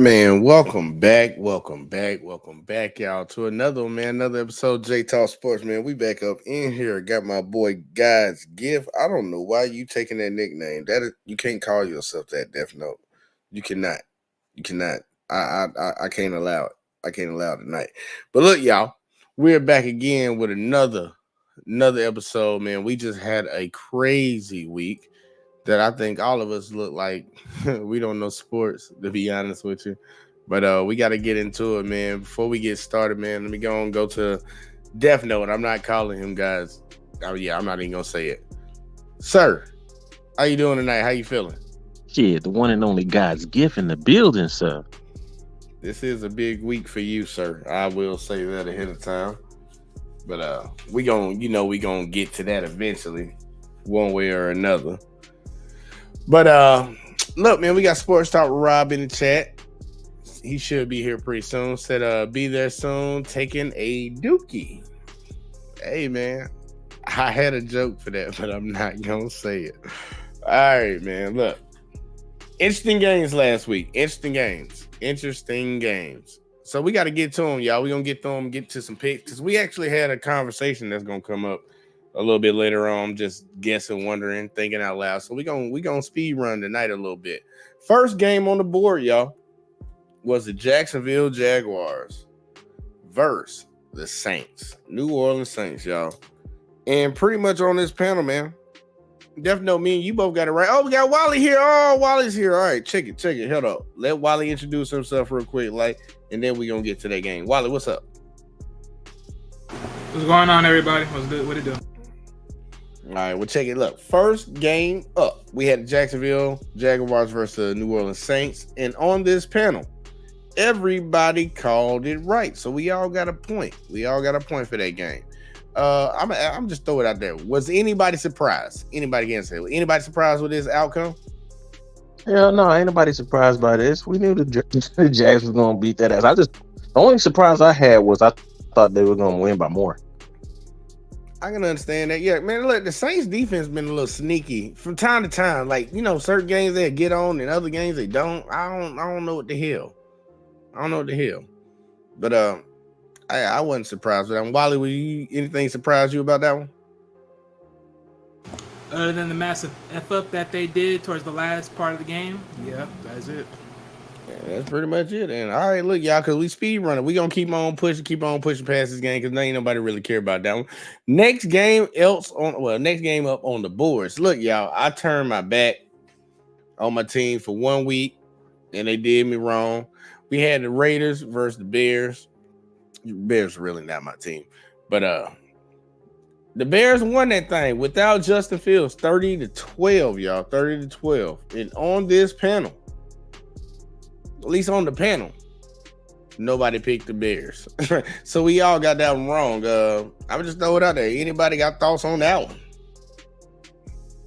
Man, welcome back, y'all, to another one, man, another episode of J Talk Sports, man. We back up in here. Got my boy God's Gift. I don't know why you taking that nickname. You can't call yourself that, Death Note. You cannot. You cannot. I can't allow it. I can't allow it tonight. But look, y'all, we're back again with another episode, man. We just had a crazy week that I think all of us look like we don't know sports, to be honest with you. But we got to get into it, man. Before we get started, man, let me go to Death Note. I'm not calling him, guys. Oh yeah, I'm not even gonna say it, sir. How you doing tonight? How you feeling? Shit, the one and only God's gift in the building, sir. This is a big week for you, sir. I will say that ahead of time. But we gonna get to that eventually, one way or another. But look, man, we got Sports Talk with Rob in the chat. He should be here pretty soon. Said be there soon, taking a dookie. Hey man, I had a joke for that, but I'm not gonna say it. All right, man. Look. Interesting games last week. Interesting games. So we got to get to them, y'all. We're going to get to them, get to some picks. Because we actually had a conversation that's going to come up a little bit later on. I'm just guessing, wondering, thinking out loud. So we're gonna speed run tonight a little bit. First game on the board, y'all, was the Jacksonville Jaguars versus the Saints. New Orleans Saints, y'all. And pretty much on this panel, man, definitely me and you both got it right. Oh, we got Wally here. Oh, Wally's here. All right, check it. Hold up. Let Wally introduce himself real quick, and then we're going to get to that game. Wally, what's up? What's going on, everybody? What's good? What it do? All right, well, check it. Look, first game up, we had the Jacksonville Jaguars versus the New Orleans Saints. And on this panel, everybody called it right. So we all got a point. For that game. I'm just throwing it out there. Was anybody surprised? Anybody can say, anybody surprised with this outcome? Hell no, ain't nobody surprised by this. We knew the Jags was gonna beat that ass. The only surprise I had was I thought they were gonna win by more. I can understand that. Yeah, man, look, the Saints defense been a little sneaky from time to time. Like, certain games they get on and other games they don't. I don't know what the hell. But I wasn't surprised with that one. Wally, were you anything surprised you about that one? Other than the massive F up that they did towards the last part of the game, yeah, that's it. Yeah, that's pretty much it. And all right, look, y'all, because we speed running, we gonna keep on pushing past this game because ain't nobody really care about that one. Next game up on the boards. Look, y'all, I turned my back on my team for 1 week, and they did me wrong. We had the Raiders versus the Bears. Bears are really not my team, but the Bears won that thing without Justin Fields, 30-12, y'all, 30-12. And on this panel, at least on the panel, nobody picked the Bears, so we all got that one wrong. I would just throw it out there. Anybody got thoughts on that one?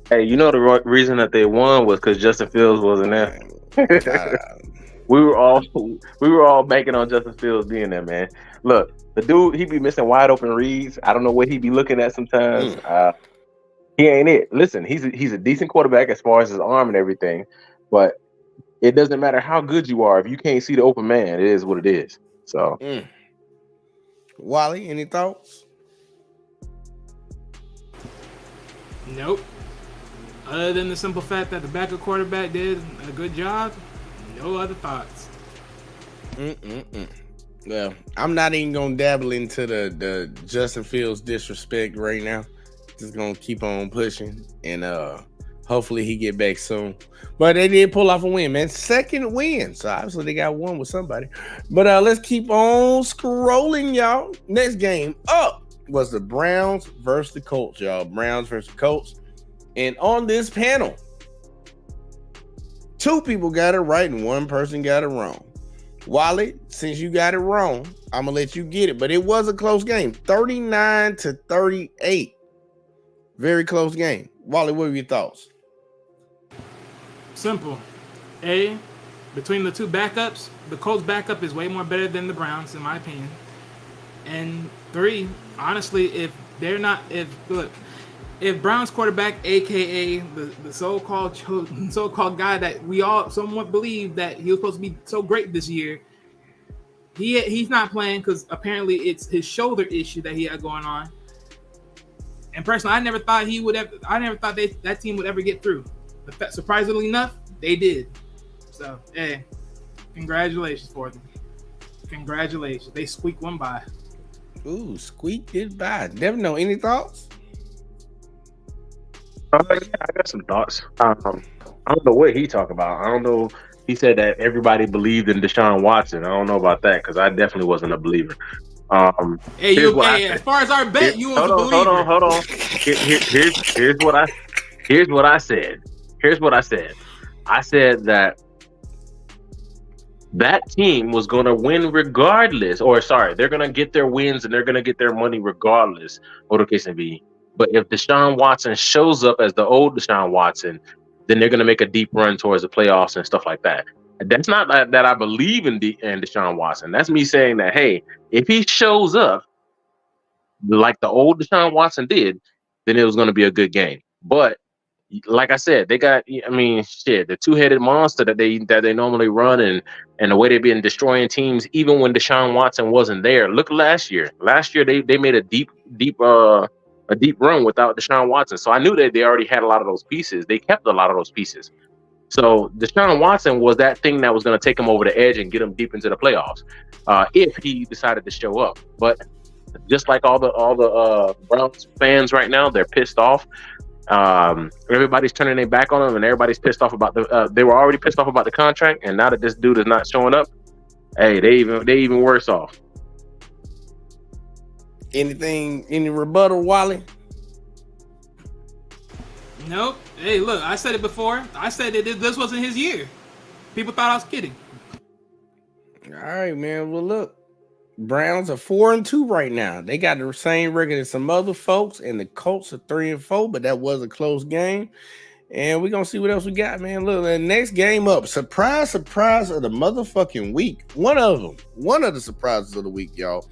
Hey, the reason that they won was because Justin Fields wasn't there. We were all banking on Justin Fields being there, man. Look, the dude, he be missing wide open reads. I don't know what he be looking at sometimes. He ain't it. Listen, he's a decent quarterback as far as his arm and everything, but it doesn't matter how good you are if you can't see the open man. It is what it is. So, Wally, any thoughts? Nope. Other than the simple fact that the backup quarterback did a good job, no other thoughts. Well, I'm not even gonna dabble into the Justin Fields disrespect right now. Just gonna keep on pushing, and hopefully he get back soon. But they did pull off a win, man. Second win, so obviously they got one with somebody. But let's keep on scrolling, y'all. Next game up was the Browns versus the Colts, y'all. Browns versus Colts, and on this panel, two people got it right and one person got it wrong. Wally, since you got it wrong, I'm gonna let you get it, but it was a close game, 39-38. Very close game. Wally, what were your thoughts? Simple. Between the two backups, the Colts backup is way more better than the Browns, in my opinion. And 3, honestly, if if Browns quarterback, aka the so-called guy that we all somewhat believe that he was supposed to be so great this year, he's not playing because apparently it's his shoulder issue that he had going on. And personally, I never thought that team would ever get through. But surprisingly enough, they did. So, hey, congratulations for them. Congratulations. They squeaked one by. Ooh, squeaked it by. Never know. Any thoughts? Yeah, I got some thoughts. I don't know what he talked about. I don't know. He said that everybody believed in Deshaun Watson. I don't know about that because I definitely wasn't a believer. As far as our bet, you was a believer. Hold on. Here's what I said. Here's what I said. I said that team was going to win regardless, they're going to get their wins and they're going to get their money regardless of the case may be. But if Deshaun Watson shows up as the old Deshaun Watson, then they're going to make a deep run towards the playoffs and stuff like that. That's not that I believe in Deshaun Watson. That's me saying that, hey, if he shows up like the old Deshaun Watson did, then it was going to be a good game. But like I said, they got, the two-headed monster that they normally run and the way they've been destroying teams, even when Deshaun Watson wasn't there. Look last year. Last year they made a deep run without Deshaun Watson. So I knew that they already had a lot of those pieces. They kept a lot of those pieces. So Deshaun Watson was that thing that was going to take him over the edge and get him deep into the playoffs, if he decided to show up. But just like all the Browns fans right now, they're pissed off. Everybody's turning their back on him, and everybody's pissed off about they were already pissed off about the contract, and now that this dude is not showing up, hey, they even worse off. Any rebuttal, Wally? Nope. Hey, look, I said it before. I said that this wasn't his year. People thought I was kidding. All right, man. Well, look, Browns are 4-2 right now. They got the same record as some other folks, and the Colts are 3-4, but that was a close game. And we're going to see what else we got, man. Look, the next game up, surprise of the motherfucking week. One of the surprises of the week, y'all.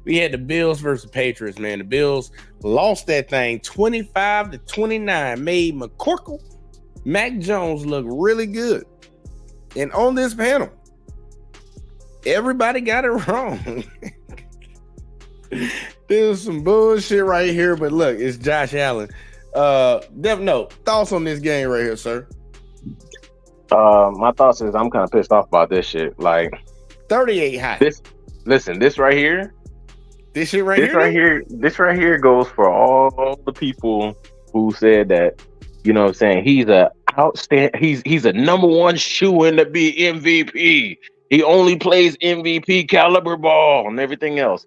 We had the Bills versus Patriots, man. The Bills lost that thing 25-29. Made McCorkle, Mac Jones look really good. And on this panel, everybody got it wrong. There's some bullshit right here, but look, it's Josh Allen. Thoughts on this game right here, sir? My thoughts is I'm kind of pissed off about this shit. Like 38 hot. This right here. This right here goes for all the people who said that, he's a outstanding, he's a number one shoe-in to be MVP. He only plays MVP caliber ball and everything else.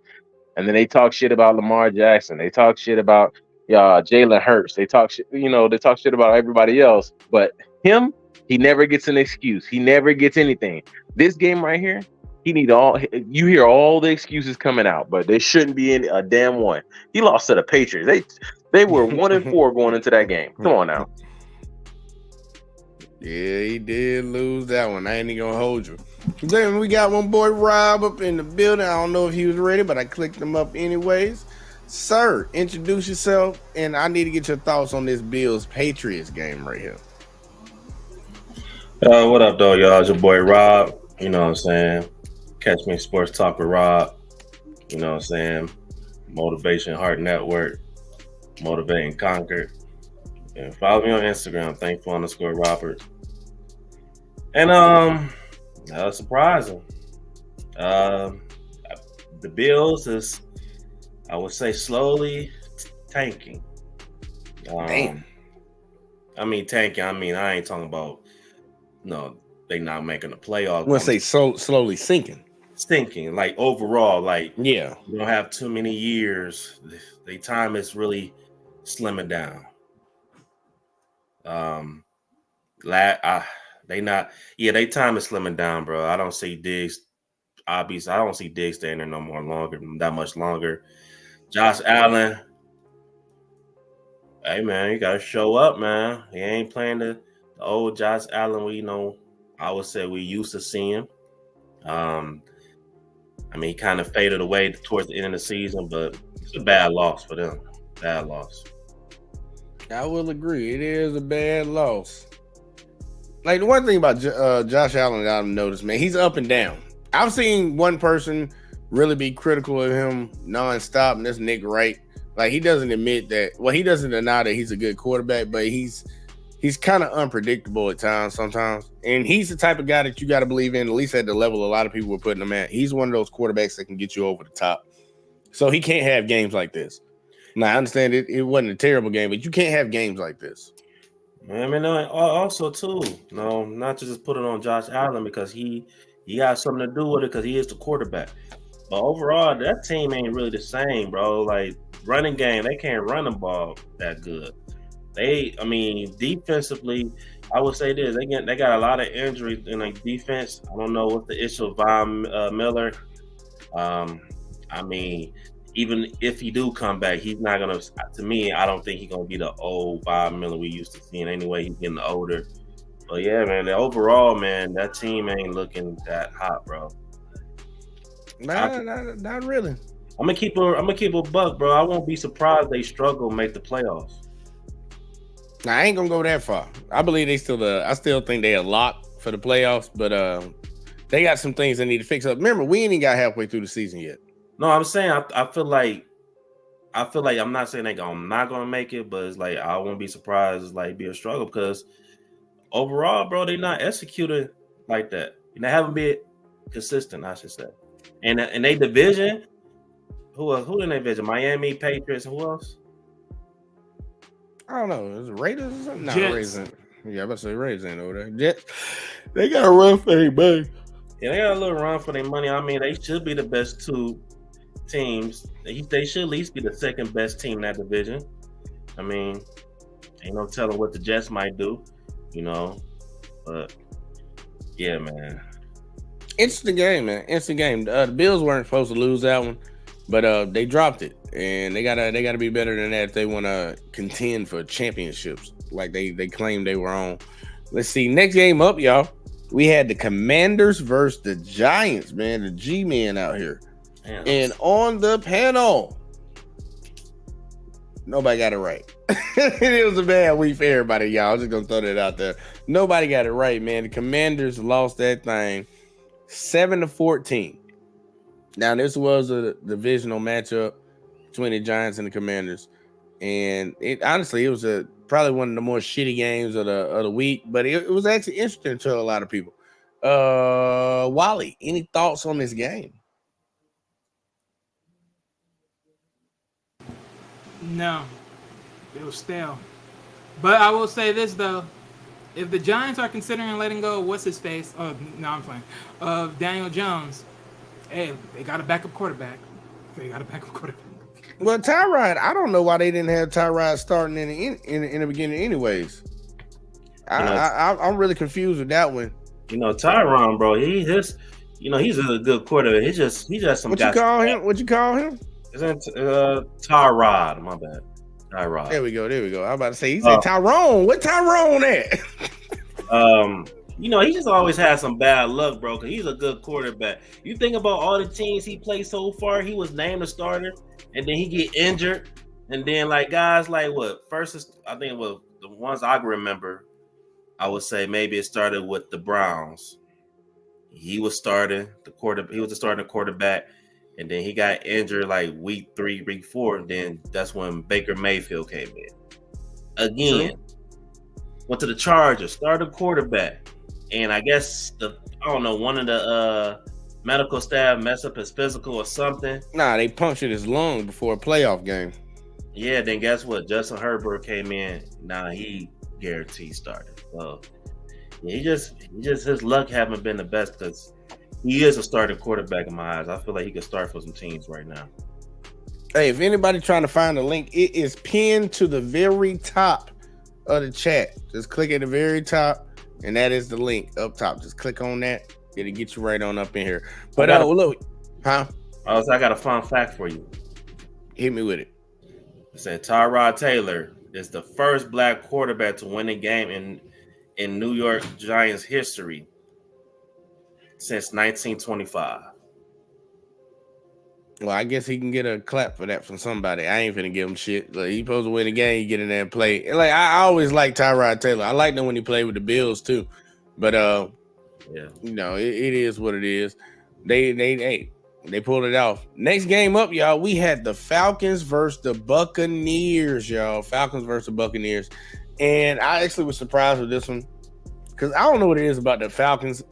And then they talk shit about Lamar Jackson. They talk shit about Jalen Hurts. They talk shit, they talk shit about everybody else. But him, he never gets an excuse. He never gets anything. This game right here, you hear all the excuses coming out, but there shouldn't be a damn one. He lost to the Patriots. They were 1-4 going into that game. Come on now. Yeah, he did lose that one. I ain't even gonna hold you. Then we got one boy Rob up in the building. I don't know if he was ready, but I clicked him up anyways. Sir, introduce yourself, and I need to get your thoughts on this Bills Patriots game right here. What up, though, y'all? It's your boy Rob. You know what I'm saying? Catch me Sports Talk with Rob. You know what I'm saying? Motivation Heart Network. Motivate and Conquer. And follow me on Instagram, thankful_Robert. And surprising. The Bills is, I would say, slowly tanking. Damn. I mean tanking. I ain't talking about they not making the playoffs. I want to say slowly sinking. Sinking, like overall, like yeah. You don't have too many years. The time is really slimming down. They time is slimming down, bro. I don't see Diggs. Obviously, I don't see Diggs staying there that much longer. Josh Allen, hey man, you gotta show up, man. He ain't playing the old Josh Allen I would say we used to see him. He kind of faded away towards the end of the season, but it's a bad loss for them. Bad loss. I will agree. It is a bad loss. Like the one thing about Josh Allen that I've noticed, man, he's up and down. I've seen one person really be critical of him nonstop, and that's Nick Wright. Like he doesn't admit that. Well, he doesn't deny that he's a good quarterback, but he's kind of unpredictable at times sometimes. And he's the type of guy that you got to believe in, at least at the level a lot of people are putting him at. He's one of those quarterbacks that can get you over the top. So he can't have games like this. Now, I understand it wasn't a terrible game, but you can't have games like this. I mean, also too, not to just put it on Josh Allen because he got something to do with it because he is the quarterback. But overall, that team ain't really the same, bro. Like running game, they can't run the ball that good. Defensively, I would say this: they got a lot of injuries in like defense. I don't know what's the issue with Von Miller. Even if he do come back, he's not gonna. To me, I don't think he's gonna be the old Von Miller we used to seeing. Anyway, he's getting older. But yeah, man, overall, man, that team ain't looking that hot, bro. Not really. I'm gonna keep a buck, bro. I won't be surprised they struggle make the playoffs. Now I ain't gonna go that far. I believe I still think they are locked for the playoffs, but they got some things they need to fix up. Remember, we ain't even got halfway through the season yet. No, I'm saying I feel like I'm not saying I'm not gonna make it, but it's like I won't be surprised. It's like be a struggle because overall, bro, they not executing like that. And they haven't been consistent, I should say. And they division, who in their division? Miami, Patriots, and who else? I don't know. Is it Raiders or something? No, Jets. Raiders. Yeah, I'm about to say Raiders ain't over there. Jets. They got a run for their money. Yeah, they got a little run for their money. I mean, they should be the best two teams. They should at least be the second best team in that division. I mean, ain't no telling what the Jets might do, But yeah, man. Instant game, man. Instant game. The Bills weren't supposed to lose that one, but they dropped it, and they gotta be better than that if they want to contend for championships like they claim they were on. Let's see. Next game up, y'all. We had the Commanders versus the Giants, man. The G-men out here. Damn. And on the panel, nobody got it right. It was a bad week for everybody, y'all. I'm just gonna throw that out there. Nobody got it right, man. The Commanders lost that thing 7-14. Now, this was a divisional matchup between the Giants and the Commanders, and it was probably one of the more shitty games of the week, but it was actually interesting to a lot of people. Wally, any thoughts on this game? No, it was stale. But I will say this though: if the Giants are considering letting go, what's his face? Oh no, I'm playing. Of Daniel Jones, hey, they got a backup quarterback. Well, Tyrod, I don't know why they didn't have Tyrod starting in the beginning, anyways. I'm really confused with that one. Tyron, bro, he's a good quarterback. He's just some. What you call him? Isn't Tyrod? My bad. Tyrod. There we go. I'm about to say he said Tyrone. What Tyrone at? He just always has some bad luck, bro. Because he's a good quarterback. You think about all the teams he played so far. He was named a starter, and then he get injured, and then like guys like what? First, I think the ones I remember. I would say maybe it started with the Browns. He was starting the quarterback. He was the starting quarterback, and then he got injured like week 3, week 4, and then that's when Baker Mayfield came in. Again, went to the Chargers, started quarterback, and I guess one of the medical staff messed up his physical or something. Nah, they punctured his lung before a playoff game. Yeah, then guess what? Justin Herbert came in. Now he guaranteed started. So he just his luck haven't been the best because he is a starting quarterback in my eyes. I feel like he could start for some teams right now. Hey, if anybody trying to find the link, it is pinned to the very top of the chat. Just click at the very top, and that is the link up top. Just click on that. It'll get you right on up in here. But look, huh? I got a fun fact for you. Hit me with it. It said Tyrod Taylor is the first black quarterback to win a game in New York Giants history since 1925. Well, I guess he can get a clap for that from somebody. I ain't finna give him shit. Like, he supposed to win the game. You get in there and play. And like I always liked Tyrod Taylor. I liked him when he played with the Bills too. But Yeah. you know, it is what it is. They pulled it off. Next game up, y'all. We had the Falcons versus the Buccaneers, y'all. Falcons versus the Buccaneers, and I actually was surprised with this one because I don't know what it is about the Falcons.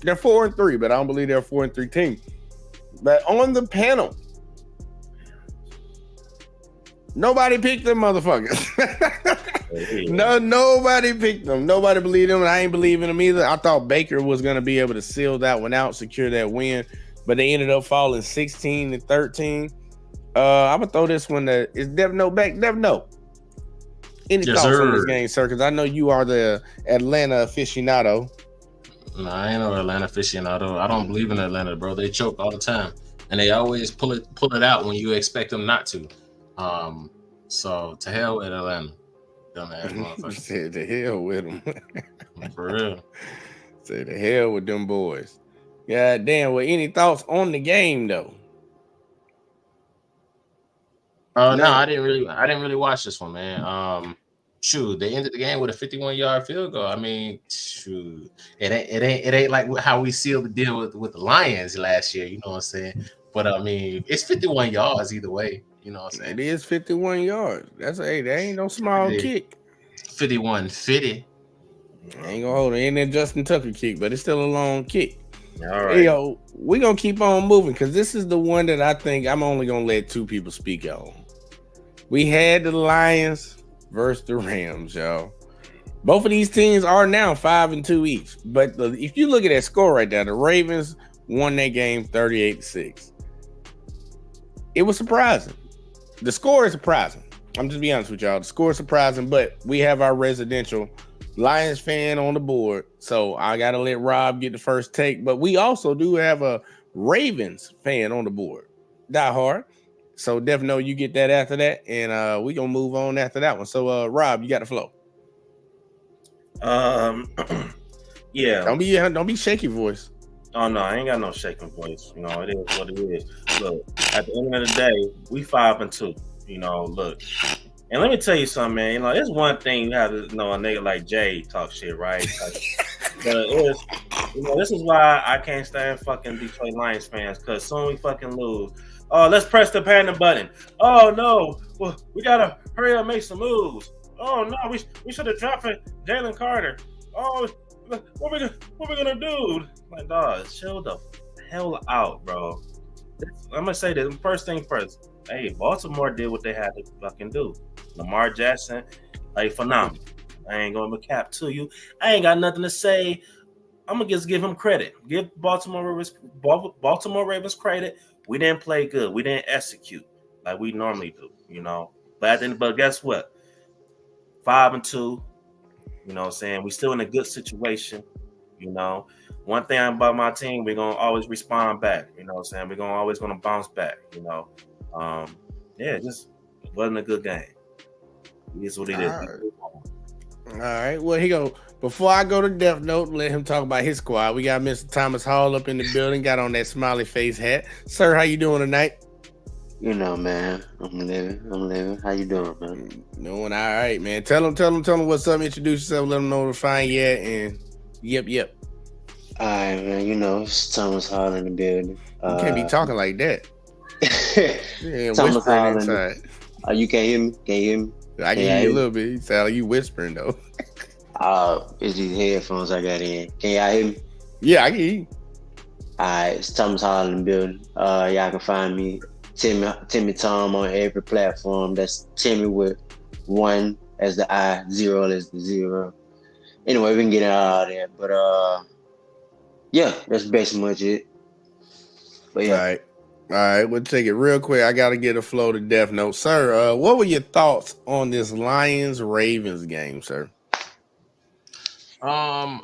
They're 4-3, but I don't believe they're a 4-3 team. But on the panel, nobody picked them motherfuckers. No, nobody picked them. Nobody believed them, and I ain't believing them either. I thought Baker was going to be able to seal that one out, secure that win, but they ended up falling 16-13. I'm gonna throw this one to is Dev Note back. Dev Note. Any thoughts on this game, sir? Because I know you are the Atlanta aficionado. No, I ain't no Atlanta aficionado. I don't believe in Atlanta, bro. They choke all the time, and they always pull it out when you expect them not to. So to hell with Atlanta, dumbass motherfucker. Said to hell with them. For real. Say to hell with them boys. God damn. Well, any thoughts on the game though? No, I didn't really watch this one, man. Shoot, they ended the game with a 51-yard field goal. I mean, shoot, it ain't like how we sealed the deal with the Lions last year. You know what I'm saying? But I mean, it's 51 yards either way. You know what I'm saying? It is 51 yards. That ain't no small kick. 51-50. I ain't gonna hold it. Ain't that Justin Tucker kick, but it's still a long kick. All right. Hey, yo, we're gonna keep on moving because this is the one that I think I'm only gonna let two people speak on. We had the Lions versus the Rams, y'all. Both of these teams are now 5-2 each. But if you look at that score right there, the Ravens won that game 38-6. It was surprising. The score is surprising. I'm just being honest with y'all. The score is surprising, but we have our residential Lions fan on the board. So I got to let Rob get the first take. But we also do have a Ravens fan on the board. Die hard. So definitely know you get that after that. And we're going to move on after that one. So Rob, you got the flow. Yeah. Don't be shaky voice. Oh no, I ain't got no shaking voice. You know, it is what it is. Look, at the end of the day, we 5-2. You know, look. And let me tell you something, man. You know, it's one thing you have to know a nigga like Jay talk shit, right? But it's, you know, this is why I can't stand fucking Detroit Lions fans, because soon we fucking lose. Oh, let's press the panic button. Oh no, well, we gotta hurry up and make some moves. Oh no, we should have drafted Jalen Carter. Oh, what we gonna do? Like, dog, chill the hell out, bro. I'm gonna say this first thing first. Hey, Baltimore did what they had to fucking do. Lamar Jackson, like, phenomenal. I ain't going to cap to you. I ain't got nothing to say. I'm gonna just give him credit. Give Baltimore Ravens credit. We didn't play good. We didn't execute like we normally do, you know. But guess what? 5-2. You know what I'm saying? We still in a good situation, you know. One thing about my team, we're gonna always respond back. You know what I'm saying? We're always gonna bounce back, you know. Yeah, just wasn't a good game. It is what it is. All right. Well, he go. Before I go to Death Note and let him talk about his squad, we got Mr. Thomas Hall up in the building, got on that smiley face hat. Sir, how you doing tonight? You know, man, I'm living. How you doing, man? Doing all right, man. Tell him what's up. Introduce yourself. Let them know where to find you at. And yep. All right, man. You know, it's Thomas Hall in the building. You can't be talking like that. Yeah, Thomas Hall inside. You can't hear me? Can you hear me? I can hear you a little bit. You sound like you whispering though. It's these headphones I got in. Can y'all hear me? Yeah, I can hear you. All right, it's Thomas Hall in the building. Y'all can find me, Timmy Tom, on every platform. That's Timmy with 1 as the I, 0 as the 0. Anyway, we can get out of there. But yeah, that's basically much it. But yeah. All right, we'll take it real quick. I got to get a flow to Death Note. Sir, what were your thoughts on this Lions-Ravens game, sir? I'm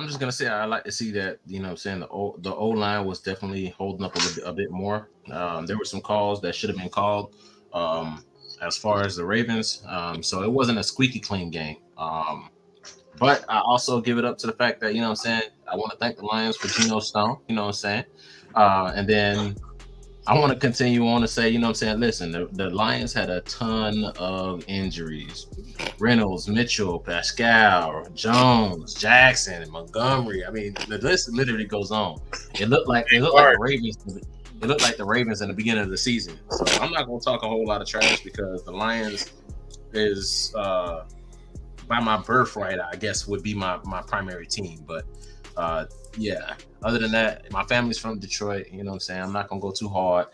just gonna say I like to see that, you know what I'm saying, the O-line was definitely holding up a bit more. There were some calls that should have been called as far as the Ravens. So it wasn't a squeaky clean game. But I also give it up to the fact that, you know what I'm saying, I want to thank the Lions for Geno Stone, you know what I'm saying? And then I want to continue on to say, you know what I'm saying? Listen, the Lions had a ton of injuries. Reynolds, Mitchell, Pascal, Jones, Jackson, and Montgomery. I mean, the list literally goes on. It looked like the Ravens. It looked like the Ravens in the beginning of the season. So I'm not going to talk a whole lot of trash because the Lions is by my birthright, I guess, would be my primary team. But yeah, other than that, my family's from Detroit. You know what I'm saying? I'm not gonna go too hard.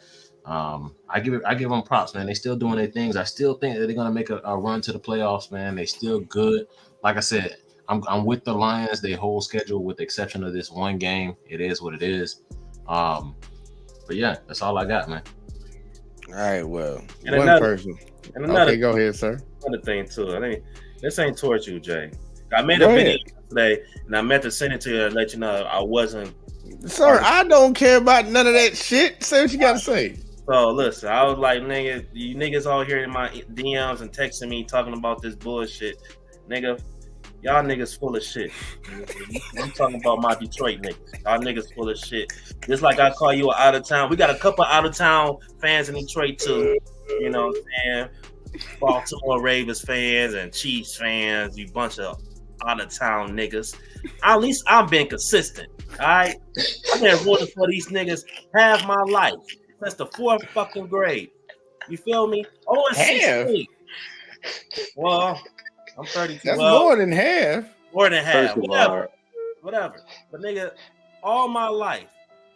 I give them props, man. They still doing their things. I still think that they're gonna make a run to the playoffs, man. They still good. Like I said, I'm with the Lions. Their whole schedule, with the exception of this one game, it is what it is. But yeah, that's all I got, man. All right, well, And one another- person. And another, Okay, go ahead, sir. another thing too. I think this ain't towards you, Jay. I made a Go video ahead. today, and I meant to send it to you and let you know I wasn't. Sir, I don't care about none of that shit. Say what you got to say. So listen, I was like, nigga, you niggas all here in my DMs and texting me talking about this bullshit, nigga. Y'all niggas full of shit. I'm talking about my Detroit niggas. Y'all niggas full of shit. Just like I call you out of town. We got a couple out of town fans in Detroit too. You know what I'm saying? Baltimore Ravens fans and Chiefs fans. You bunch of out of town niggas. At least I'm being consistent. All right, I've been rooting for these niggas half my life. That's the 4th fucking grade. You feel me? Oh, and Half? 16. Well, I'm 32. That's well, more than half. more than half. First of Whatever. all, Whatever. But nigga, all my life.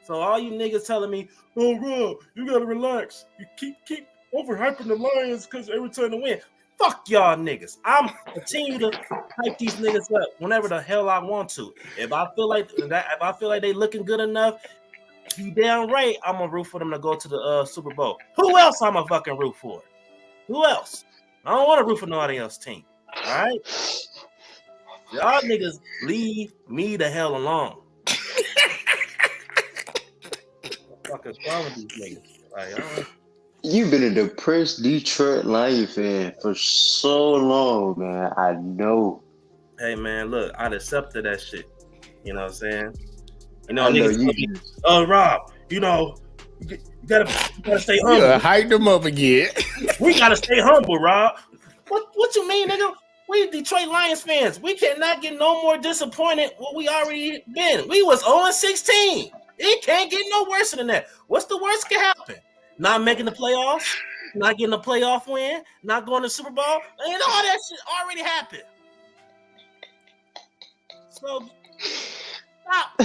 So all you niggas telling me, oh, Rob, you gotta relax. You keep overhyping the Lions because every time they win. Fuck y'all niggas. I'm continue to hype these niggas up whenever the hell I want to. If I feel like they looking good enough, you damn right I'm gonna root for them to go to the Super Bowl. Who else I'm gonna fucking root for? Who else? I don't want to root for nobody else's team. All right, y'all niggas leave me the hell alone. What the fuck is wrong with these niggas? Like, I don't. You've been a depressed Detroit Lions fan for so long, man. I know. Hey man, look, I'd accepted that shit. You know what I'm saying? You know, I know niggas you. tell me, oh Rob, you know, you gotta stay humble. Yeah, hype them up again. We gotta stay humble, Rob. What you mean, nigga? We Detroit Lions fans. We cannot get no more disappointed what we already been. We was 0-16. It can't get no worse than that. What's the worst can happen? Not making the playoffs, not getting a playoff win, not going to the Super Bowl. And all that shit already happened. So stop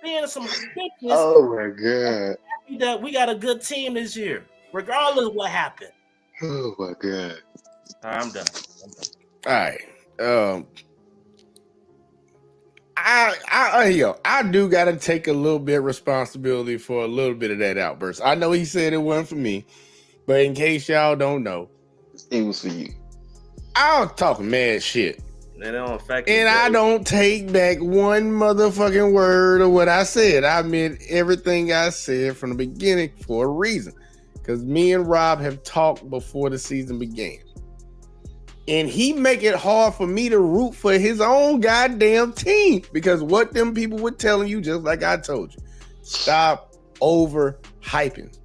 being some ridiculous. Oh my god. That we got a good team this year, regardless of what happened. Oh my god. All right, I'm done. All right. I do gotta take a little bit of responsibility for a little bit of that outburst. I know he said it wasn't for me, but in case y'all don't know, It was for you. I was talking mad shit. They don't affect And I don't take back one motherfucking word of what I said. I meant everything I said from the beginning for a reason. Because me and Rob have talked before the season began. And he make it hard for me to root for his own goddamn team. Because what them people were telling you, just like I told you, stop overhyping.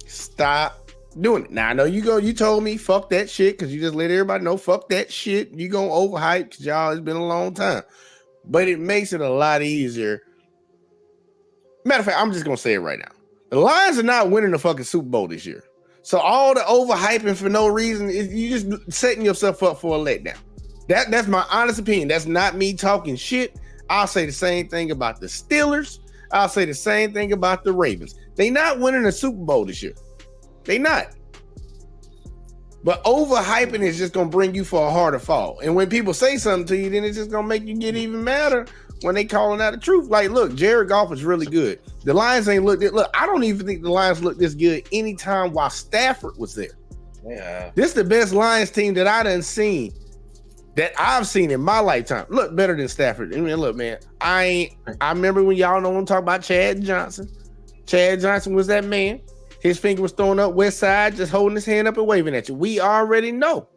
Stop doing it. Now I know you told me fuck that shit because you just let everybody know fuck that shit. You gonna overhype because y'all, it's been a long time. But it makes it a lot easier. Matter of fact, I'm just gonna say it right now. The Lions are not winning the fucking Super Bowl this year. So all the overhyping for no reason is you just setting yourself up for a letdown. That's my honest opinion. That's not me talking shit. I'll say the same thing about the Steelers. I'll say the same thing about the Ravens. They not winning a Super Bowl this year. They not. But overhyping is just gonna bring you for a harder fall. And when people say something to you, then it's just gonna make you get even madder when they calling out the truth. Like, look, Jared Goff is really good. The Lions ain't looked at. Look, I don't even think the Lions looked this good anytime while Stafford was there. Yeah. This is the best Lions team that I done seen, that I've seen in my lifetime. Look better than Stafford. I mean, look, man, I remember when y'all know I'm talking about Chad Johnson. Chad Johnson was that man. His finger was thrown up West Side, just holding his hand up and waving at you. We already know.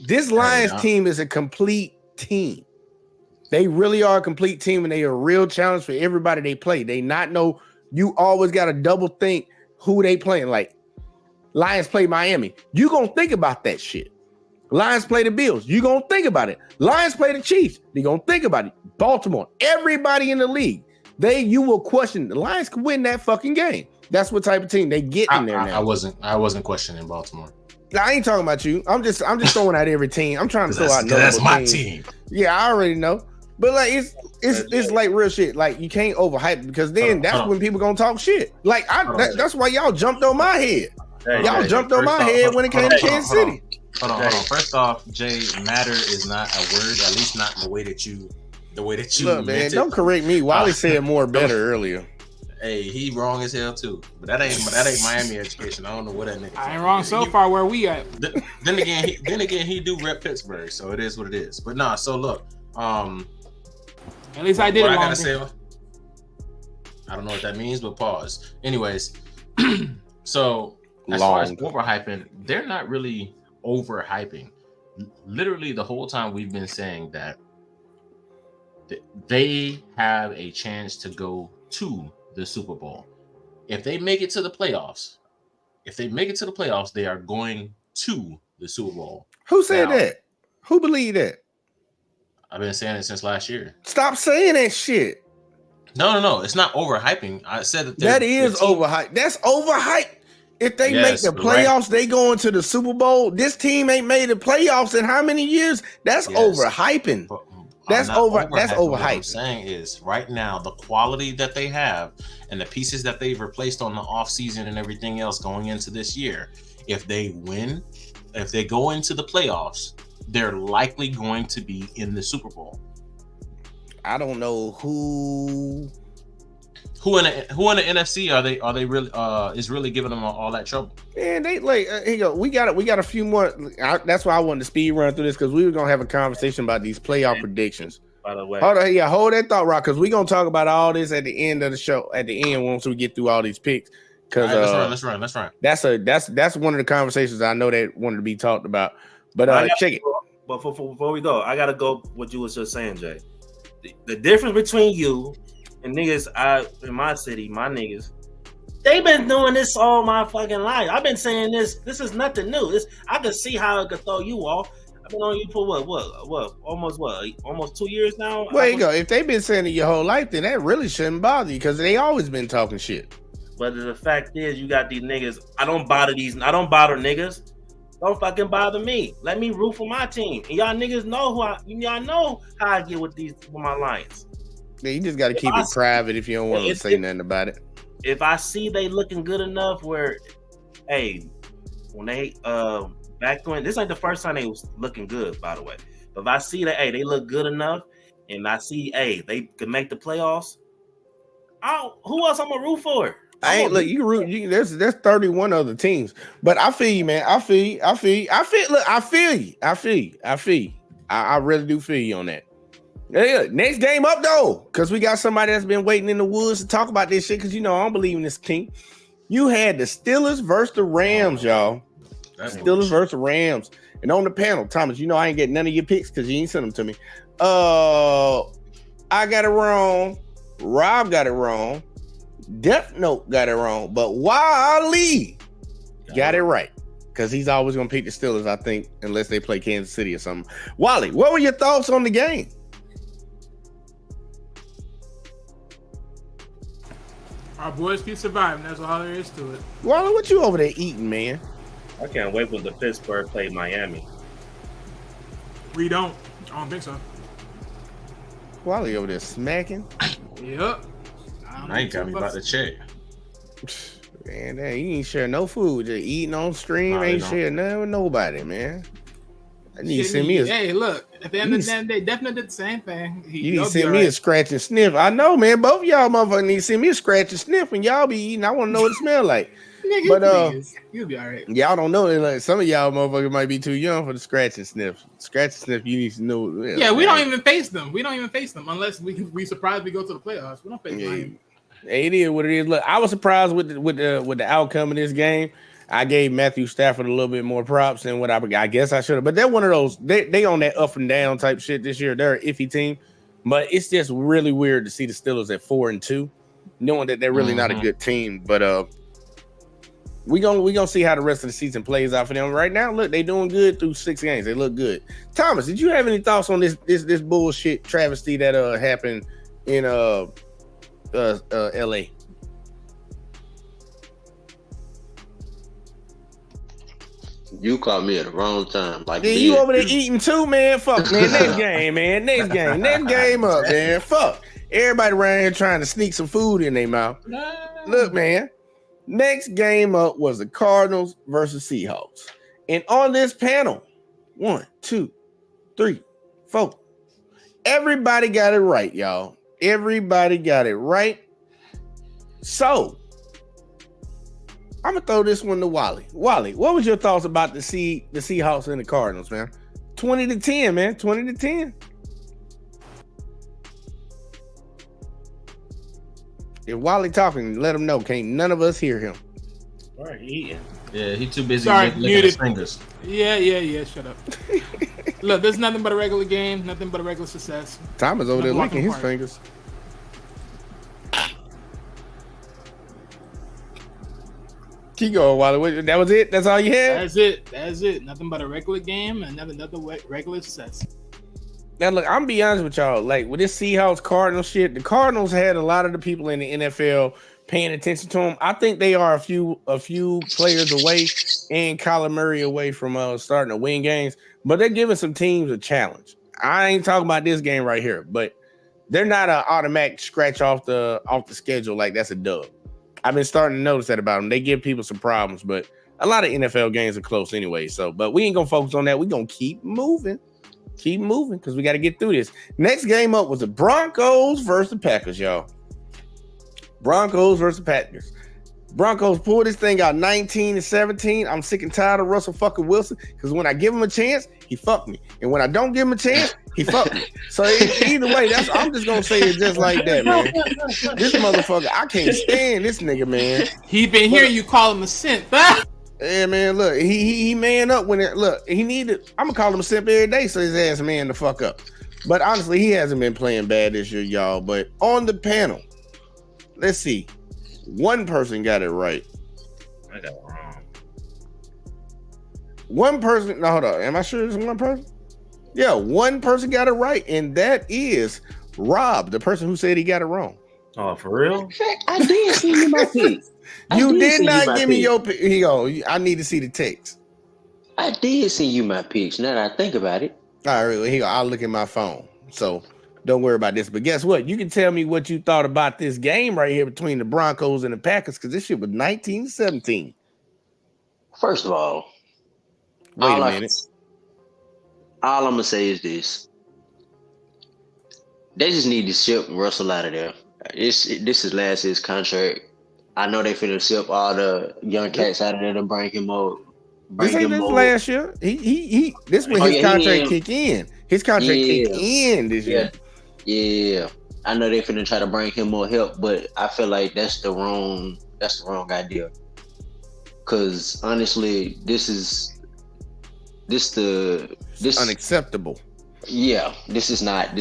This Lions team is a complete team. They really are a complete team, and they are a real challenge for everybody they play. They not no you always got to double think who they playing. Like Lions play Miami. You gonna think about that shit. Lions play the Bills. You gonna think about it. Lions play the Chiefs. You gonna think about it. Baltimore. Everybody in the league. You will question the Lions could win that fucking game. That's what type of team they get in there now. I wasn't questioning Baltimore. I ain't talking about you. I'm just throwing out every team. I'm trying to throw out. That's my team. Yeah, I already know. But like it's like real shit. Like you can't overhype because then that's when people gonna talk shit. Like that's why y'all jumped on my head. Y'all jumped on my head when it came to Kansas City. Hold on. First off, Jay, matter is not a word, at least not the way that you look, man, don't correct me. Wally said more better earlier. Hey, he wrong as hell too. But that ain't Miami education. I don't know what that nigga. I ain't wrong so far. Where we at? Then again, he do rep Pittsburgh, so it is what it is. But nah, so look, at least I did it. I gotta say, I don't know what that means, but pause. Anyways, so as far as overhyping, they're not really overhyping. Literally, the whole time we've been saying that they have a chance to go to the Super Bowl. If they make it to the playoffs, they are going to the Super Bowl. Who said that? Who believed that? I've been saying it since last year. Stop saying that shit. No. It's not overhyping. I said that is overhyped. That's overhyped. If they make the playoffs, they go into the Super Bowl. This team ain't made the playoffs in how many years? That's overhyping. That's overhyped. What I'm saying is right now, the quality that they have and the pieces that they've replaced on the offseason and everything else going into this year, if they win, if they go into the playoffs, they're likely going to be in the Super Bowl. I don't know who in the NFC are they really is really giving them all that trouble. And they like here you go. We got a few more. That's why I wanted to speed run through this because we were gonna have a conversation about these playoff predictions. By the way, hold that thought, Rock, because we're gonna talk about all this at the end of the show. At the end, once we get through all these picks, because let's run. That's one of the conversations I know that wanted to be talked about. But check it. But before we go, I gotta go. What you was just saying, Jay. The difference between you and niggas in my city, my niggas, they been doing this all my fucking life. I've been saying this. This is nothing new. I can see how it could throw you off. I've been on you for almost 2 years now. Well, you go. If they've been saying it your whole life, then that really shouldn't bother you because they always been talking shit. But the fact is, you got these niggas. I don't bother niggas. Don't fucking bother me. Let me root for my team. And y'all niggas know y'all know how I get with my Lions. Yeah, you just got to keep it private if you don't want to say nothing about it. If I see they looking good enough where, hey, when they back when this ain't the first time they was looking good, by the way. But if I see that, hey, they look good enough, and I see, hey, they can make the playoffs, who else I'm gonna root for? I ain't look. You root. There's 31 other teams, but I feel you, man. I feel you. I really do feel you on that. Yeah, next game up though, because we got somebody that's been waiting in the woods to talk about this shit. Because I don't believe in this team. You had the Steelers versus the Rams, y'all. Steelers versus the Rams, and on the panel, Thomas. I ain't getting none of your picks because you ain't sent them to me. I got it wrong. Rob got it wrong. Death Note got it wrong, but Wally got it right because he's always going to pick the Steelers, I think, unless they play Kansas City or something. Wally, what were your thoughts on the game? Our boys keep surviving. That's all there is to it. Wally, what you over there eating, man? I can't wait when the Pittsburgh play Miami. We don't. I don't think so. Wally over there smacking. Yep. I ain't got me about to check. Man, you ain't share no food. Just eating on stream. Ain't share nothing with nobody, man. I need to send me Hey, look. At the end of the day, they definitely did the same thing. You need to send me a scratch and sniff. I know, man. Both of y'all motherfuckers need to send me a scratch and sniff when y'all be eating. I want to know what it smell like. But you'll be all right. Y'all don't know. Like, some of y'all motherfuckers might be too young for the scratch and sniff. Scratch and sniff, you need to know. Yeah, we don't even face them. Unless we surprised we go to the playoffs. We don't face them. It is what it is. Look, I was surprised with the outcome of this game. I gave Matthew Stafford a little bit more props than what I guess I should have. But they're one of those. They on that up and down type shit this year. They're an iffy team, but it's just really weird to see the Steelers at 4-2. knowing that they're really not a good team. But we gonna see how the rest of the season plays out for them. Right now, look, they doing good through 6 games. They look good. Thomas, did you have any thoughts on this bullshit travesty that happened in LA? You caught me at the wrong time. Like, yeah, you over there eating too, man. Fuck, man. Next game, man. Next game up, man. Fuck. Everybody around here trying to sneak some food in their mouth. Look, man. Next game up was the Cardinals versus Seahawks. And on this panel, 1, 2, 3, 4. Everybody got it right, y'all. Everybody got it right. So, I'm gonna throw this one to Wally. Wally, what was your thoughts about the Seahawks and the Cardinals, man? 20-10, man. 20-10. If Wally talking, let him know. Can't none of us hear him. All right, eating. Yeah, he too busy Sorry, licking his fingers. Yeah. Shut up. Look, there's nothing but a regular game, nothing but a regular success. Thomas over there licking his fingers. Keep going, Wally. That was it? That's all you had? That's it. Nothing but a regular game and another regular success. Now, look, I'm gonna be honest with y'all. Like with this Seahawks Cardinals shit, the Cardinals had a lot of the people in the NFL paying attention to them. I think they are a few players away and Kyler Murray away from starting to win games, but they're giving some teams a challenge. I ain't talking about this game right here, but they're not an automatic scratch off the schedule like that's a dub. I've been starting to notice that about them. They give people some problems, but a lot of NFL games are close anyway. So, but we ain't gonna focus on that. We're gonna keep moving because we got to get through this. Next game up was the Broncos versus the Packers, y'all. Broncos versus Packers. Broncos pulled this thing out 19-17. I'm sick and tired of Russell fucking Wilson because when I give him a chance, he fucked me, and when I don't give him a chance, he fucked me. So either way, I'm just gonna say it just like that, man. This motherfucker, I can't stand this nigga, man. He been hearing you call him a simp. Yeah, man, look, he man up when he needed. I'm gonna call him a simp every day, so his ass man the fuck up. But honestly, he hasn't been playing bad this year, y'all. But on the panel, let's see. One person got it right. I got it wrong. One person. No, hold on. Am I sure it's one person? Yeah, one person got it right, and that is Rob, the person who said he got it wrong. Oh, for real? In fact, I did send you my pick. You did not give me your pick. Here you go. I need to see the text. I did send you my picks. Now that I think about it. All right, here you go. I'll look at my phone. So don't worry about this. But guess what? You can tell me what you thought about this game right here between the Broncos and the Packers, because this shit was 19-17. First of all, wait a minute. All I'm gonna say is this: they just need to ship Russell out of there. This is last year's contract. I know they finna ship all the young cats out of there to bring him up. This ain't his last year. He this when his contract kick in. His contract kick in this year. Yeah. I know they finna try to bring him more help, but I feel like that's the wrong idea. Cause honestly, this is unacceptable. Yeah, this is not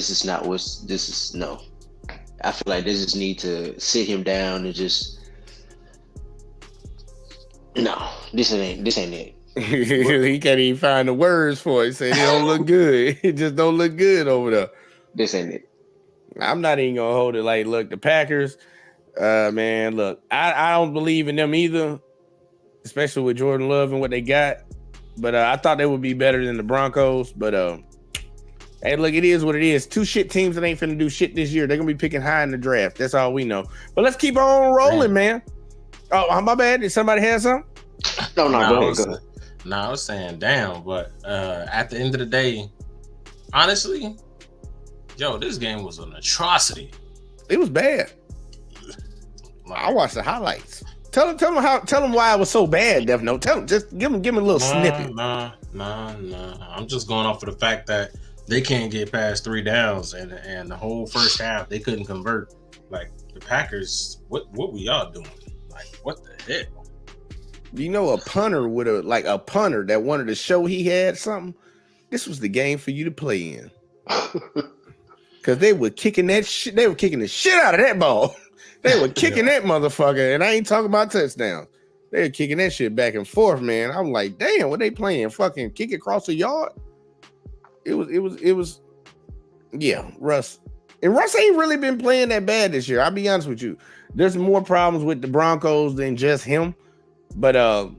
no. I feel like they just need to sit him down and just no, this ain't it. He can't even find the words for it. He said it don't look good. It just don't look good over there. This ain't it. I'm not even gonna hold it. Like, look, the Packers, man, look, I don't believe in them either, especially with Jordan Love and what they got. But I thought they would be better than the Broncos. But hey, look, it is what it is. Two shit teams that ain't finna do shit this year. They're gonna be picking high in the draft. That's all we know. But let's keep on rolling, man. Oh, my bad. Did somebody have something? No, go ahead. I was saying damn, but at the end of the day, honestly, yo, this game was an atrocity. It was bad. I watched the highlights. Tell them why it was so bad, Def Note. Just give him a little snippet. Nah. I'm just going off of the fact that they can't get past 3 downs, and the whole first half they couldn't convert. Like the Packers, what were y'all doing? Like what the heck? You know, a punter that wanted to show he had something. This was the game for you to play in, because they were kicking that shit. They were kicking the shit out of that ball. They were kicking that motherfucker, and I ain't talking about touchdowns. They were kicking that shit back and forth, man. I'm like, damn, what they playing? Fucking kick it across the yard? It was. Yeah, Russ. And Russ ain't really been playing that bad this year. I'll be honest with you. There's more problems with the Broncos than just him. But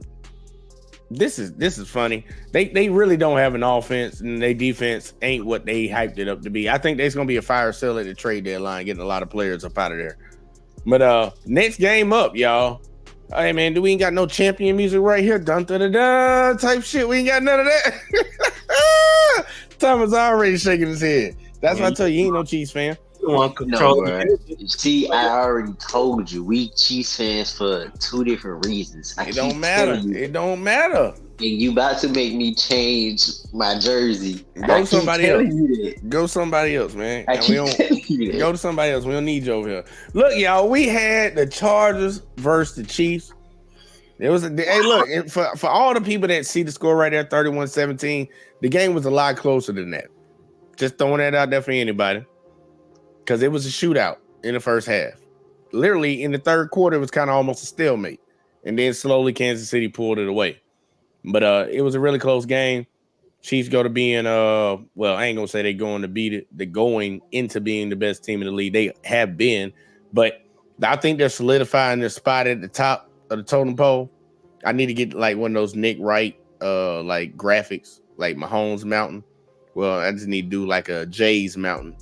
this is funny. They really don't have an offense, and their defense ain't what they hyped it up to be. I think there's gonna be a fire sale at the trade deadline, getting a lot of players up out of there. But next game up, y'all. Hey man, do we ain't got no champion music right here? Dun dun dun dun type shit. We ain't got none of that. Thomas already shaking his head. That's why I tell you, he ain't no Chiefs fan. No, see, I already told you, we Chiefs fans for two different reasons. It don't matter. It don't matter. And you about to make me change my jersey. Go somebody else. Go somebody else, man. I keep telling you that. Go to somebody else. We don't need you over here. Look, y'all, we had the Chargers versus the Chiefs. It was hey, look, for all the people that see the score right there, 31-17, the game was a lot closer than that. Just throwing that out there for anybody. Because it was a shootout in the first half. Literally, in the third quarter, it was kind of almost a stalemate. And then slowly Kansas City pulled it away. But it was a really close game. Chiefs go to being, well, I ain't going to say they're going to beat it. They're going into being the best team in the league. They have been. But I think they're solidifying their spot at the top of the totem pole. I need to get like one of those Nick Wright like graphics, like Mahomes Mountain. Well, I just need to do like a Jays Mountain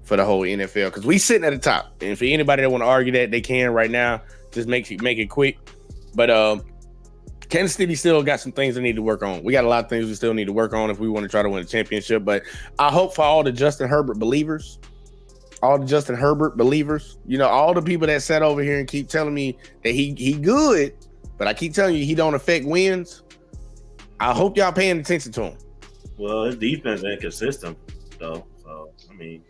for the whole NFL, because we sitting at the top. And for anybody that want to argue that, they can right now. Just make it quick. But Kansas City still got some things they need to work on. We got a lot of things we still need to work on if we want to try to win a championship. But I hope for all the Justin Herbert believers, you know, all the people that sat over here and keep telling me that he good, but I keep telling you he don't affect wins. I hope y'all paying attention to him. Well, his defense ain't consistent though. So I mean,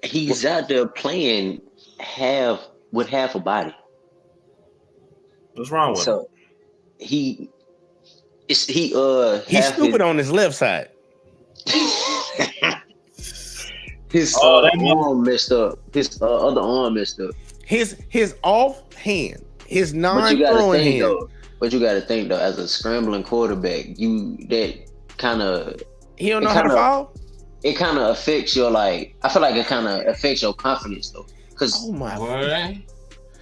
he's out there playing with half a body. What's wrong with him? He's stupid on his left side. His arm messed up. His other arm messed up. His off hand, his non-throwing hand. But you got to think though, as a scrambling quarterback, he don't know how to fall. It kind of affects your I feel like it kind of affects your confidence though. Because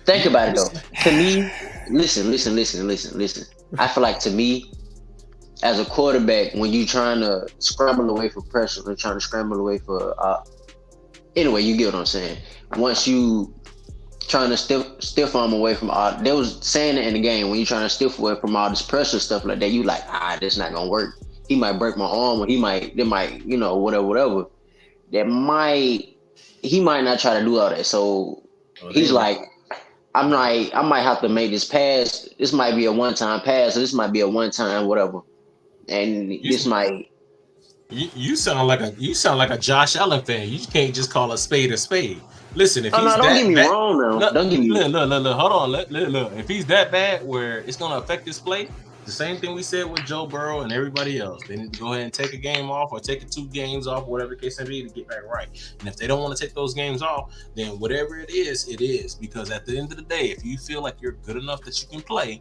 think about it though. To me, listen. I feel like to me, as a quarterback, when you trying to scramble away for pressure and trying to scramble away for anyway, you get what I'm saying. Once you trying to stiff arm away from all, they was saying it in the game, when you trying to stiff away from all this pressure stuff like that, you like, this not gonna work. He might break my arm, or they might, you know, whatever. He might not try to do all that. So he's like, I might have to make this pass. This might be a one-time pass, or this might be a one-time whatever. And this might. You sound like a Josh Allen fan. You can't just call a spade a spade. Listen, if he's don't get me wrong now. Don't get me look. Hold on. Look. If he's that bad where it's gonna affect his play, the same thing we said with Joe Burrow and everybody else. They need to go ahead and take a game off or take 2 games off, whatever the case may be, to get back right. And if they don't want to take those games off, then whatever it is, it is. Because at the end of the day, if you feel like you're good enough that you can play,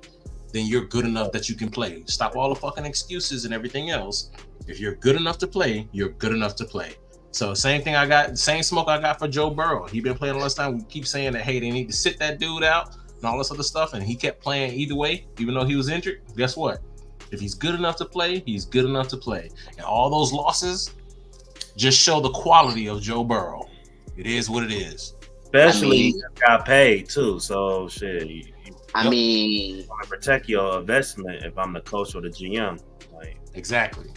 then you're good enough that you can play. Stop all the fucking excuses and everything else. If you're good enough to play, you're good enough to play. So same smoke I got for Joe Burrow. He been playing all this time. We keep saying that, hey, they need to sit that dude out and all this other stuff, and he kept playing either way, even though he was injured. Guess what? If he's good enough to play, he's good enough to play. And all those losses just show the quality of Joe Burrow. It is what it is. Especially he got paid too, so shit. I mean, want to protect your investment if I'm the coach or the GM. Exactly.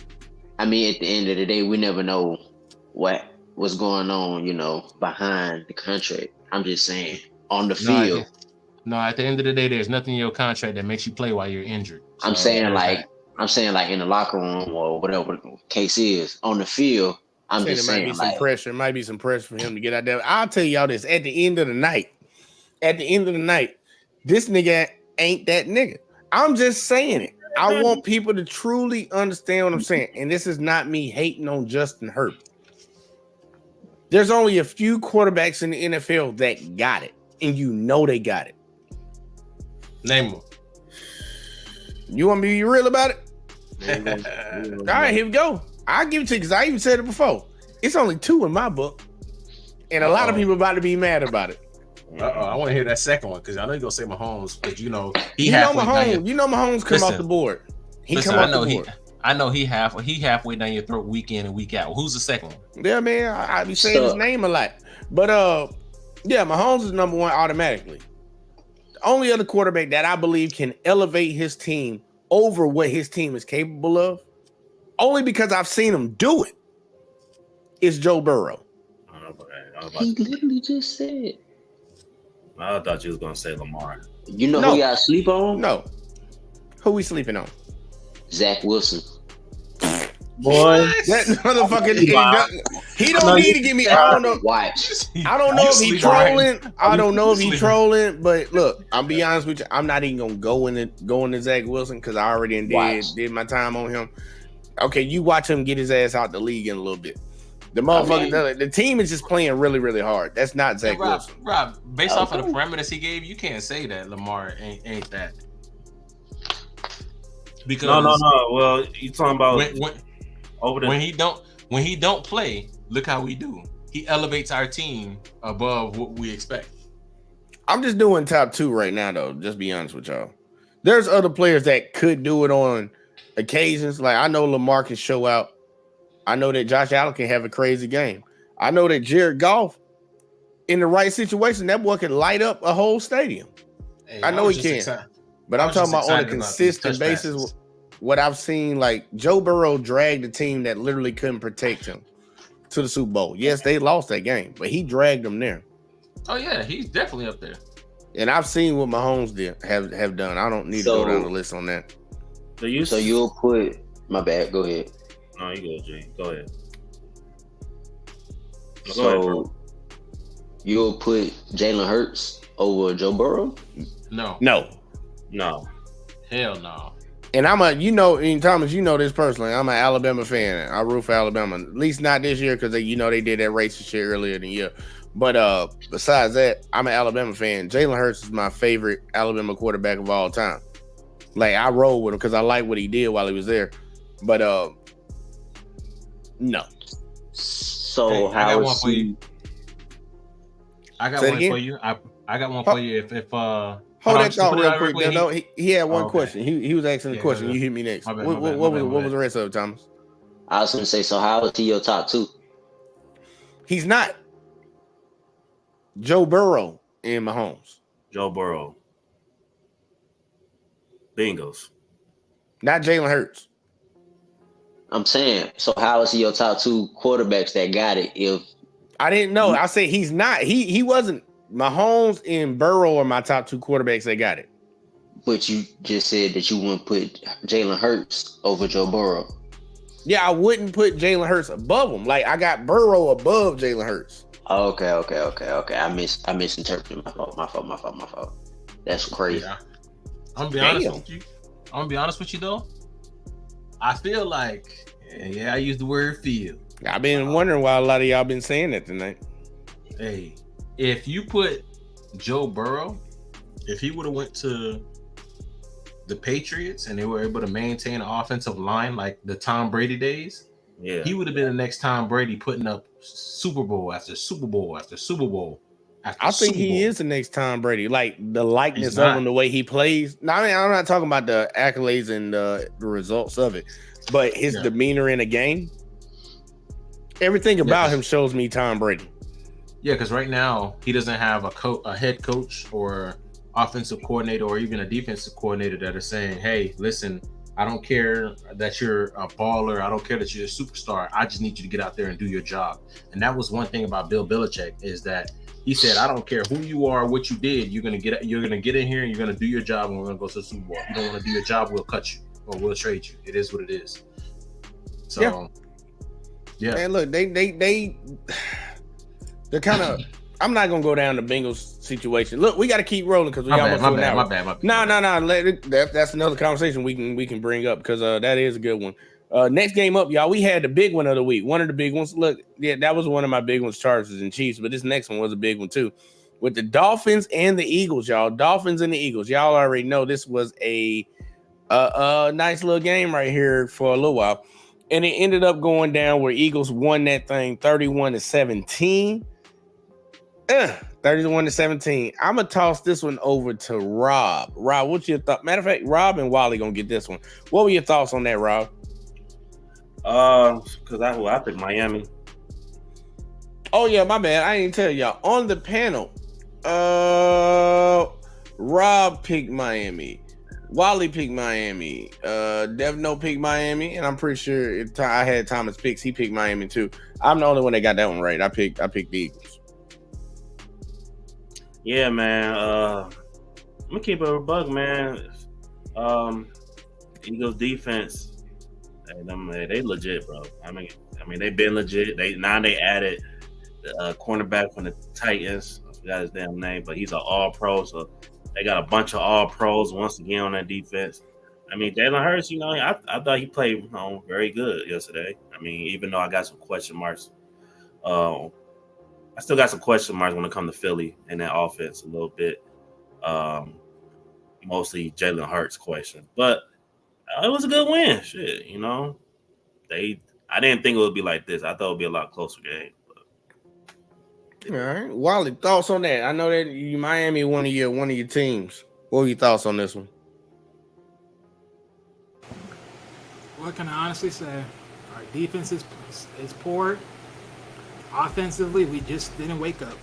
I mean, at the end of the day, we never know what's going on, you know, behind the contract. I'm just saying, on the field. No, at the end of the day, there's nothing in your contract that makes you play while you're injured. So, I'm saying in the locker room or whatever the case is. On the field, I'm just saying there might be some pressure. It might be some pressure for him to get out there. I'll tell y'all this: at the end of the night, this nigga ain't that nigga. I'm just saying it. I want people to truly understand what I'm saying, and this is not me hating on Justin Herbert. There's only a few quarterbacks in the NFL that got it. and you know they got it. Name them. You want me to be real about it? All right, here we go. I'll give it to you because I even said it before. It's only 2 in my book, and a lot of people about to be mad about it. I want to hear that second one because I know you're gonna say Mahomes, but you know Mahomes come off the board. I know he halfway down your throat week in and week out. Who's the second one? Yeah, man, I be saying his name a lot, but yeah, Mahomes is number 1 automatically. The only other quarterback that I believe can elevate his team over what his team is capable of, only because I've seen him do it, is Joe Burrow. He literally just said. I thought you was gonna say Lamar. You know who y'all sleep on? No. Who we sleeping on? Zach Wilson. Boy, that motherfucker. He don't need to give me. I don't know. Watch. I don't know if he's trolling. I don't know if he's trolling. But look, I'll be honest with you. I'm not even gonna go into Zach Wilson because I already did my time on him. Okay, you watch him get his ass out the league in a little bit. The motherfucker, the team is just playing really, really hard. That's not Zach Wilson. Rob, based off of the parameters he gave, you can't say that Lamar ain't that. Because no. Well, you talking about when he don't play, look how we do. He elevates our team above what we expect. I'm just doing top 2 right now, though. Just be honest with y'all. There's other players that could do it on occasions. Like I know Lamar can show out. I know that Josh Allen can have a crazy game. I know that Jared Goff, in the right situation, that boy can light up a whole stadium. Hey, I know he can. But I'm talking about on a consistent basis, what I've seen, like Joe Burrow dragged a team that literally couldn't protect him to the Super Bowl. Yes, they lost that game, but he dragged them there. Oh, yeah, he's definitely up there. And I've seen what Mahomes have done. I don't need to go down the list on that. So you'll put my bad. Go ahead. No, you go, Jay. Go ahead. So you'll put Jalen Hurts over Joe Burrow? No. Hell no. And and Thomas, you know this personally. I'm an Alabama fan. I root for Alabama. At least not this year because they did that racist shit earlier in the year. But besides that, I'm an Alabama fan. Jalen Hurts is my favorite Alabama quarterback of all time. Like I roll with him because I like what he did while he was there. But no. So how is he? I got one for you. I got one for you. If hold that thought real quick. No, he had one question. He was asking a question. You hit me next. What was the rest of it, Thomas? I was gonna say. So how is he your top 2? He's not. Joe Burrow and Mahomes. Joe Burrow. Bengals. Not Jalen Hurts. I'm saying, so how is he your top 2 quarterbacks that got it? If I didn't know, I say he's not. He wasn't. Mahomes and Burrow are my top 2 quarterbacks that got it. But you just said that you wouldn't put Jalen Hurts over Joe Burrow. Yeah, I wouldn't put Jalen Hurts above him. Like I got Burrow above Jalen Hurts. Okay. I misinterpreted. My fault. That's crazy. Yeah. I'm gonna be honest with you though. I feel like, I use the word feel. I've been wondering why a lot of y'all been saying that tonight. Hey, if you put Joe Burrow, if he would have went to the Patriots and they were able to maintain an offensive line like the Tom Brady days, he would have been the next Tom Brady putting up Super Bowl after Super Bowl after Super Bowl. I think he is the next Tom Brady. Like the likeness of him, the way he plays. Now, I mean, I'm not talking about the accolades and the results of it, but his demeanor in a game. Everything about him shows me Tom Brady. Yeah, because right now he doesn't have a head coach or offensive coordinator or even a defensive coordinator that are saying, "Hey, listen, I don't care that you're a baller. I don't care that you're a superstar. I just need you to get out there and do your job." And that was one thing about Bill Belichick is that he said, "I don't care who you are, what you did. You're gonna get in here and you're gonna do your job, and we're gonna go to the Super Bowl. If you don't want to do your job, we'll cut you or we'll trade you. It is what it is." So, yeah. Man, look, they're kind of. I'm not gonna go down the Bengals situation. Look, we got to keep rolling because we almost to an hour. My bad. No. That's another conversation we can bring up because that is a good one. Next game up, y'all. We had the big one of the week. One of the big ones. Look, that was one of my big ones, Chargers and Chiefs. But this next one was a big one too. with the Dolphins and the Eagles, y'all. Dolphins and the Eagles. Y'all already know this was a nice little game right here for a little while. And it ended up going down where Eagles won that thing 31-17. 31-17. I'm gonna toss this one over to Rob. Rob, what's your thought? Matter of fact, Rob and Wally gonna get this one. What were your thoughts on that, Rob? Because I picked Miami. Oh yeah, my bad. I didn't tell y'all on the panel. Rob picked Miami. Wally picked Miami. Devno picked Miami, and I'm pretty sure I had Thomas picks. He picked Miami too. I'm the only one that got that one right. I picked the Eagles. Yeah, man. I'm gonna keep it a bug, man. Eagles defense, they legit, bro. I mean, they've been legit. They added the cornerback from the Titans. I forgot his damn name, but he's an All-Pro. So they got a bunch of All-Pros once again on that defense. I mean, Jalen Hurts, I thought he played very good yesterday. I mean, even though I got some question marks, I still got some question marks when it comes to Philly and that offense a little bit. Mostly Jalen Hurts question, but it was a good win. Shit, I didn't think it would be like this. I thought it would be a lot closer game. All right, Wally, thoughts on that? I know that Miami one of your teams. What were your thoughts on this one? What can I honestly say? Our defense is poor. Offensively, we just didn't wake up.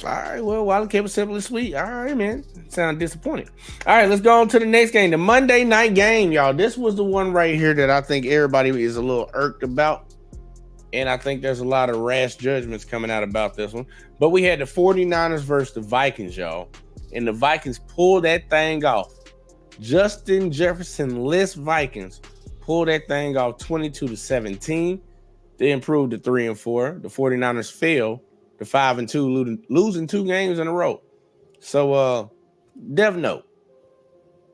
All right, well, Wally kept it simple and sweet. All right, man. Sound disappointed. All right, let's go on to the next game, the Monday night game, y'all. This was the one right here that I think everybody is a little irked about. And I think there's a lot of rash judgments coming out about this one. But we had the 49ers versus the Vikings, y'all. And the Vikings pulled that thing off. Justin Jefferson-less Vikings pulled that thing off 22-17. They improved to 3-4. The 49ers fell to 5-2, losing 2 games in a row. So, Dev Note,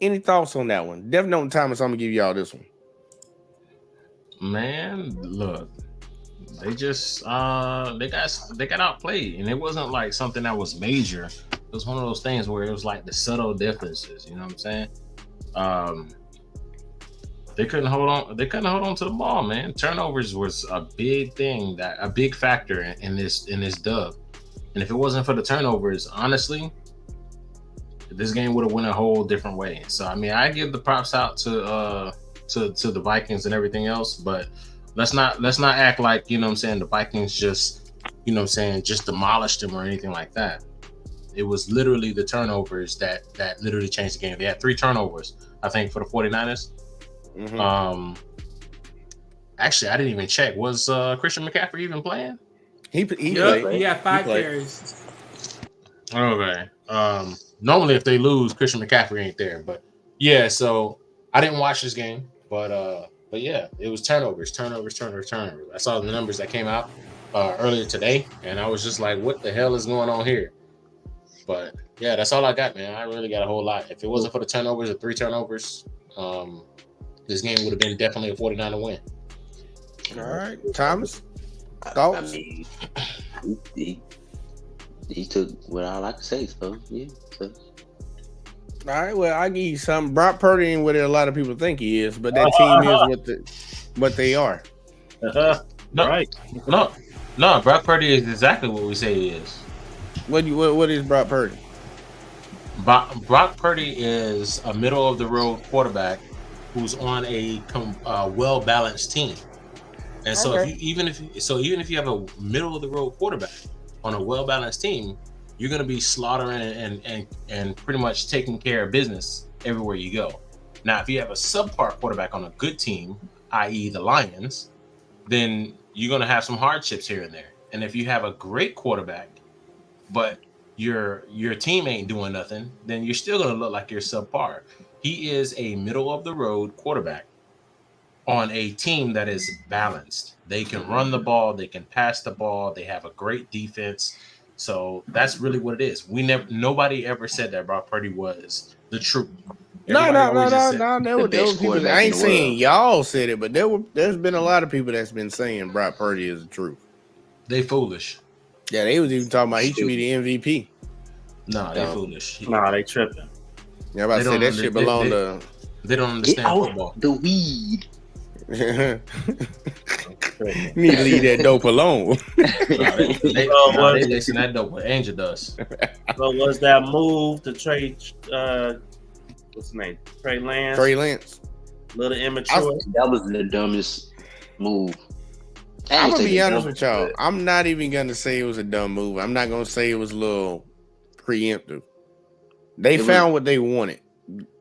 any thoughts on that one? Dev Note and Thomas, I'm gonna give y'all this one. Man, look, they just they got outplayed, and it wasn't like something that was major. It was one of those things where it was like the subtle differences. You know what I'm saying? They couldn't hold on. They couldn't hold on to the ball, man. Turnovers was a big thing, a big factor in this dub. And if it wasn't for the turnovers, honestly, this game would have went a whole different way. So I mean, I give the props out to the Vikings and everything else, but let's not act like, you know what I'm saying, the Vikings just, you know what I'm saying, just demolished them or anything like that. It was literally the turnovers that literally changed the game. They had 3 turnovers, I think, for the 49ers. Mm-hmm. Actually, I didn't even check. Was Christian McCaffrey even playing? He played. He had 5 carries. Okay. Normally, if they lose, Christian McCaffrey ain't there. But yeah, so I didn't watch this game, but yeah, it was turnovers. I saw the numbers that came out earlier today, and I was just like, "What the hell is going on here?" But yeah, that's all I got, man. I really got a whole lot. If it wasn't for the turnovers, the 3 turnovers, this game would have been definitely a 49 win. All right, Thomas, thoughts? I mean, he took what I like to say, so yeah. So. All right, well, I'll give you something. Brock Purdy ain't what a lot of people think he is, but that team is what they are. No, right. No, Brock Purdy is exactly what we say he is. What is Brock Purdy? Brock Purdy is a middle-of-the-road quarterback who's on a well-balanced team. And so even if you have a middle-of-the-road quarterback on a well-balanced team, you're going to be slaughtering and pretty much taking care of business everywhere you go. Now, if you have a subpar quarterback on a good team, i.e. the Lions, then you're going to have some hardships here and there. And if you have a great quarterback, but your team ain't doing nothing, then you're still going to look like you're subpar. He is a middle-of-the-road quarterback on a team that is balanced. They can run the ball, they can pass the ball, they have a great defense. So that's really what it is. Nobody ever said that Brock Purdy was the truth. No. There were people. I ain't saying y'all said it, but there's been a lot of people that's been saying Brock Purdy is the truth. They foolish. Yeah, they was even talking about he should be the MVP. Nah, they foolish. Nah, they tripping. Yeah, I'm about to say that shit belong to. They don't understand football. The weed. You need to leave that dope alone. They listen that dope what Angel does. So was that move to trade? What's his name? Trey Lance. Trey Lance. Little immature. That was the dumbest move. I'm gonna be honest with y'all. I'm not even gonna say it was a dumb move. I'm not gonna say it was a little preemptive. They found what they wanted.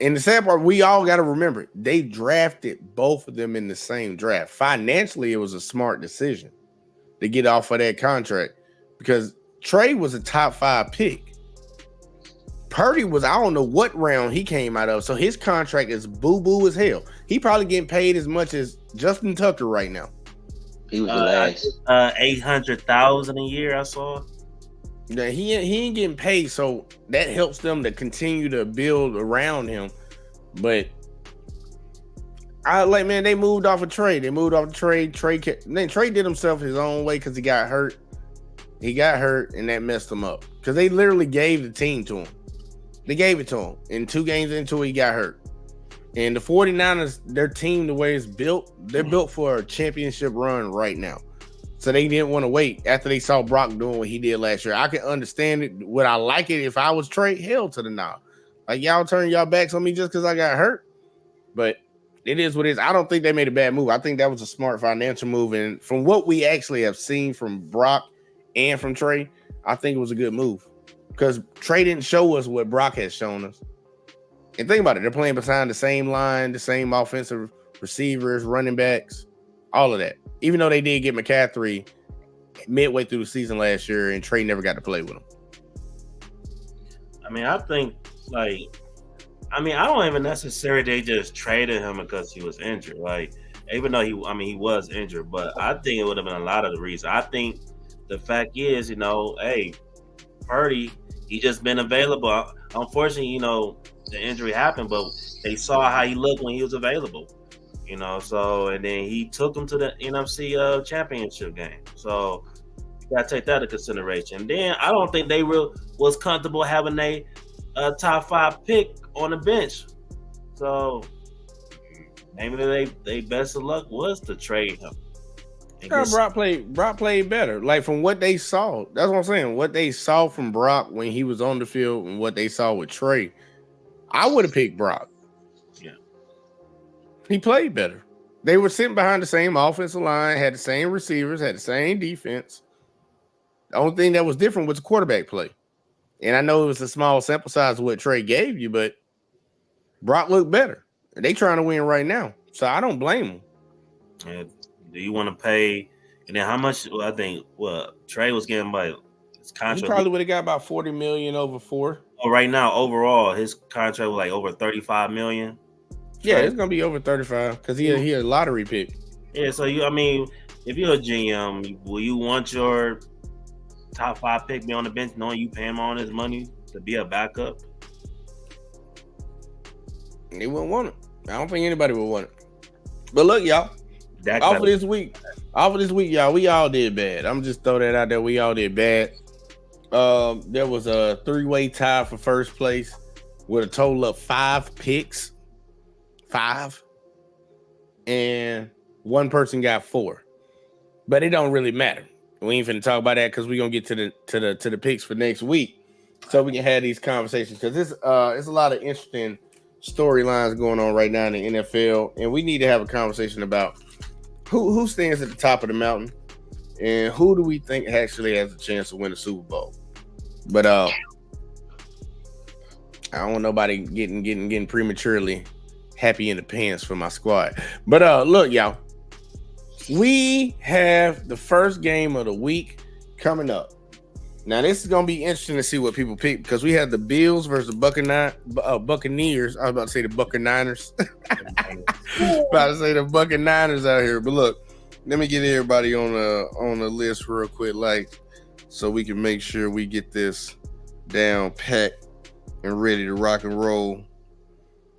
And the sad part, we all got to remember, they drafted both of them in the same draft. Financially, it was a smart decision to get off of that contract because Trey was a top 5 pick. Purdy was, I don't know what round he came out of, so his contract is boo-boo as hell. He probably getting paid as much as Justin Tucker right now. He was the last. $800,000 a year, I saw. Yeah, he ain't getting paid, so that helps them to continue to build around him. But they moved off of Trey. They moved off of Trey. Trey did himself his own way because he got hurt. He got hurt, and that messed him up. Because they literally gave the team to him. They gave it to him. And 2 games into it, he got hurt. And the 49ers, their team, the way it's built, they're built for a championship run right now. So they didn't want to wait after they saw Brock doing what he did last year. I can understand it. Would I like it if I was Trey? Hell to the no. Like, y'all turn y'all backs on me just because I got hurt. But it is what it is. I don't think they made a bad move. I think that was a smart financial move. And from what we actually have seen from Brock and from Trey, I think it was a good move. Because Trey didn't show us what Brock has shown us. And think about it. They're playing behind the same line, the same offensive receivers, running backs, all of that. Even though they did get McCaffrey midway through the season last year and Trey never got to play with him. I mean, I think, I don't even necessarily they just traded him because he was injured. Like, even though he was injured, but I think it would have been a lot of the reason. I think the fact is, hey, Purdy, he just been available. Unfortunately, the injury happened, but they saw how he looked when he was available. So, and then he took him to the NFC championship game. So you gotta take that into consideration. Then I don't think they was comfortable having a top 5 pick on the bench. So maybe they best of luck was to trade him. Brock played better. Like, from what they saw, that's what I'm saying. What they saw from Brock when he was on the field and what they saw with Trey, I would have picked Brock. He played better. They were sitting behind the same offensive line, had the same receivers, had the same defense. The only thing that was different was the quarterback play. And I know it was a small sample size of what Trey gave you, but Brock looked better. They trying to win right now. So I don't blame them. And do you want to pay? And then how much? Well, I think Trey was getting by his contract. He probably would have got about $40 million over 4. Oh, right now, overall, his contract was like over $35 million. Yeah, it's gonna be over 35 because he a lottery pick. Yeah, so if you're a GM, will you want your top 5 pick be on the bench, knowing you pay him all his money to be a backup? They wouldn't want it. I don't think anybody would want it. But look, y'all, off of this week, y'all, we all did bad. I'm just throw that out there. We all did bad. There was a 3-way tie for first place with a total of 5 picks. 5, and one person got 4, but it don't really matter. We ain't finna talk about that because we're gonna get to the picks for next week, so we can have these conversations because it's a lot of interesting storylines going on right now in the NFL, and we need to have a conversation about who stands at the top of the mountain and who do we think actually has a chance to win the Super Bowl. But I don't want nobody getting prematurely happy in the pants for my squad. But look, y'all, we have the first game of the week coming up. Now, this is gonna be interesting to see what people pick because we have the Bills versus the Buccaneers. I was about to say the Buccaneers. About to say the Buccaneers out here. But look, let me get everybody on the list real quick, so we can make sure we get this down packed and ready to rock and roll.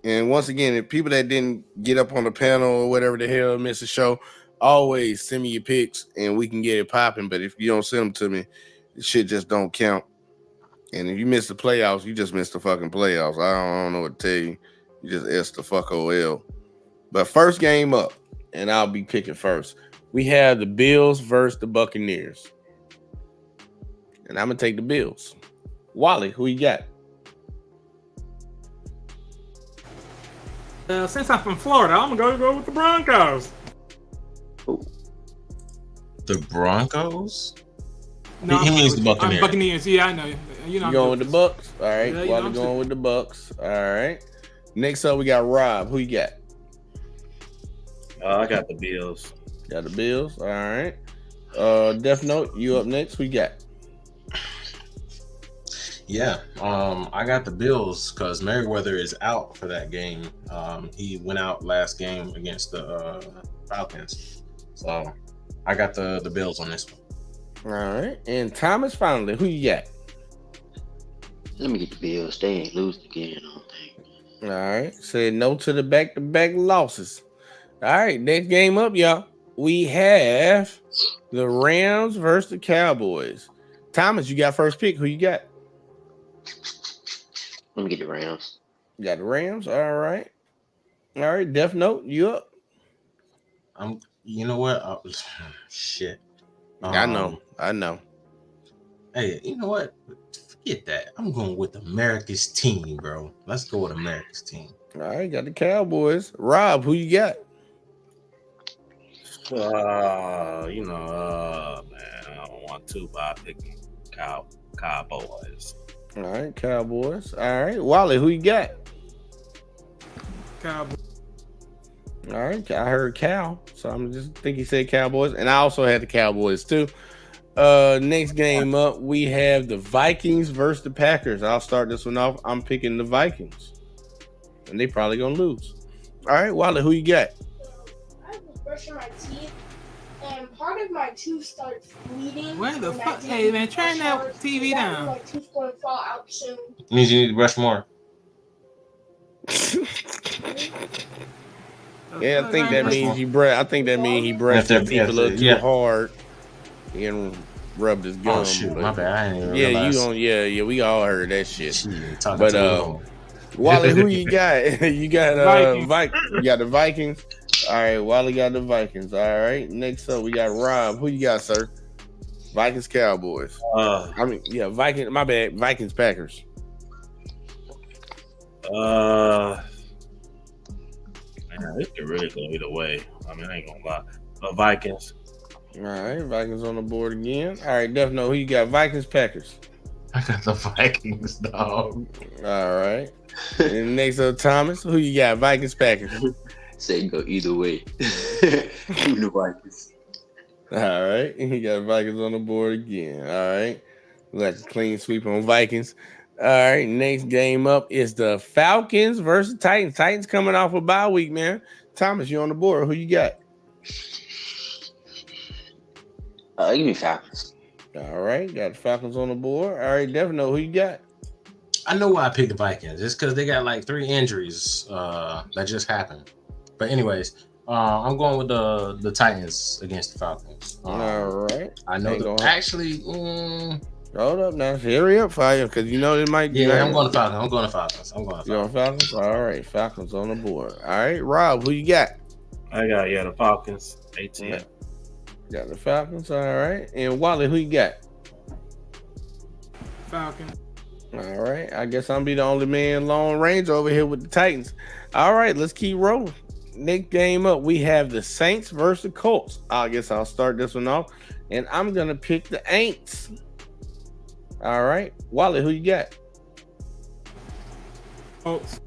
And once again, if people that didn't get up on the panel or whatever the hell missed the show, always send me your picks and we can get it popping. But if you don't send them to me, shit just don't count. And if you miss the playoffs, you just missed the fucking playoffs. I don't know what to tell you. You just S the fuck OL. But first game up, and I'll be picking first. We have the Bills versus the Buccaneers. And I'm going to take the Bills. Wally, who you got? Since I'm from Florida, I'm going to go with the Broncos. The Broncos? No, he means the Buccaneers. Buccaneers, yeah, I know. You know, You going with the Bucks? All right. Yeah, Wally going with the Bucks. All right. Next up, we got Rob. Who you got? I got the Bills. Got the Bills. All right. Death Note, you up next. Who you got? Yeah, I got the Bills because Merriweather is out for that game. He went out last game against the Falcons. So I got the Bills on this one. All right. And Thomas, finally, who you got? Let me get the Bills. They ain't losing again, I don't think. All right. Said no to the back-to-back losses. All right. Next game up, y'all. We have the Rams versus the Cowboys. Thomas, you got first pick. Who you got? Let me get the Rams. You got the Rams. All right. All right. Death Note, you up? You know what? Shit. I know. Hey, you know what? Forget that. I'm going with America's team, bro. Let's go with America's team. All right. Got the Cowboys. Rob, who you got? Man, I don't want to, but I pick Cowboys. All right, Cowboys. All right, Wally, who you got? Cowboys. All right, I heard Cal, so I'm just think he said Cowboys, and I also had the Cowboys too. Next game up, we have the Vikings versus the Packers. I'll start this one off. I'm picking the Vikings, and they probably gonna lose. All right, Wally, who you got? I was brushing my teeth, and part of my tooth starts bleeding. Where the fuck? Hey, man, turn that TV down. My tooth's going to fall out soon. Means you need to brush more. Yeah, I think that means he brushed. I think that means he brushed his teeth a little too hard and rubbed his gum. Oh shoot, my bad. I didn't even Yeah, realize. you on? Yeah, we all heard that shit. Talking But to Wally, who you got? You got Vikings. You got the Vikings. All right, Wally got the Vikings. All right, next up we got Rob. Who you got, sir? Vikings, Cowboys. Vikings. My bad. Vikings, Packers. Man, it could really go either way. I mean, I ain't gonna lie. Vikings. All right, Vikings on the board again. All right, Def, who you got? Vikings, Packers. I got the Vikings, dog. All right. And next up, Thomas. Who you got? Vikings, Packers. Say go either way. Give the Vikings. All right. You got Vikings on the board again. All right. Let's clean sweep on Vikings. All right. Next game up is the Falcons versus Titans. Titans coming off a bye week, man. Thomas, you on the board. Who you got? Give me Falcons. All right. Got the Falcons on the board. All right. Definitely know who you got. I know why I picked the Vikings. It's because they got like 3 injuries that just happened. But anyways, I'm going with the Titans against the Falcons. All right. I know actually. Hold up now. Hurry up, fire, because you know it might be. Yeah, I'm going to Falcons. You going Falcons? All right. Falcons on the board. All right. Rob, who you got? I got the Falcons. 18. Yeah. Got the Falcons. All right. And Wally, who you got? Falcons. All right. I guess I'm be the only man long range over here with the Titans. All right. Let's keep rolling. Next game up, we have the Saints versus the Colts. I guess I'll start this one off, and I'm gonna pick the Aints. All right, Wally, who you got? Colts.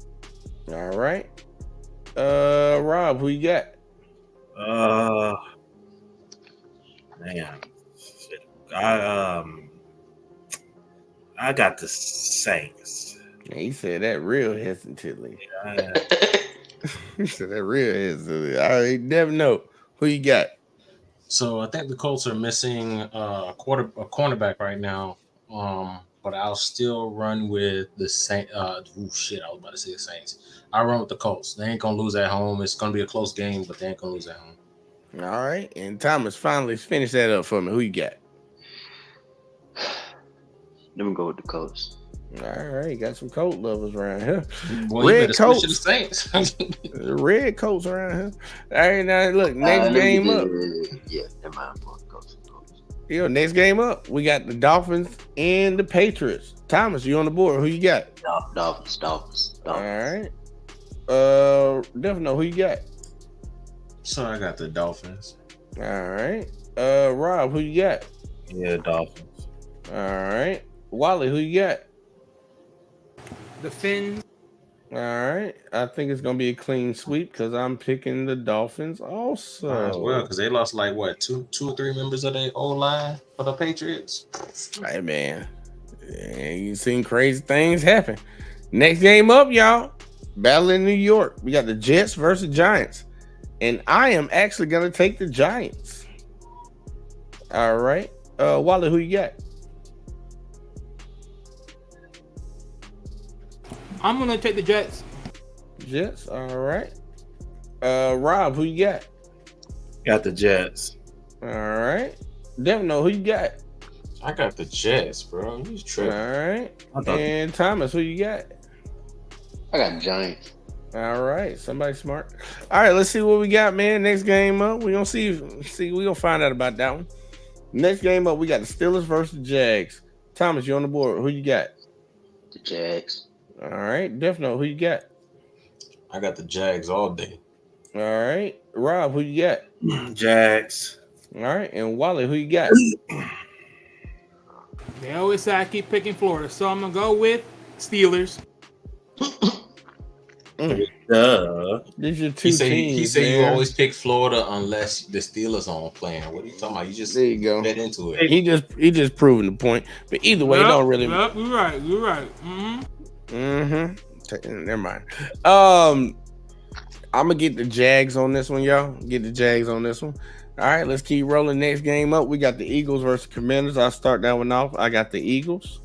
All right, Rob, who you got? Man, I got the Saints. He said that real hesitantly. Yeah. He said that real hesitantly. All right, Devin, no, who you got? So I think the Colts are missing a cornerback right now. But I'll still run with the Saints. I was about to say the Saints. I'll run with the Colts. They ain't gonna lose at home. It's gonna be a close game, but they ain't gonna lose at home. All right, and Thomas, finally finish that up for me. Who you got? Let me go with the Colts. All right, got some coat lovers around here. Boy, Red you better switch to Coats. the Saints. Red coats around here. All right, now look, next Let me game get up. Yeah, never mind. I'm going to Colts. Yo, next game up, we got the Dolphins and the Patriots. Thomas, you on the board? Who you got? Dolphins. All right. Definitely, who you got? So I got the Dolphins. All right. Rob, who you got? Yeah, Dolphins. All right. Wally, who you got? The Fins. All right. I think it's gonna be a clean sweep because I'm picking the Dolphins also. As well, because they lost like what two or three members of their old line for the Patriots. Hey man, you seen crazy things happen. Next game up, y'all. Battle in New York. We got the Jets versus Giants, and I am actually gonna take the Giants. All right. Wally, who you got? I'm gonna take the Jets. Jets. All right. Rob, who you got? Got the Jets. All right. Devno, who you got? I got the Jets, bro. You All tripping? right. I thought And Thomas, who you got? I got Giants. All right. Somebody smart. All right. Let's see what we got, man. Next game up. We gonna see. We gonna find out about that one. Next game up, we got the Steelers versus the Jags. Thomas, you on the board? Who you got? The Jags. All right. Defno, who you got? I got the Jags all day. All right. Rob, who you got? Jags. All right. And Wally, who you got? They always say I keep picking Florida, so I'm gonna go with Steelers. Duh. These are two He said teams. you man. always pick Florida unless the Steelers aren't playing. What are you talking about? You just There you go. get into it. He just proving the point. But either way, it don't really. Yep, you're right. You're right. Never mind. I'm gonna get the Jags on this one, y'all. Get the Jags on this one. All right, let's keep rolling. Next game up, we got the Eagles versus Commanders. I'll start that one off. I got the Eagles.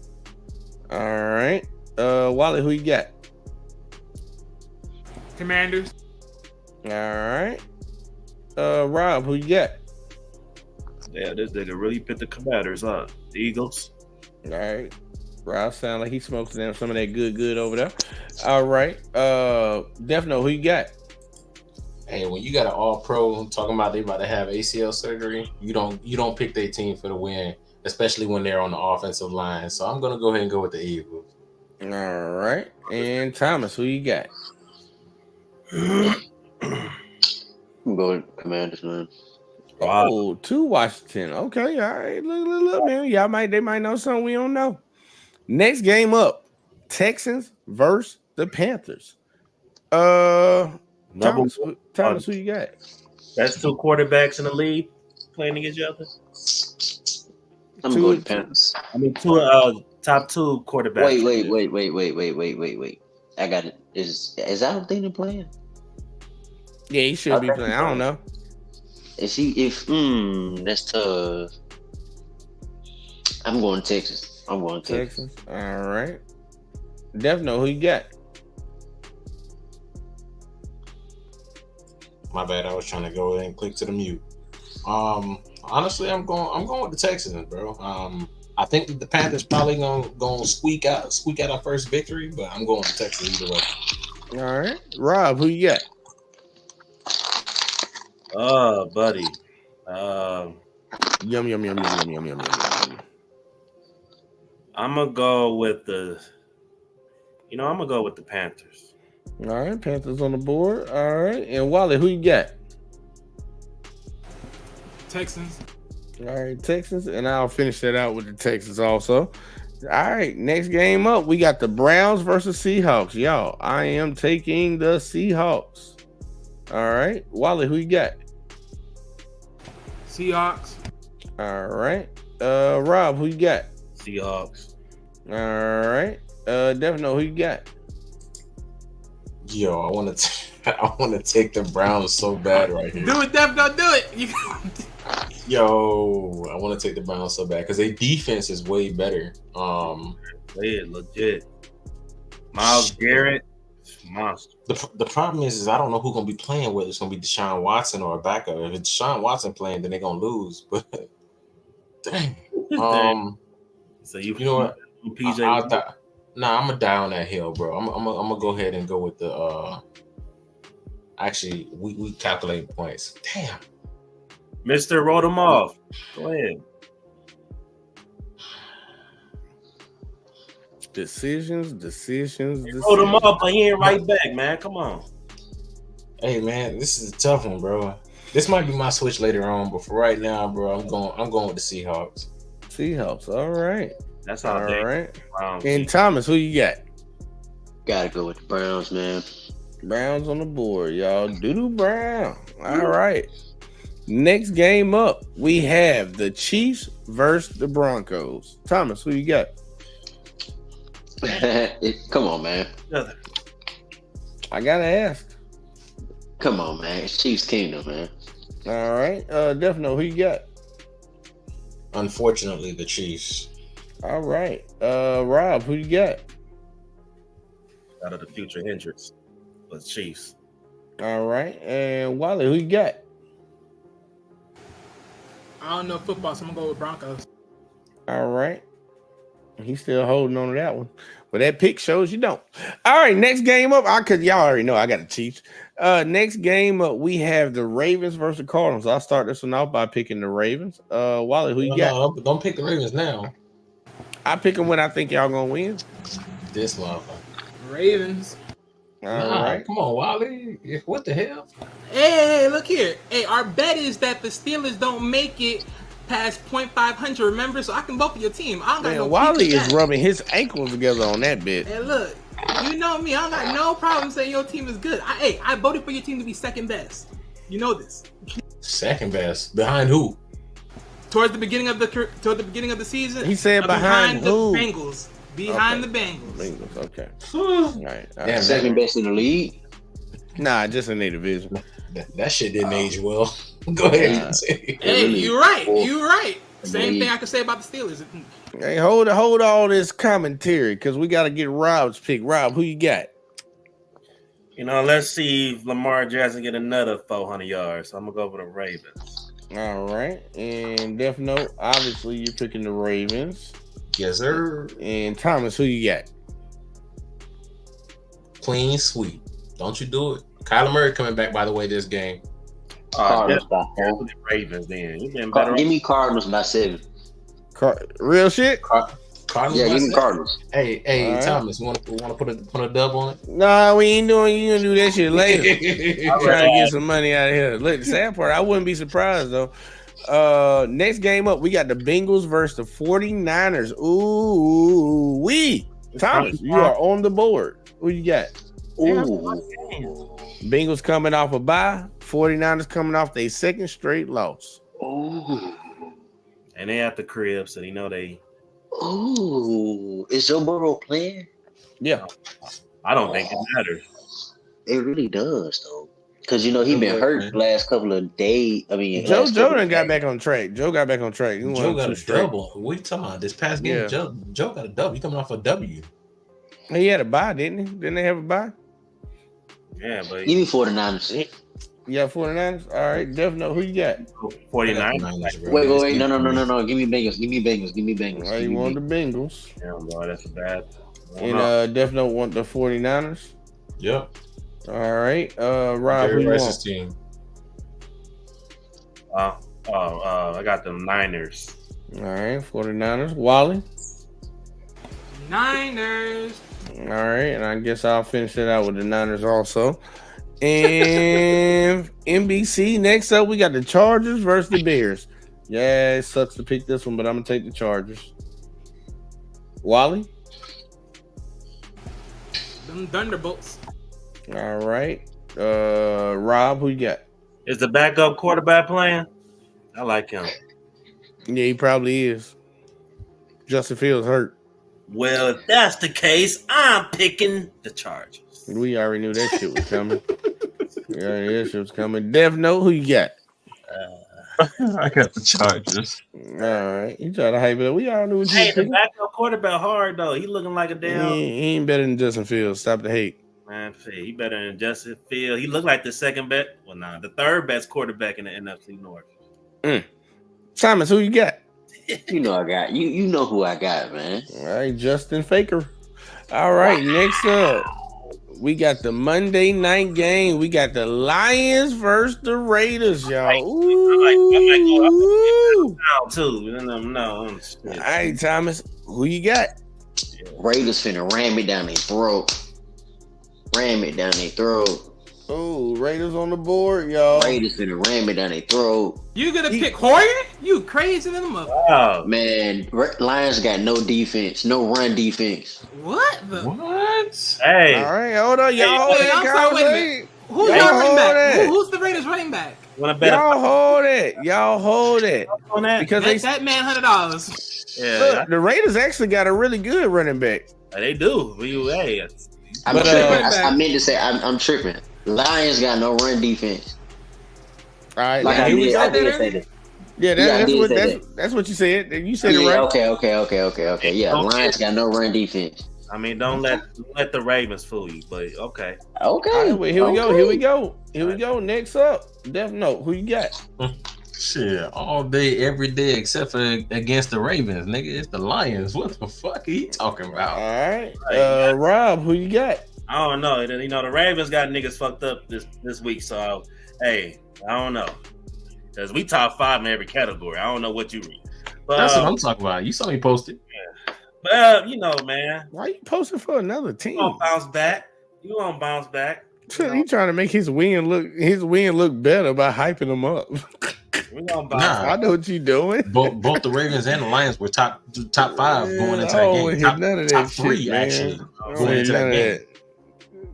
All right. Wally, who you got? Commanders. All right. Rob, who you got? Yeah, this nigga really picked the Commanders, huh? The Eagles. All right. Rob sound like he smokes them some of that good over there. All right. Defno, who you got? Hey, when you got an all-pro talking about they about to have ACL surgery, you don't pick their team for the win, especially when they're on the offensive line. So I'm gonna go ahead and go with the Eagles. All right. And Thomas, who you got? I'm going with Commanders, man. Wow. Oh, to Washington. Okay, all right. Look, man. They might know something we don't know. Next game up, Texans versus the Panthers. Thomas, who you got? That's two quarterbacks in the league playing against each other. I'm Two- going with Panthers. I mean, top two quarterbacks. Wait. I got it. Is Alabama playing? Yeah, he should be playing. I don't know. Is he? That's tough. I'm going Texas. Texans. All right. Defno, who you got? My bad. I was trying to go ahead and click to the mute. Honestly, I'm going with the Texans, bro. I think that the Panthers probably gonna squeak out our first victory, but I'm going with Texas either way. All right. Rob, who you got? Oh, buddy. Yum. I'm gonna go with the Panthers. All right. Panthers on the board. All right. And Wally, who you got? Texans. All right, Texans, and I'll finish that out with the Texans also. All right, next game up, we got the Browns versus Seahawks. Y'all, I am taking the Seahawks. All right, Wally, who you got? Seahawks. All right, Rob, who you got? Seahawks. All right, Devino, who you got? Yo, I want to take the Browns so bad right here. Do it, Def. Don't do it. Yo, I want to take the Browns so bad because their defense is way better. They legit. Myles Garrett, monster. The problem is I don't know who's gonna be playing. Whether it's gonna be Deshaun Watson or a backup. If it's Deshaun Watson playing, then they're gonna lose. But dang. So You know what? PJ. I'm gonna die on that hill, bro. I'm gonna go ahead and go with the. Actually, we calculate points. Damn, Mister wrote him off. Go ahead. Decisions. Wrote him off, but he ain't right back, man. Come on. hey man, this is a tough one, bro. This might be my switch later on, but for right now, bro, I'm going with the Seahawks. Seahawks. All right. That's how. All right. Browns. And Thomas, who you got? Gotta go with the Browns, man. Browns on the board, y'all. Doo-doo Brown. All right. Next game up, we have the Chiefs versus the Broncos. Thomas, who you got? Come on, man. I gotta ask. Come on, man. It's Chiefs Kingdom, man. All right. Defino, who you got? Unfortunately, the Chiefs. All right. Rob, who you got? Out of the future Hendricks, but Chiefs. All right. And Wally, who you got? I don't know football, so I'm gonna go with Broncos. All right. He's still holding on to that one. But that pick shows you don't. All right, next game up. Y'all already know I got the Chiefs. Next game up, we have the Ravens versus the Cardinals. I'll start this one off by picking the Ravens. Wally, who you got? No, don't pick the Ravens now. I pick them when I think y'all gonna win. This motherfucker. Ravens. All right. Come on, Wally. What the hell? Hey, look here. Hey, our bet is that the Steelers don't make it past .500. Remember, so I can vote for your team. I don't got no Wally peep is at. rubbing his ankles together on that bet. Hey, look. You know me. I don't got no problem saying your team is good. I voted for your team to be second best. You know this. Second best. Behind who? Toward the beginning of the season. He said behind who? The Bengals. Behind the Bengals. Bengals. Okay. All right. Damn, Second best in the league. Nah, just in their division. That shit didn't age well. Go ahead. Hey, you're right. You're right. Same thing I could say about the Steelers. Hey, hold all this commentary because we got to get Rob's pick. Rob, who you got? You know, let's see if Lamar Jackson get another 400 yards. So I'm gonna go for the Ravens. All right, and Def Note, obviously you're picking the Ravens. Yes, sir. And Thomas, who you got? Clean sweep. Don't you do it. Kyler Murray coming back, by the way, this game. Cardinals by 4. The Ravens then. You've been better. Give me Cardinals by 7. Real shit? Cardinals. Yeah, give me Cardinals. Hey, right. Thomas, you want to put a dub on it? Nah, we ain't doing. You gonna do that shit later. I'm trying to get some money out of here. Look, the sad part, I wouldn't be surprised though. Next game up, we got the Bengals versus the 49ers. Ooh, Thomas, you are on the board. Who you got? Ooh. Bengals coming off a bye. 49ers coming off their second straight loss. Ooh. And they at the crib, so they know they. Ooh. Is Joe Burrow playing? Yeah. I don't think it matters. It really does, though. Because, you know, he been hurt the last couple of days. I mean, Joe done got back on track. Joe got back on track. Joe got a double. What are you talking about? This past game, Yeah. Joe got a double. He coming off a W. He had a bye, didn't he? Didn't they have a bye? Yeah, but Give me 49ers. Yeah, 49ers. All right, definitely. Who you got? 49. Wait. No. Give me Bengals. Give me Bengals. Well, you want the Bengals. Damn, boy, that's bad. And definitely want the 49ers. Yep. All right. Rob, who you want? Team. I got the Niners. All right, 49ers. Wally. Niners. All right, and I guess I'll finish it out with the Niners also. And NBC, next up, we got the Chargers versus the Bears. Yeah, it sucks to pick this one, but I'm going to take the Chargers. Wally? Them Thunderbolts. All right. Rob, who you got? Is the backup quarterback playing? I like him. Yeah, he probably is. Justin Fields hurt. Well, if that's the case, I'm picking the Chargers. We already knew that shit was coming. That shit was coming. Dev Note, who you got? I got the Chargers. All right. You try to hype it up. We all knew what you Hey, was the picking. backup quarterback hard though. He looking like a damn He ain't better than Justin Fields. Stop the hate. man. He better than Justin Fields. He looked like the second best. Well, the third best quarterback in the NFC North. Thomas, who you got? You know I got you. You know who I got, man. All right, Justin Faker. All right, next up, we got the Monday night game. We got the Lions versus the Raiders, y'all. Ooh. Too. No. All right, Thomas, who you got? Raiders finna ram it down their throat. Oh, Raiders on the board, y'all. Raiders finna ram it down their throat. You gonna pick Hoyer? You crazy than a mother. Wow. Man, Lions got no defense, no run defense. What the? What? Hey. All right, hold on, y'all. Hold Hey, that I'm sorry, wait a conversation. Who's Y'all your running hold back? that. Who's the Raiders running back? Wanna bet Y'all hold it. Y'all hold it. on that? Because That man $100. Yeah, look, the Raiders actually got a really good running back. they do. Hey, I'm But, tripping. uh, I meant to say I'm tripping. Lions got no run defense. All right, Like now, I here we did, go. I did say that. Yeah, Yeah, I did say that's what you said. You said it Yeah, right. okay. Yeah, Lions got no run defense. I mean, don't let the Ravens fool you. But okay. Okay. All right, well, here we go. okay. Here we go. Next up, Death Note. Who you got? Shit, all day, every day, except for against the Ravens, nigga. It's the Lions. What the fuck are you talking All about? right, Rob. Who you got? I don't know. You know, the Ravens got niggas fucked up this week. So, hey, I don't know. Because we top 5 in every category. I don't know what you read. But, That's what I'm talking about. You saw me post it. But, you know, man. Why you posting for another team? You gonna bounce back. You gonna bounce back. He trying to make his win look better by hyping him up. We gonna bounce Nah. I back. know what you doing. Both the Ravens and the Lions were top 5 going into I don't that wanna game. hear Top, none of that top shit, 3 man. actually I don't going wanna hear into none that of game. that.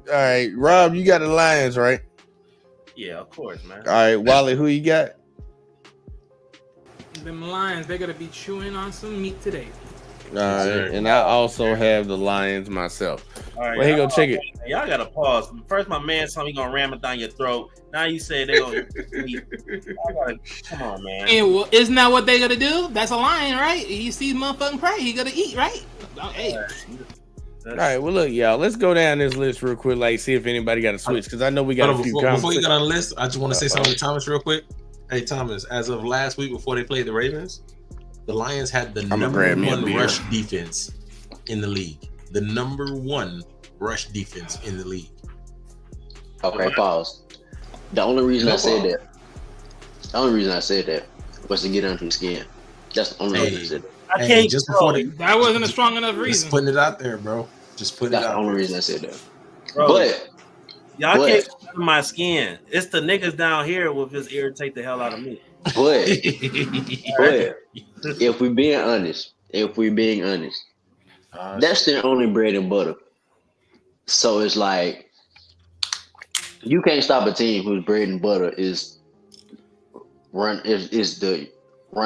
All right, Rob, you got the Lions, right? Yeah, of course, man. All right, Wally, who you got? Them Lions, they're gonna be chewing on some meat today. All right, and I also have the Lions myself. All right, Well, here go check it. Y'all gotta pause. First, my man told me he gonna ram it down your throat. Now you say they gonna. Come on, man. And well, isn't that what they gonna do? That's a lion, right? He sees motherfucking prey, he gonna eat, right? Hey, All right, well, look, y'all, let's go down this list real quick, like see if anybody got a switch, because I know we got a few comments. Before you get on the list, I just want to say something to Thomas real quick. Hey, Thomas, as of last week before they played the Ravens, the Lions had the number grab me a 1 beer. rush defense in the league. The number 1 rush defense in the league. Okay, pause. The only reason I said that was to get under his skin. That's the only reason I said that. I Hey, can't just before they, that wasn't a strong enough just reason. putting it out there, bro. Just putting That's it the out only there. reason I said that. Bro, But y'all but- can't get under my skin. It's the niggas down here will just irritate the hell out of me. but if we're being honest, that's their only bread and butter. So it's like you can't stop a team whose bread and butter is the run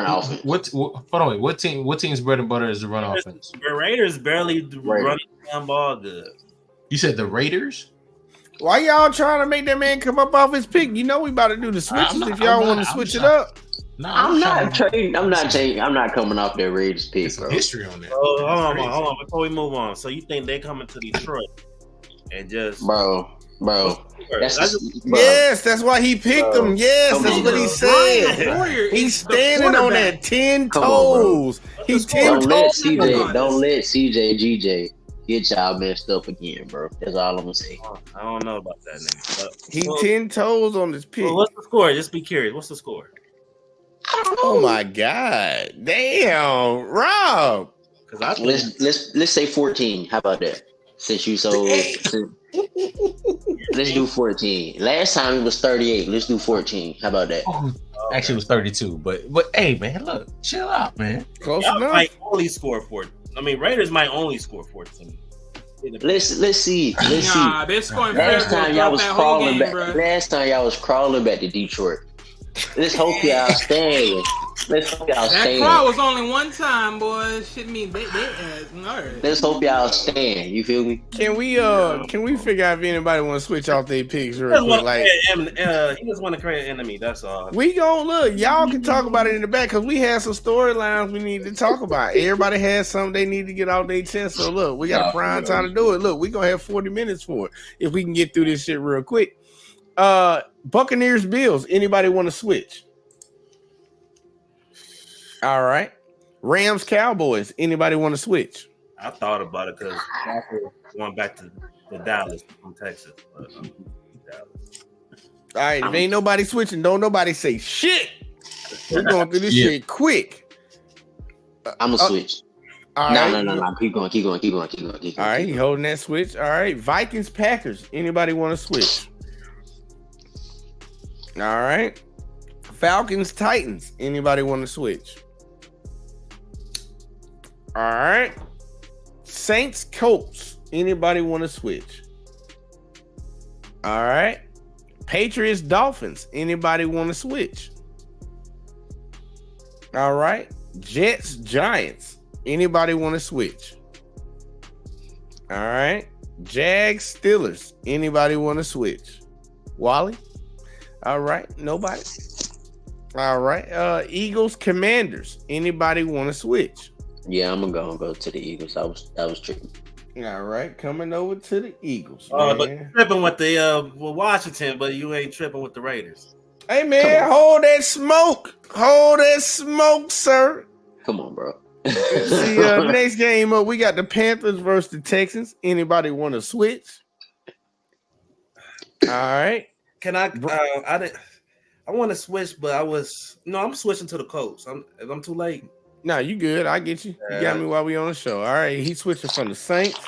offense. Hold on, wait. What team's bread and butter is the run offense? The Raiders barely run the damn ball good. You said the Raiders? Why y'all trying to make that man come up off his pick? You know we about to do the switches if y'all want to switch it up. Nah, I'm not trading. I'm not changing. I'm not coming off that Raiders pick, Some bro. history on that. Oh, hold on. Before we move on, so you think they coming to Detroit and just Bro. That's I just- bro. Yes, that's why he picked Bro, him. Yes, come that's on, what he bro. said. Warrior He's is the standing on quarterback. that 10 Come on, bro. toes. He's 10 Don't let toes. CJ. Don't let CJ GJ get y'all messed up again, bro. That's all I'm gonna say. I don't know about that nigga. But, He well, 10 toes on his pick. well, what's the score? Just be curious. What's the score? Oh my God. Damn. Rob. Because I think Let's say 14. How about that? Since you so let's do 14. Last time it was 38. Let's do 14. How about that? Oh, actually, it was 32. But hey, man, look, chill out, man. Close y'all enough. might only score 14. I mean, Raiders might only score 14. Let's see. Nah, they're scoring Last fair time y'all was that whole crawling game, back. bro. Last time y'all was crawling back to Detroit. Let's hope y'all stay. Let's hope y'all That stay. crawl was only one time, boy. Shit, me, they ass nerves. Let's hope y'all stand. You feel me? Can we figure out if anybody want to switch off their picks He real just quick? want Like to create an enemy. That's all. we gon' look, y'all can talk about it in the back because we had some storylines we need to talk about. Everybody has something they need to get off their chest. So look, we got a prime time to do it. Look, we gonna have 40 minutes for it if we can get through this shit real quick. Buccaneers Bills. Anybody want to switch? All right. Rams Cowboys. Anybody want to switch? I thought about it because going back to Dallas from Texas. Dallas. All right, if ain't nobody switching, don't nobody say shit. We're going through this shit quick. I'm gonna switch. All No. right. Keep going. All right, you holding that switch. All right, Vikings Packers. Anybody want to switch? All right, Falcons Titans. Anybody want to switch? All right, Saints Colts. Anybody want to switch? All right, Patriots Dolphins. Anybody want to switch? All right, Jets Giants. Anybody want to switch? All right, Jags Steelers. Anybody want to switch? Wally? All right, nobody. All right, Eagles Commanders. Anybody want to switch? Yeah, I'm gonna go to the Eagles. That was tricky. All right, coming over to the Eagles. But Man. tripping with the with Washington, but you ain't tripping with the Raiders. Hey man, hold that smoke. Hold that smoke, sir. Come on, bro. See, next game up, we got the Panthers versus the Texans. Anybody want to switch? All right. Can I? I want to switch, but I'm switching to the Colts. I'm too late. No, you good. I get you. You got me while we on the show. All right. He's switching from the Saints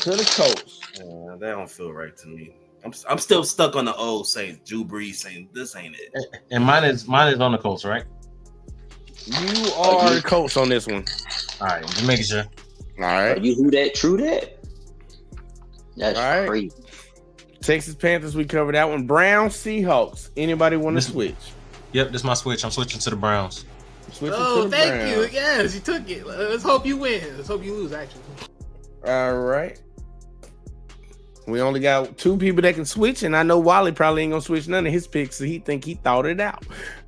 to the Colts. That don't feel right to me. I'm still stuck on the old Saints. Drew Brees saying this ain't it. And mine is on the Colts, right? You are the Colts on this one. All right, just making sure. All right. Are you who that? True that? That's All right. crazy. Texas Panthers, we covered that one. Browns Seahawks. Anybody want to switch? Yep, this is my switch. I'm switching to the Browns. Switching to the thank Browns. you. Yes, you took it. Let's hope you win. Let's hope you lose, actually. All right. We only got 2 people that can switch, and I know Wally probably ain't gonna switch none of his picks, so he think he thought it out.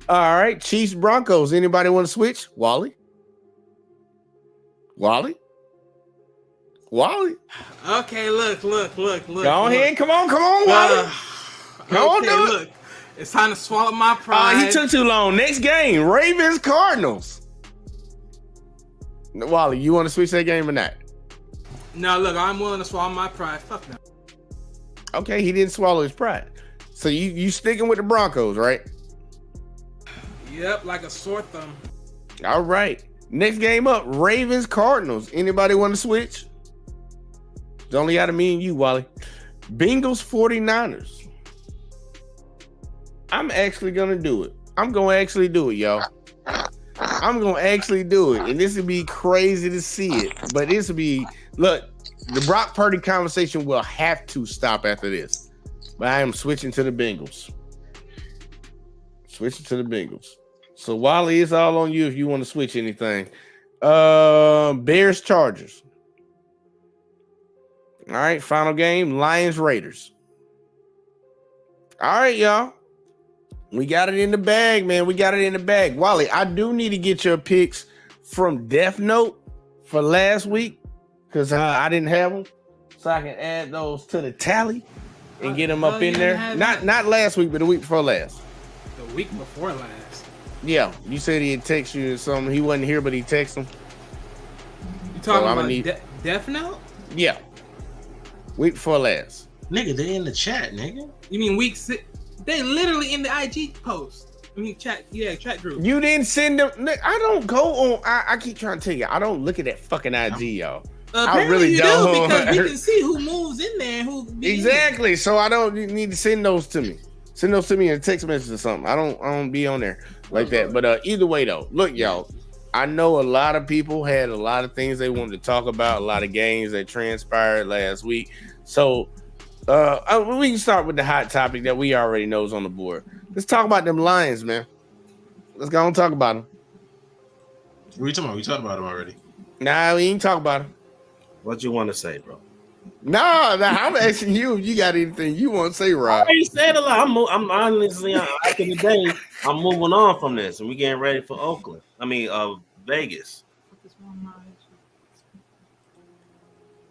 All right, Chiefs Broncos. Anybody want to switch? Wally? Wally? Okay, look. Go ahead, come on, Wally. Come on, do it. Look. It's time to swallow my pride. He took too long. Next game, Ravens Cardinals. Wally, you want to switch that game or not? No, look, I'm willing to swallow my pride. Fuck that. Okay, he didn't swallow his pride. So you sticking with the Broncos, right? Yep, like a sore thumb. All right. Next game up, Ravens Cardinals. Anybody want to switch? It's only out of me and you, Wally. Bengals 49ers. I'm actually gonna do it. I'm gonna actually do it, y'all. I'm gonna actually do it, and this would be crazy to see it. But this would be look. The Brock Purdy conversation will have to stop after this. But I am switching to the Bengals. Switching to the Bengals. So Wally, it's all on you if you want to switch anything. Bears Chargers. All right, final game, Lions Raiders. All right, y'all. We got it in the bag, man. We got it in the bag. Wally, I do need to get your picks from Death Note for last week because I didn't have them. So I can add those to the tally and get them up in there. Not last week, but the week before last. The week before last. Yeah, you said he'd text you or something. He wasn't here, but he texted him. You talking about Death Note? Yeah. Week before last. Nigga, they in the chat, nigga. You mean week 6? They literally in the IG post. I mean, chat group. You didn't send them. I don't go on. I keep trying to tell you, I don't look at that fucking IG, y'all. I really don't. Because we can see who moves in there and who. Exactly. So I don't need to send those to me. Send those to me in a text message or something. I don't be on there like that. But either way, though, look, y'all. I know a lot of people had a lot of things they wanted to talk about, a lot of games that transpired last week. So we can start with the hot topic that we already know is on the board. Let's talk about them Lions, man. Let's go and talk about them. What are you talking about? We talked about them already. Nah, we ain't talk about them. What you want to say, bro? Nah, I'm asking you if you got anything you want to say, Rob. I ain't said a lot. I'm honestly, after the day, I'm moving on from this, and we getting ready for Oakland. Vegas.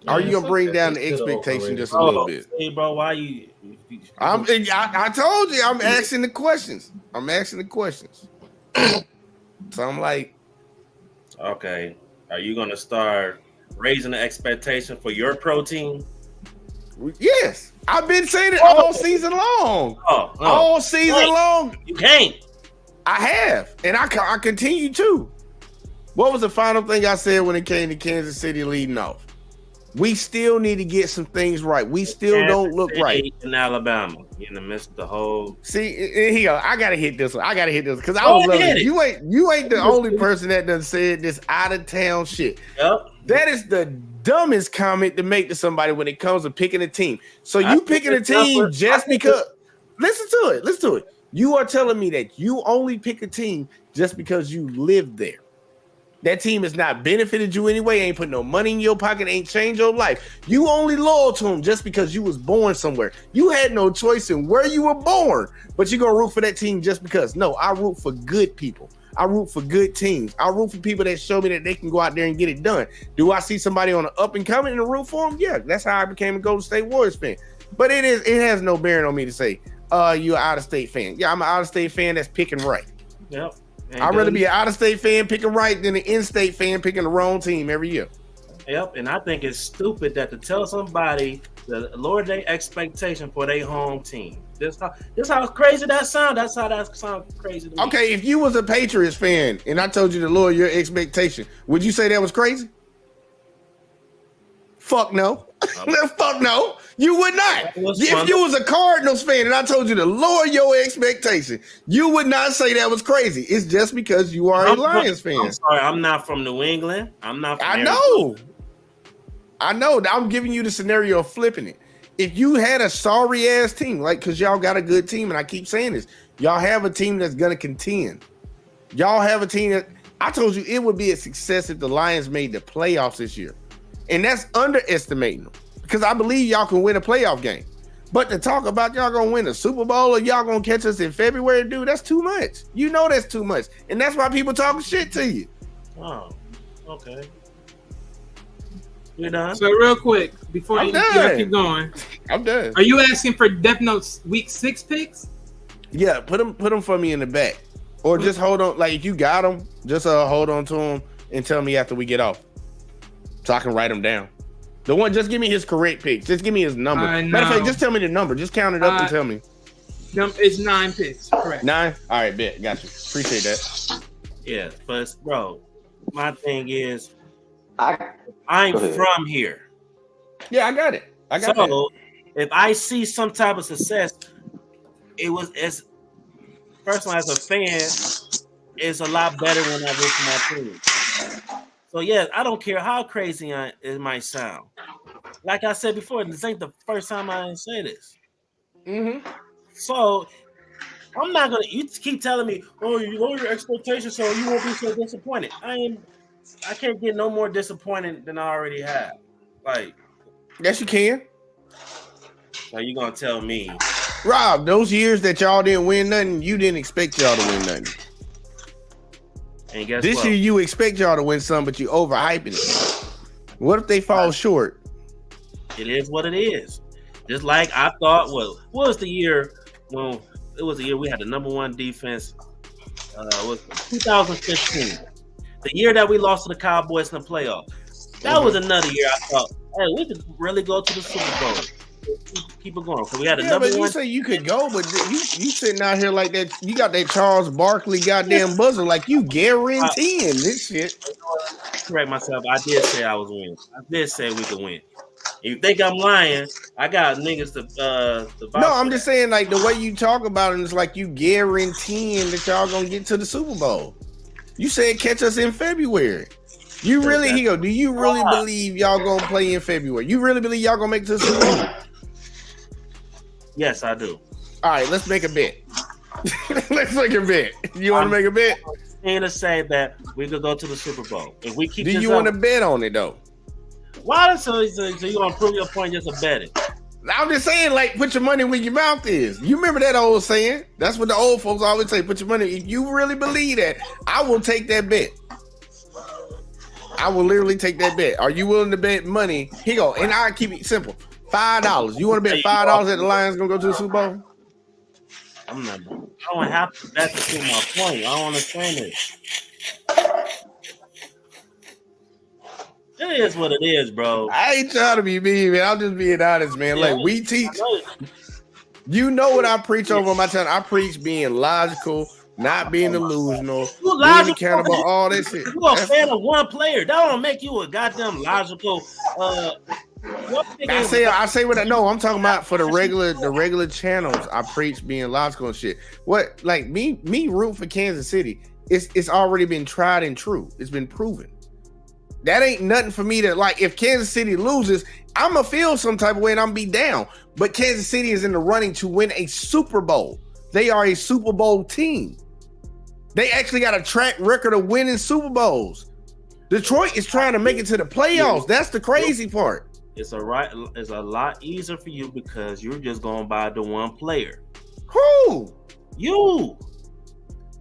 Are you gonna bring down the expectation just a little bit? Hey, bro, why you? I told you I'm asking the questions. So I'm like, Okay. Are you gonna start raising the expectation for your protein? Yes, I've been saying it all season long. Oh, no. All season long. You can't. I have, and I continue to. What was the final thing I said when it came to Kansas City leading off? We still need to get some things right. We still don't look right. In Alabama, in the midst of the whole. See, here I gotta hit this one. because I was loving it. You ain't the only person that done said this out of town shit. Yep. That is the dumbest comment to make to somebody when it comes to picking a team. So you picking a team just because. Listen to it. You are telling me that you only pick a team just because you live there. That team has not benefited you anyway, ain't put no money in your pocket, ain't changed your life. You only loyal to them just because you was born somewhere. You had no choice in where you were born, but you're going to root for that team just because. No, I root for good people. I root for good teams. I root for people that show me that they can go out there and get it done. Do I see somebody on the up and coming and root for them? Yeah, that's how I became a Golden State Warriors fan. But it has no bearing on me to say, you're an out-of-state fan. Yeah, I'm an out-of-state fan that's picking right. Yep. I'd rather be an out-of-state fan picking right than an in-state fan picking the wrong team every year. Yep, and I think it's stupid that to tell somebody to lower their expectation for their home team. This how crazy that sounds. That's how that sounds crazy to me. Okay, if you was a Patriots fan and I told you to lower your expectation, would you say that was crazy? Fuck no. Fuck no. You would not. If you was a Cardinals fan and I told you to lower your expectation, you would not say that was crazy. It's just because you are a Lions fan. I'm sorry, I'm not from New England. I'm not from I know. I'm giving you the scenario of flipping it. If you had a sorry ass team, like, because y'all got a good team, and I keep saying this, y'all have a team that's gonna contend. Y'all have a team that I told you it would be a success if the Lions made the playoffs this year. And that's underestimating them because I believe y'all can win a playoff game. But to talk about y'all gonna win a Super Bowl or y'all gonna catch us in February, dude, that's too much. You know that's too much. And that's why people talking shit to you. Oh, okay. You done? So real quick, before you keep going. I'm done. Are you asking for Death Note's week 6 picks? Yeah, put them for me in the back. Or just hold on. Like if you got them, just hold on to them and tell me after we get off. So I can write them down. The one, just give me his correct pick. Just give me his number. Matter of fact, just tell me the number. Just count it up and tell me. It's 9 picks. Correct. 9? All right, bet. Got you. Appreciate that. Yeah, but bro, my thing is, I'm from here. Yeah, I got it. I got so if I see some type of success, it was as personally as a fan, it's a lot better when I root for my team. So yeah, I don't care how crazy it might sound. Like I said before, this ain't the first time I didn't say this. Mm-hmm. So I'm not gonna. You keep telling me, "Oh, you lower your expectations, so you won't be so disappointed." I can't get no more disappointed than I already have. Like, yes, you can. So you gonna tell me, Rob, those years that y'all didn't win nothing, you didn't expect y'all to win nothing. And guess this year you expect y'all to win some, but you overhyping it. What if they fall short? It is what it is. Just like I thought. What was the year? Well, it was the year we had the number 1 defense. Was 2015, the year that we lost to the Cowboys in the playoffs. That was another year I thought, hey, we could really go to the Super Bowl. Keep it going. So we had a number 1. You say you could go, but you sitting out here like that. You got that Charles Barkley goddamn buzzer, like you guaranteeing this shit. Correct myself. I did say I was winning. I did say we could win. If you think I'm lying, I got niggas to no, I'm just saying, like, the way you talk about it is like you guaranteeing that y'all gonna get to the Super Bowl. You said catch us in February. You really, do you really believe y'all gonna play in February? You really believe y'all gonna make it to the Super Bowl? Yes, I do. All right, let's make a bet. Let's make a bet. You want to make a bet? I'm to say that we could go to the Super Bowl if we keep. Do you want to bet on it though? Why? So you gonna prove your point just a betting? I'm just saying, like, put your money where your mouth is. You remember that old saying? That's what the old folks always say. Put your money. If you really believe that, I will take that bet. I will literally take that bet. Are you willing to bet money? Here you go. And I keep it simple. $5. You want to bet $5 that the Lions gonna go to the Super Bowl? I'm not. I don't have to bet to prove my point. I don't understand it. is what it is, bro. I ain't trying to be mean, man. I'm just being honest, man. Like we teach. You know what I preach over on my channel? I preach being logical, not being delusional, being accountable, all that shit. You a fan of one player. That don't make you a goddamn logical. I say what I know. I'm talking about for the regular channels. I preach being logical and shit. What like me root for Kansas City. It's already been tried and true. It's been proven. That ain't nothing for me to like. If Kansas City loses, I'ma feel some type of way and I'm be down. But Kansas City is in the running to win a Super Bowl. They are a Super Bowl team. They actually got a track record of winning Super Bowls. Detroit is trying to make it to the playoffs. That's the crazy part. It's a lot easier for you because you're just going by the one player. Who? You.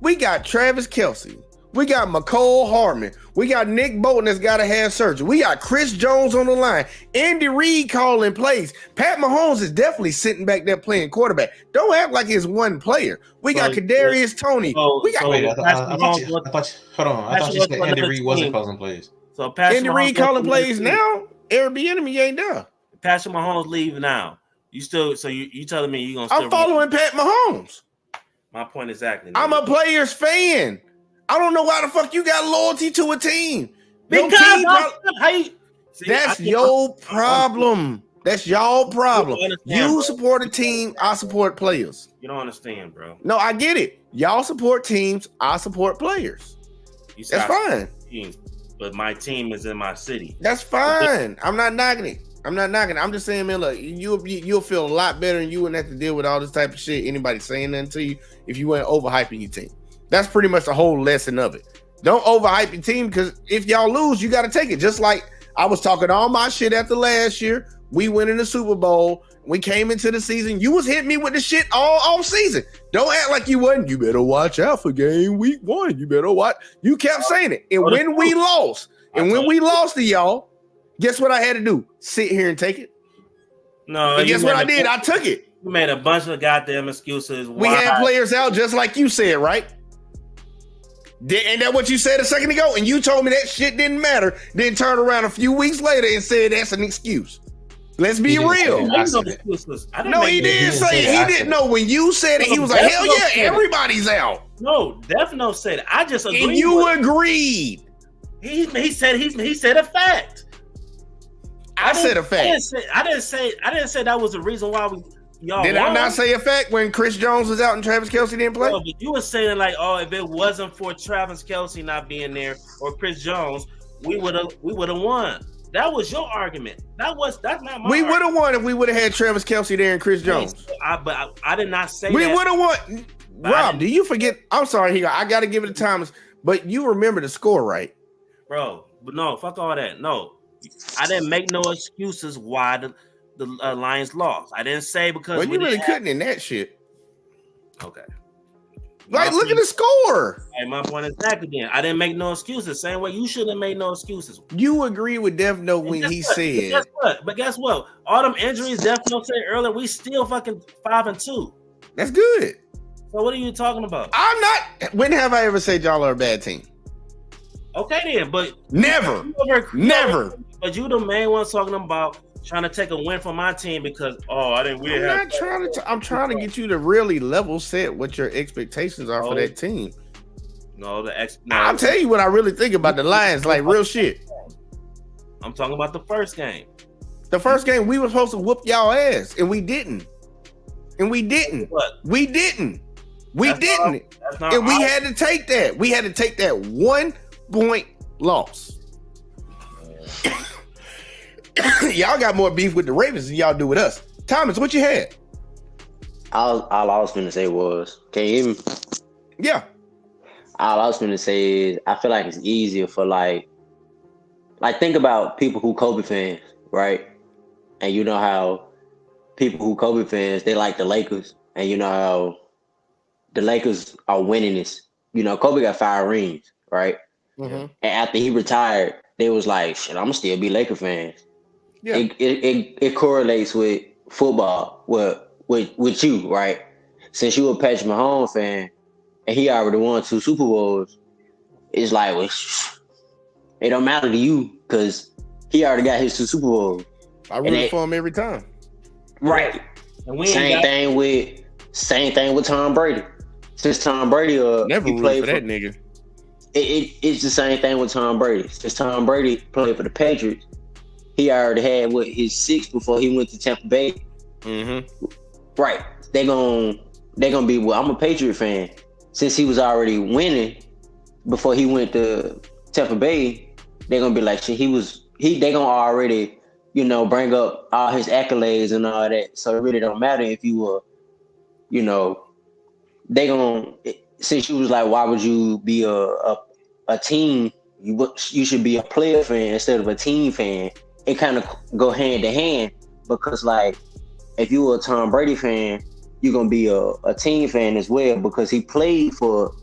We got Travis Kelce. We got McCole Hardman. We got Nick Bolton that's got to have surgery. We got Chris Jones on the line. Andy Reid calling plays. Pat Mahomes is definitely sitting back there playing quarterback. Don't act like it's one player. We got Kadarius Toney. We got. Wait, I thought you said Andy Reid wasn't calling plays. So Andy Reid calling plays now. Eric Bieniemy ain't there. Patrick Mahomes leave now. You still? So you telling me you gonna? I'm following Pat Mahomes. My point exactly. I'm a players fan. I don't know why the fuck you got loyalty to a team. Because that's your problem. That's y'all problem. You support a team, I support players. You don't understand, bro. No, I get it. Y'all support teams, I support players. That's fine. Teams, but my team is in my city. That's fine. I'm not knocking it. I'm just saying, man, look, you'll feel a lot better and you wouldn't have to deal with all this type of shit. Anybody saying nothing to you if you weren't overhyping your team. That's pretty much the whole lesson of it. Don't overhype your team because if y'all lose, you got to take it. Just like I was talking all my shit after last year. We went in the Super Bowl. We came into the season. You was hitting me with the shit all off season. Don't act like you wasn't. You better watch out for game week 1. You better watch. You kept saying it. And when we lost, to y'all, guess what I had to do? Sit here and take it. No. And guess what I did? I took it. You made a bunch of goddamn excuses. We had players out just like you said, right? Ain't that what you said a second ago? And you told me that shit didn't matter. Then turned around a few weeks later and said that's an excuse. Let's be real. No, he didn't say it. He didn't know. When you said it, he was like, hell yeah, everybody's out. No, Defno said it. I just agreed. And you agreed. He said a fact. I said a fact. I didn't say that was the reason why y'all did won. I not say a fact when Chris Jones was out and Travis Kelce didn't play? No, but you were saying like, oh, if it wasn't for Travis Kelce not being there or Chris Jones, we would have won. That was your argument. That's not my argument. We would have won if we would have had Travis Kelce there and Chris Jones. But I did not say we that. would have won. Rob, do you forget? I'm sorry, I got to give it to Thomas, but you remember the score, right? Bro, but no, fuck all that. No, I didn't make no excuses why the Lions lost. I didn't say because. Well, you really couldn't in that shit. Okay. Like, look at the score. Hey, my point is back again. I didn't make no excuses. Same way you shouldn't have made no excuses. You agree with Defno when he said. But guess what? All them injuries Defno said earlier, we still fucking 5-2. That's good. So what are you talking about? I'm not. When have I ever said y'all are a bad team? Okay then, but never. But you the main one talking about trying to take a win from my team because I'm trying to get you to really level set what your expectations are for that team. I'll tell you what I really think about the Lions, like real shit. I'm talking about the first game. The first game we were supposed to whoop y'all ass, and we didn't. And we didn't. We didn't. We didn't. And we had to take that. We had to take that 1 point loss. Y'all got more beef with the Ravens than y'all do with us. Thomas, what you had? All I was going to say was, can you hear me? Yeah. All I was going to say is, I feel like it's easier for like think about people who Kobe fans, right? And you know how people who Kobe fans, they like the Lakers. And you know how the Lakers are winning this. You know, Kobe got 5 rings, right? Mm-hmm. And after he retired, they was like, shit, I'm going to still be Laker fans. Yeah. It correlates with football, with you, right? Since you a Patrick Mahomes fan, and he already won 2 Super Bowls, it's like, well, it don't matter to you because He already got his Super Bowl. I root for him every time. Right. And Same thing with Tom Brady. Since Tom Brady never he rooted played for that nigga. It's the same thing with Tom Brady. Since Tom Brady played for the Patriots, he already had his 6 before he went to Tampa Bay. Mm-hmm. Right. They gonna be, well, I'm a Patriot fan. Since he was already winning before he went to Tampa Bay, they're gonna be like, shit, they gonna already, bring up all his accolades and all that. So it really don't matter if you were, they gonna, since you was like, why would you be a team? You should be a player fan instead of a team fan. It kind of go hand to hand, because like, if you were a Tom Brady fan, you're gonna be a team fan as well, because he played for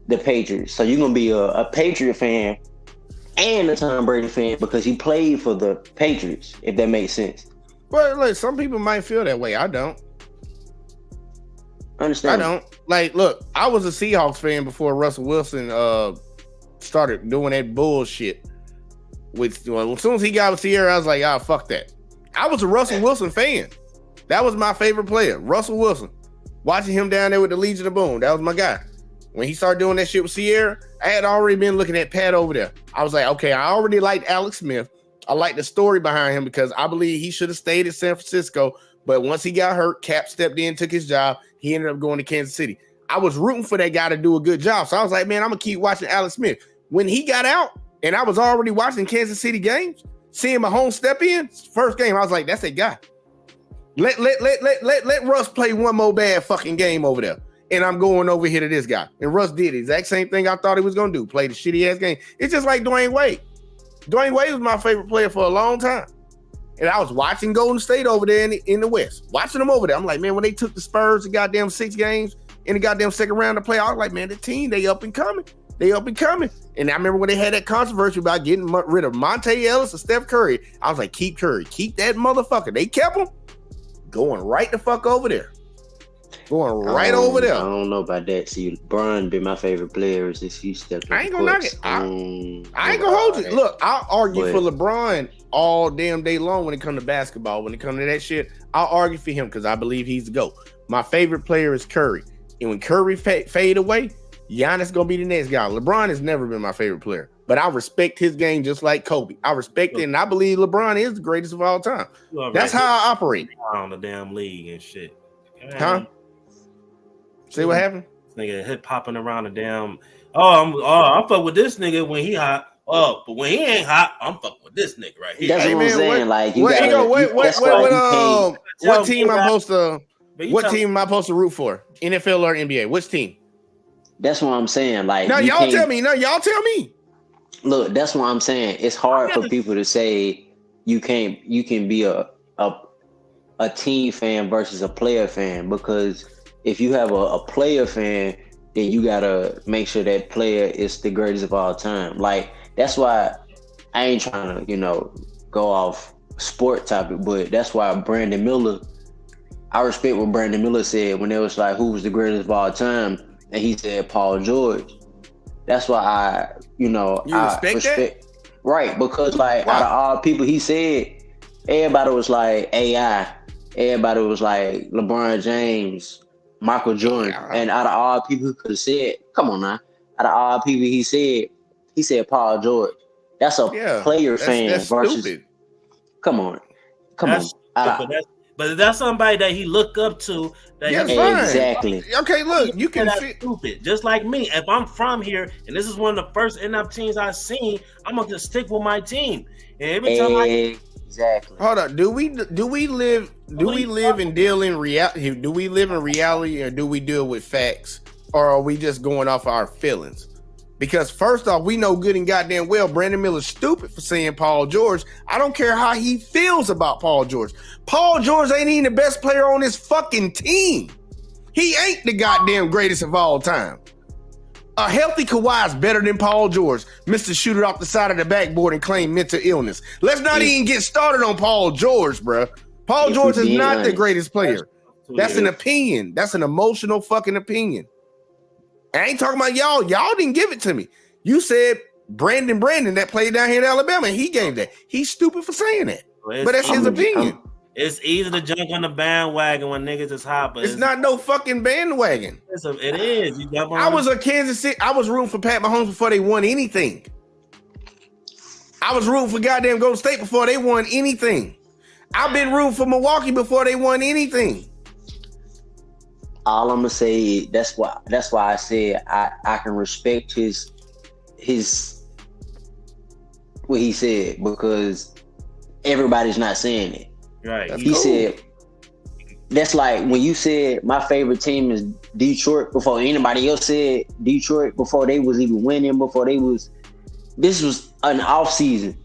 the Patriots. So you're gonna be a Patriot fan and a Tom Brady fan because he played for the Patriots, if that makes sense. But like, some people might feel that way. I don't. Understand? I don't. Like, look, I was a Seahawks fan before Russell Wilson started doing that bullshit. As soon as he got with Sierra, I was like, fuck that. I was a Russell Wilson fan. That was my favorite player, Russell Wilson. Watching him down there with the Legion of Boom, that was my guy. When he started doing that shit with Sierra, I had already been looking at Pat over there. I was like, okay, I already liked Alex Smith. I like the story behind him because I believe he should have stayed at San Francisco. But once he got hurt, Cap stepped in, took his job. He ended up going to Kansas City. I was rooting for that guy to do a good job. So I was like, man, I'm going to keep watching Alex Smith. When he got out and I was already watching Kansas City games, seeing Mahomes step in, first game, I was like, that's that guy. Let Russ play one more bad fucking game over there. And I'm going over here to this guy. And Russ did the exact same thing I thought he was going to do. Play the shitty ass game. It's just like Dwayne Wade. Dwayne Wade was my favorite player for a long time. And I was watching Golden State over there in the West. Watching them over there. I'm like, man, when they took the Spurs to goddamn 6 games in the goddamn second round to play, I was like, man, the team, they up and coming. They up and coming. And I remember when they had that controversy about getting rid of Monte Ellis and Steph Curry. I was like, keep Curry. Keep that motherfucker. They kept him. Going right the fuck over there. Going right over there. I don't know about that. See, LeBron been my favorite player since he stepped in. I ain't gonna knock it. I ain't gonna hold you. Look, I'll argue for LeBron all damn day long when it comes to basketball. When it comes to that shit, I'll argue for him because I believe he's the GOAT. My favorite player is Curry. And when Curry fade away, Giannis gonna be the next guy. LeBron has never been my favorite player. But I respect his game just like Kobe. I respect it, and I believe LeBron is the greatest of all time. That's how I operate. On the damn league and shit. Huh? See what happened? This nigga hip hopping around the damn. I'm fuck with this nigga when he hot. Oh, but when he ain't hot, I'm fucking with this nigga right here. That's what I'm saying. Like, what team am I supposed to root for? NFL or NBA? Which team? That's what I'm saying. Like, no, y'all tell me. No, y'all tell me. Look, that's what I'm saying. It's hard for people to say you can be a team fan versus a player fan, because if you have a player fan, then you gotta make sure that player is the greatest of all time. Like, that's why I ain't trying to, go off sport topic, but that's why Brandon Miller, I respect what Brandon Miller said when it was like, who was the greatest of all time? And he said Paul George. That's why I respect that? Right, because like, out of all people, he said, everybody was like AI. Everybody was like LeBron James, Michael Jordan. And out of all people who could have said, come on now, out of all people he said Paul George. That's a player fan that's versus stupid. Come on. But that's somebody that he looked up to. Exactly. Okay, look, you can stupid. Just like me. If I'm from here and this is one of the first NFL teams I've seen, I'm gonna just stick with my team. And every time exactly. Hold on. Do we live and deal in reality? Do we live in reality, or do we deal with facts, or are we just going off our feelings? Because first off, we know good and goddamn well Brandon Miller's stupid for saying Paul George. I don't care how he feels about Paul George. Paul George ain't even the best player on his fucking team. He ain't the goddamn greatest of all time. A healthy Kawhi is better than Paul George. Mr. Shooter off the side of the backboard and claim mental illness. Let's not even get started on Paul George, bro. Paul George is not the greatest player. That's an opinion. That's an emotional fucking opinion. I ain't talking about y'all. Y'all didn't give it to me. You said Brandon that played down here in Alabama, and he gave that. He's stupid for saying that. But that's his opinion. It's easy to jump on the bandwagon when niggas is hot, but it's not no fucking bandwagon. It is. You jump on. I was a Kansas City. I was rooting for Pat Mahomes before they won anything. I was rooting for goddamn Golden State before they won anything. I've been rooting for Milwaukee before they won anything. All I'm gonna say that's why I said I can respect his what he said, because everybody's not saying it. Right. He said that's like when you said my favorite team is Detroit before anybody else said Detroit, before they was even winning, this was an off season.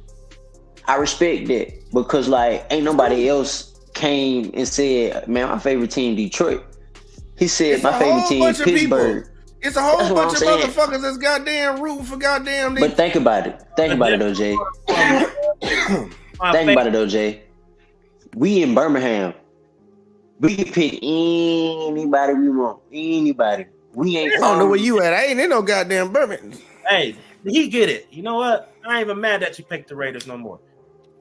I respect that, because like ain't nobody else came and said, man, my favorite team Detroit. He said my favorite team Pittsburgh. It's a whole bunch of motherfuckers that's goddamn rooting for goddamn. But think about it. Think about it though, Jay. Think about it though, Jay. We in Birmingham. We can pick anybody we want. Anybody. We ain't. I don't know where you at. I ain't in no goddamn Birmingham. Hey, he get it. You know what? I ain't even mad that you picked the Raiders no more.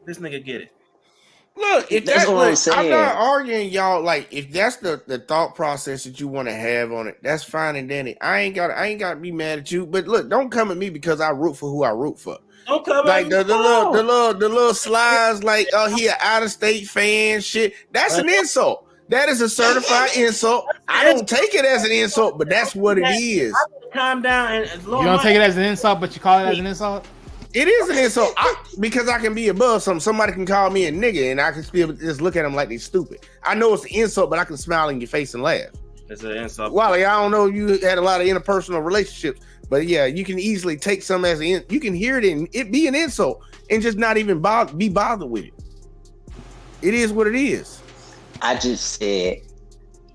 This nigga get it. Look, if that's what I'm saying. I'm not arguing, y'all. Like, if that's the thought process that you want to have on it, that's fine and dandy. I ain't got to be mad at you. But look, don't come at me because I root for who I root for. Don't come like the little slides, like, oh, he an out of state fan, shit. That's an insult. That is a certified insult. I don't take it as an insult, but that's what it is. Calm down and you don't take it as an insult, but you call it as an insult. It is an insult because I can be above something. Somebody can call me a nigga, and I can still just look at them like they stupid. I know it's an insult, but I can smile in your face and laugh. It's an insult. Wally, I don't know if you had a lot of interpersonal relationships, but yeah, you can easily take some as you can hear it and it be an insult and just not even be bothered with it. It is what it is. I just said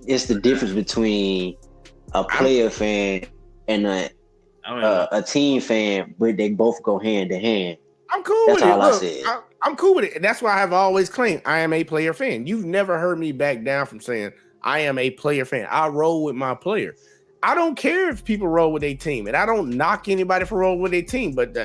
it's the difference between a player fan and a team fan, but they both go hand to hand. I'm cool with it. That's all I said. I'm cool with it. And that's why I have always claimed I am a player fan. You've never heard me back down from saying I am a player fan. I roll with my player. I don't care if people roll with their team, and I don't knock anybody for rolling with their team. But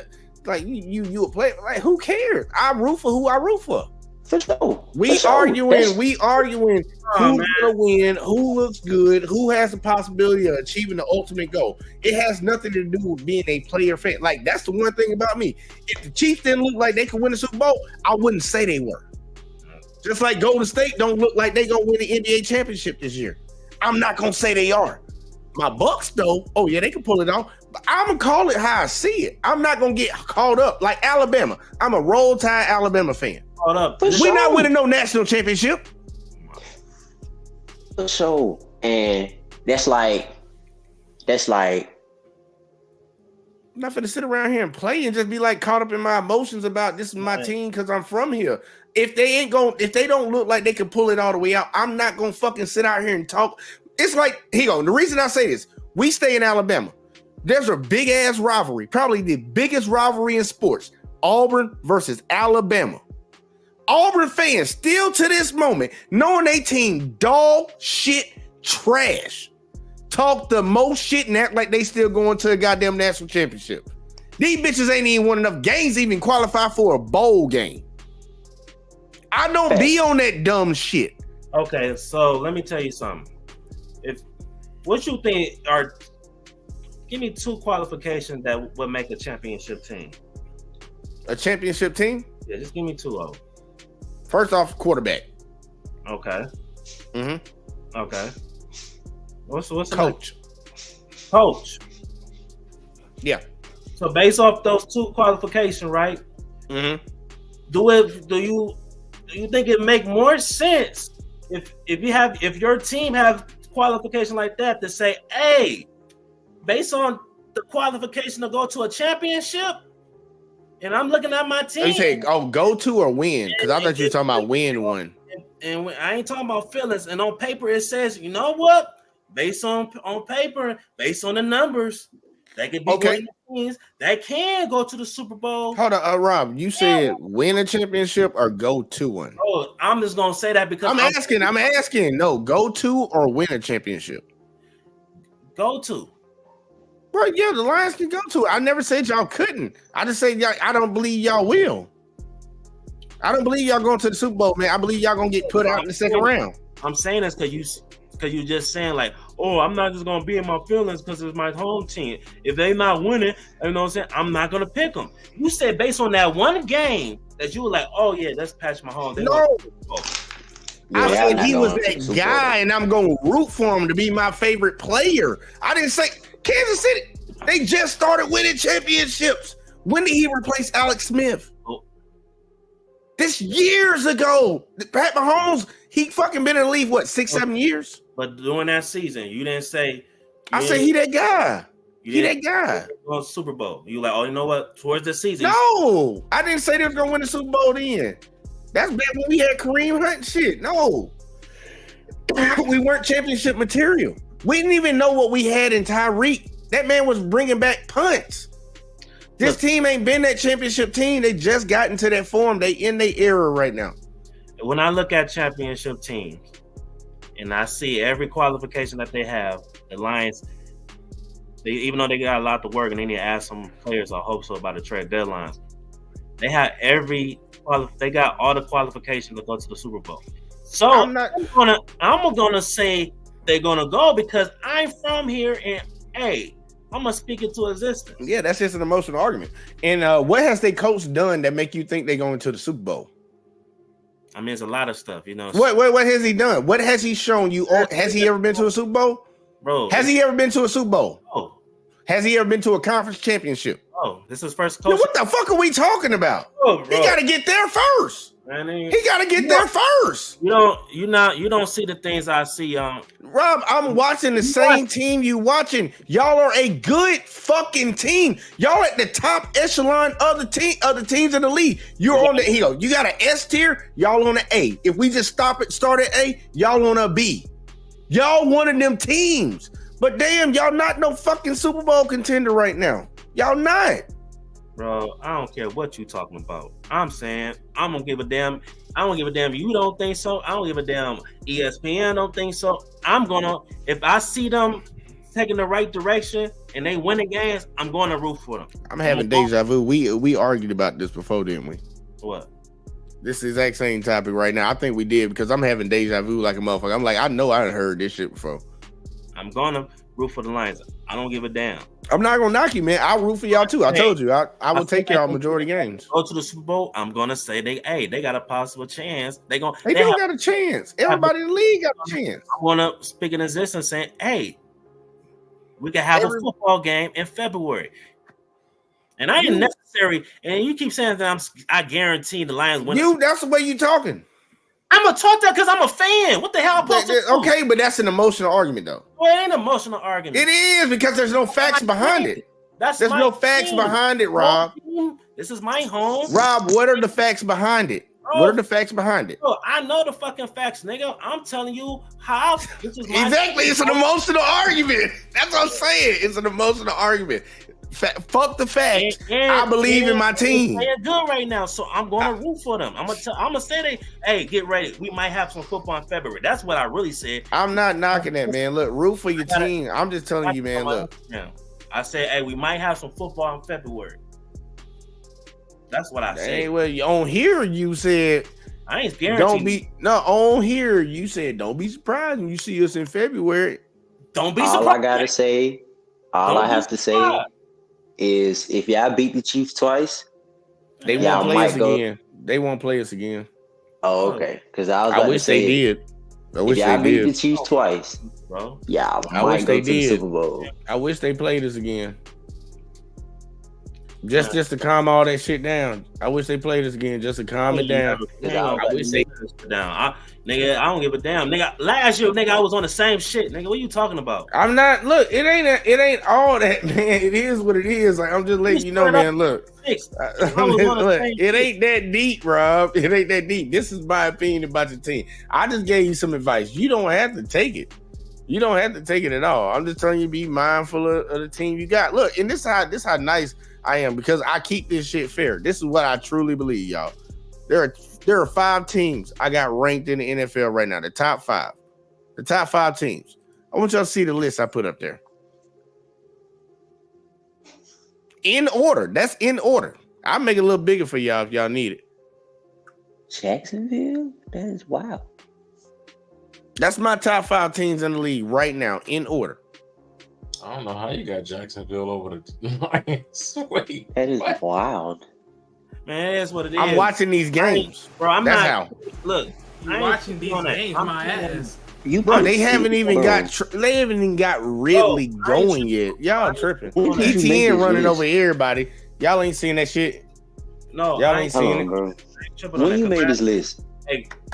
like you a player, like who cares? I root for who I root for. For sure. We arguing who's gonna win, who looks good, who has the possibility of achieving the ultimate goal. It has nothing to do with being a player fan. Like, that's the one thing about me. If the Chiefs didn't look like they could win the Super Bowl, I wouldn't say they were. Just like Golden State don't look like they gonna win the NBA championship this year. I'm not gonna say they are. My Bucks though, oh yeah, they can pull it off. But I'm gonna call it how I see it. I'm not gonna get caught up like Alabama. I'm a Roll Tide Alabama fan. We're not winning no national championship. For sure. And that's like I'm not finna sit around here and play and just be like caught up in my emotions about this is my team because I'm from here. If they don't look like they can pull it all the way out, I'm not gonna fucking sit out here and talk. It's like, the reason I say this, we stay in Alabama. There's a big ass rivalry, probably the biggest rivalry in sports. Auburn versus Alabama. Auburn fans still to this moment, knowing they team dog shit trash, talk the most shit and act like they still going to a goddamn national championship. These bitches ain't even won enough games to even qualify for a bowl game. I don't be on that dumb shit. Okay, so let me tell you something. What you think give me 2 qualifications that would make a championship team. A championship team? Yeah, just give me 2 of them. First off, quarterback. Okay. Mm-hmm. Okay. What's coach? Coach. Yeah. So based off those 2 qualifications, right? Mm-hmm. Do you think it make more sense if your team have qualification like that to say, hey, based on the qualification to go to a championship, and I'm looking at my team. You say, go to or win? Because I thought you were talking about win one. And I ain't talking about feelings. And on paper, it says, you know what? Based on paper, based on the numbers, they could be winning teams that can go to the Super Bowl. Hold on, Rob. You said win a championship or go to one? Oh, I'm just gonna say that because I'm asking. No, go to or win a championship. Go to. Bro, yeah, the Lions can go to it. I never said y'all couldn't. I just said y'all, I don't believe y'all will. I don't believe y'all going to the Super Bowl, man. I believe y'all gonna get put out in the second round. I'm saying this because you just saying like, oh, I'm not just gonna be in my feelings because it's my home team. If they not winning, you know what I'm saying, I'm not gonna pick them. You said based on that one game that you were like, oh yeah, that's Patrick Mahomes. No. I said he was that guy, and I'm going to root for him to be my favorite player. I didn't say Kansas City. They just started winning championships. When did he replace Alex Smith? Oh. This years ago. Pat Mahomes, he fucking been in the league, what, 6-7 years? But during that season, you didn't say. I said he that guy. He that guy. On Super Bowl. You like, oh, you know what? Towards the season. No, I didn't say they was going to win the Super Bowl then. That's back when we had Kareem Hunt and shit. No. We weren't championship material. We didn't even know what we had in Tyreek. That man was bringing back punts. This team ain't been that championship team. They just got into that form. They in their era right now. When I look at championship teams and I see every qualification that they have, the Lions, even though they got a lot to work and they need to add some players, I hope so, by the trade deadlines, they have they got all the qualifications to go to the Super Bowl. So I'm gonna say they're gonna go because I'm from here and hey, I'm gonna speak it to existence. Yeah, that's just an emotional argument. And what has their coach done that make you think they're going to the Super Bowl? I mean, it's a lot of stuff, you know. What has he done? What has he shown you? Has he ever been to a Super Bowl? Bro, has he ever been to a Super Bowl? Oh. Has he ever been to a conference championship? Oh, this is first coach. What the fuck are we talking about? Oh, he got to get there first. He got to get there first. You don't see the things I see. Rob, I'm watching the same team you watching. Y'all are a good fucking team. Y'all at the top echelon of the teams in the league. You're on the hill. You got an S tier. Y'all on the A. If we just start at A, y'all on a B. Y'all one of them teams. But damn, y'all not no fucking Super Bowl contender right now. Y'all not. Bro, I don't care what you talking about. I'm saying I'm gonna give a damn. I don't give a damn. You don't think so? I don't give a damn. ESPN don't think so. If I see them taking the right direction and they winning games, I'm going to root for them. I'm having deja vu. We argued about this before, didn't we? What? This exact same topic right now. I think we did because I'm having deja vu like a motherfucker. I'm like, I know I done heard this shit before. I'm gonna root for the Lions. I don't give a damn. I'm not gonna knock you, man. I'll root for y'all too. I told you, I will take y'all majority games. Go to the Super Bowl. I'm gonna say they got a possible chance. They do got a chance. Everybody in the league got a chance. I wanna speak in existence saying, hey, we can have a football game in February. And I ain't necessary. And you keep saying that I guarantee the Lions win. That's the way you talking. I'm gonna talk that because I'm a fan. What the hell? Okay, but that's an emotional argument, though. Well, it ain't an emotional argument. It is because there's no facts behind it. There's no facts behind it, Rob. This is my home. Rob, what are the facts behind it? What are the facts behind it? Bro, I know the fucking facts, nigga. I'm telling you how. This is exactly. It's an emotional argument. That's what I'm saying. It's an emotional argument. Fuck the facts. I believe in my team. They're good right now, so I'm going to root for them. I'm gonna say hey, get ready. We might have some football in February. That's what I really said. I'm not knocking that, man. Look, root for your team. I'm just telling you, man. Look, I said, hey, we might have some football in February. That's what I said. Hey, well, on here you said I ain't guaranteed. On here you said don't be surprised when you see us in February. Don't be surprised. All I gotta say, I have to say is if y'all beat the Chiefs twice, they won't play us again. They won't play us again. Oh, okay. Because I wish they did. I wish y'all they beat the Chiefs twice, bro. Yeah, I wish they did. The Super Bowl. I wish they played us again. Just to calm all that shit down. I wish they played us again just to calm it down. I wish they played us down. Nigga, I don't give a damn. Nigga, last year, nigga, I was on the same shit. Nigga, what you talking about? I'm not. Look, it ain't all that, man. It is what it is. Like I'm just letting you know, man. Look, it ain't that deep, Rob. It ain't that deep. This is my opinion about the team. I just gave you some advice. You don't have to take it. You don't have to take it at all. I'm just telling you, be mindful of the team you got. Look, and this how nice I am because I keep this shit fair. This is what I truly believe, y'all. There are 5 teams I got ranked in the NFL right now. The top 5. The top 5 teams. I want y'all to see the list I put up there. In order. That's in order. I'll make it a little bigger for y'all if y'all need it. Jacksonville? That is wild. That's my top 5 teams in the league right now, in order. I don't know how you got Jacksonville over the Lions. Wait, That is what? wild. Man, that's what it is. I'm watching these games. Bro, I'm That's not. how. Look, You I ain't watching these on that. games, I'm my telling ass. You Bro, they can haven't see, even bro. got Ridley Bro, I ain't going yet. Y'all tripping. When did you make ETN this running list? over everybody. Y'all ain't seen that shit. No, Y'all I ain't ain't seen Hold it. on, bro. tripping on When that. you made 'Cause this list?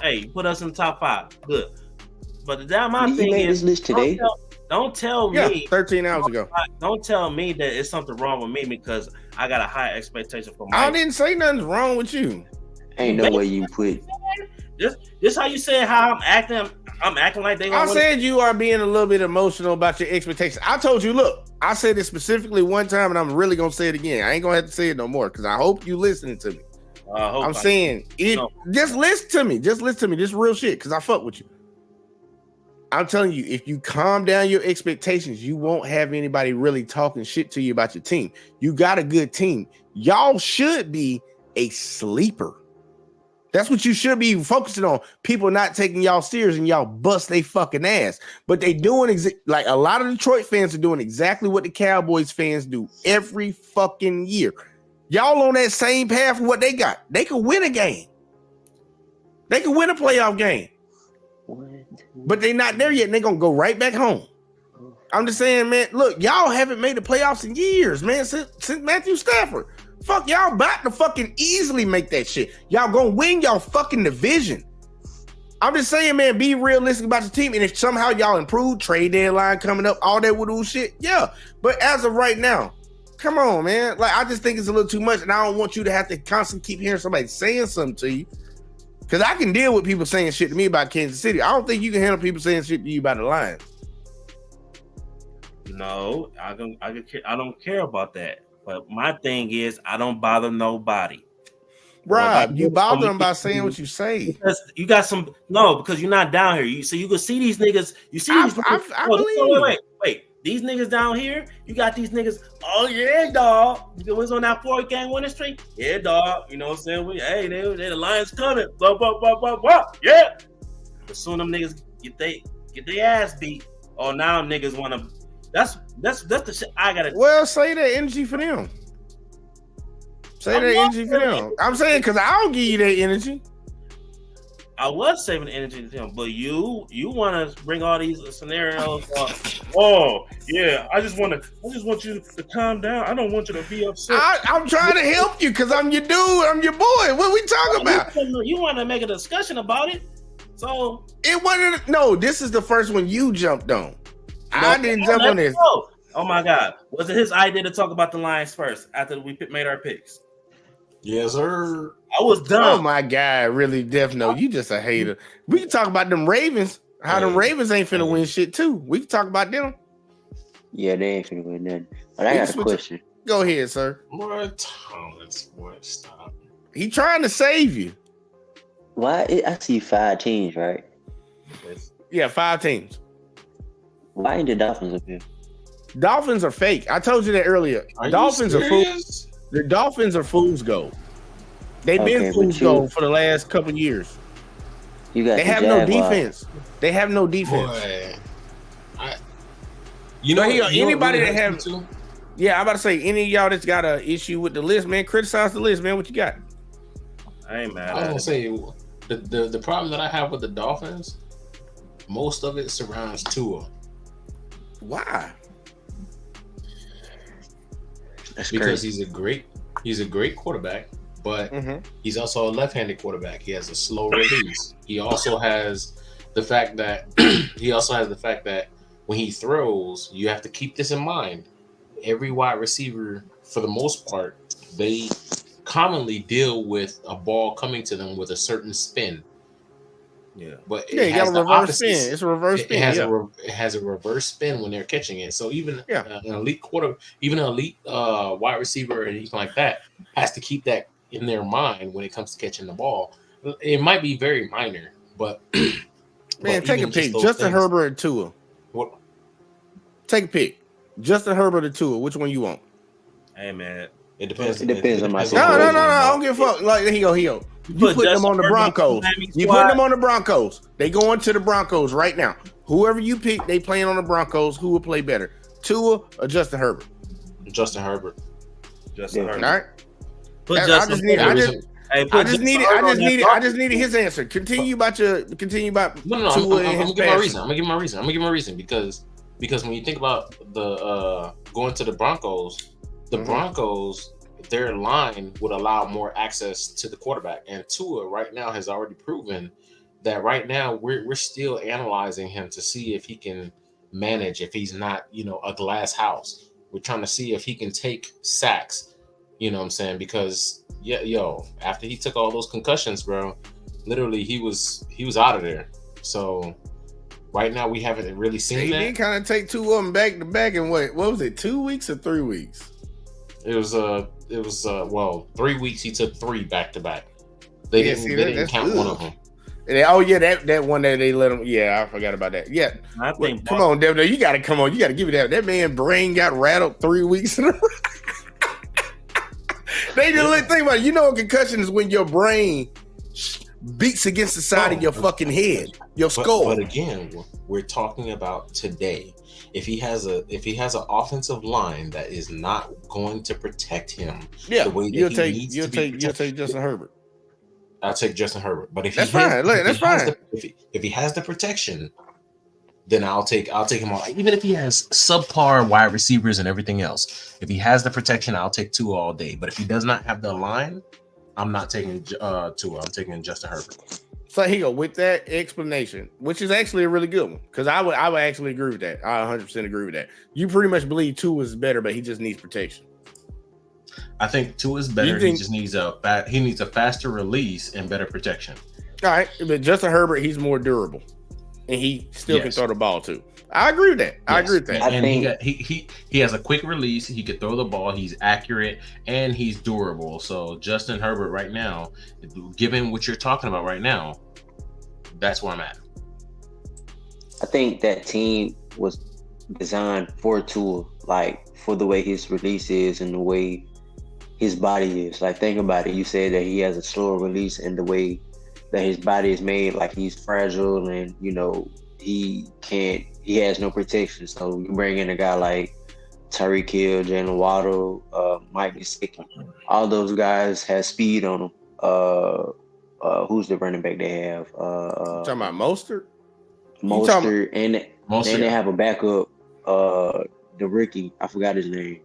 Hey, put us in the top 5. Good. But the my You thing made is, this list today? don't tell Yeah, me, 13 hours ago. don't tell me that it's something wrong with me because I got a high expectation for I my. didn't say nothing's wrong with you. Ain't no way you put. This how you say how I'm acting. I'm acting like they. I gonna win. said you are being a little bit emotional about your expectations. I told you, look, I said it specifically one time, and I'm really gonna say it again. I ain't gonna have to say it no more because I hope you listening to me. I'm saying, just listen to me. Just listen to me. This real shit because I fuck with you. I'm telling you, if you calm down your expectations, you won't have anybody really talking shit to you about your team. You got a good team. Y'all should be a sleeper. That's what you should be focusing on. People not taking y'all serious and y'all bust they fucking ass. But they doing like a lot of Detroit fans are doing exactly what the Cowboys fans do every fucking year. Y'all on that same path with what they got. They can win a game. They can win a playoff game. But they not there yet, and they're gonna go right back home. I'm just saying, man, look, y'all haven't made the playoffs in years, man, since Matthew Stafford. Fuck, y'all about to fucking easily make that shit. Y'all gonna win y'all fucking division. I'm just saying, man, be realistic about your team. And if somehow y'all improve, trade deadline coming up, all that woodoo shit, yeah. But as of right now, come on, man. Like, I just think it's a little too much, and I don't want you to have to constantly keep hearing somebody saying something to you. Because I can deal with people saying shit to me about Kansas City. I don't think you can handle people saying shit to you about the Lions. No, I don't care about that. But my thing is, I don't bother nobody. Rob, you bother them by saying what you say. Because you got some because you're not down here. You can see these niggas. You see these niggas. I believe. Wait. These niggas down here, you got these niggas. Oh yeah, dog. You was on that 4-game winning streak. Yeah, dog. You know what I'm saying? Hey, they the Lions coming. Blah blah blah blah blah. Yeah. But soon them niggas get their ass beat. Oh, now niggas want to. That's the shit I gotta. Well, say that energy for them. Say that energy for them. I'm saying because I don't give you that energy. I was saving the energy to them, but you want to bring all these scenarios. Oh yeah, I just want you to calm down. I don't want you to be upset. I'm trying to help you because I'm your dude. I'm your boy. What we talking about? You want to make a discussion about it, so it wasn't. No, this is the first one you jumped on. I didn't jump on this. Oh my God, was it his idea to talk about the Lions first after we made our picks? Yes, sir. I was done. Oh my God, really, Def? No, you just a hater. We can talk about them Ravens. How them Ravens ain't finna win shit too. We can talk about them. Yeah, they ain't finna win nothing. But I got a question. Go ahead, sir. Boy, Thomas, boy, stop. He trying to save you. Why? I see 5 teams, right? Yeah, 5 teams. Why ain't the Dolphins up here? Dolphins are fake. I told you that earlier. Dolphins are fools. The Dolphins are fool's gold. They've been fool's gold for the last couple of years. They have no defense. They have no defense. Boy, anybody that have. Yeah, I'm about to say any of y'all that's got an issue with the list, man, criticize the list, man. What you got? I ain't mad. I was gonna say the problem that I have with the Dolphins, most of it surrounds Tua. Why? That's because crazy. he's a great quarterback, but he's also a left-handed quarterback. He has a slow release. He also has the fact that when he throws, you have to keep this in mind. Every wide receiver, for the most part, they commonly deal with a ball coming to them with a certain spin. Yeah, but you got a reverse spin. It's a reverse spin. It has a reverse spin when they're catching it. So even an elite wide receiver or anything like that has to keep that in their mind when it comes to catching the ball. It might be very minor, but man, take a pick. Justin Herbert or Tua. What? Take a pick. Justin Herbert or Tua. Which one you want? Hey man, It depends. It depends on my what situation. goes No. on, I bro. don't give a fuck. Like he go. You put put them Justin on the Herbert on the Broncos. Miami You squad. put them on the Broncos. They going to the Broncos right now. Whoever you pick, they playing on the Broncos. Who will play better, Tua or Justin Herbert? Justin Herbert. Justin Yeah. All Herbert. right. Put I Justin just need. Herbert. I just Justin Herbert on that I just needed his answer. Continue about No. Tua I'm and gonna his give my passing. reason. I'm gonna give my reason because when you think about the going to the Broncos, the Mhm. Broncos, their line would allow more access to the quarterback, and Tua right now has already proven that. Right now, we're still analyzing him to see if he can manage, if he's not a glass house. We're trying to see if he can take sacks. You know what I'm saying? Because after he took all those concussions, bro, literally he was out of there. So right now we haven't really seen He that. did kind of take two of them back to back in what was it, 2 weeks or 3 weeks? It was 3 weeks. He took 3 back to back. They didn't that's count one good. of them. And that one that they let him. Yeah, I forgot about that. Yeah, I think come on, Devin. You got to come on. You got to give it that. That man brain got rattled 3 weeks in a row. They didn't think about it. You know, a concussion is when your brain beats against the side of your fucking head, your skull. But again, we're talking about today. If he has an offensive line that is not going to protect him, the way that you'll he take Justin Herbert. I'll take Justin Herbert. But if That's fine. Look, that's fine. If he has the protection, then I'll take him on. Even if he has subpar wide receivers and everything else, if he has the protection, I'll take Tua all day. But if he does not have the line, I'm not taking Tua. I'm taking Justin Herbert. So here you go with that explanation, which is actually a really good one, because I would actually agree with that. I 100% agree with that. You pretty much believe Tua is better, but he just needs protection. I think Tua is better. He just needs a faster release and better protection. All right, but Justin Herbert, he's more durable, and he still can throw the ball too. I agree with that. Yes. I agree with that. And he has a quick release. He could throw the ball. He's accurate and he's durable. So Justin Herbert right now, given what you're talking about right now, that's where I'm at. I think that team was designed for Tua, like for the way his release is and the way his body is. Like, think about it. You said that he has a slower release, and the way that his body is made, like he's fragile, and he has no protection. So you bring in a guy like Tyreek Hill, Jalen Waddle, Mike Gesicki. All those guys have speed on them. Who's the running back they have? Talking about Mostert? Mostert, and they have a backup, the rookie. I forgot his name.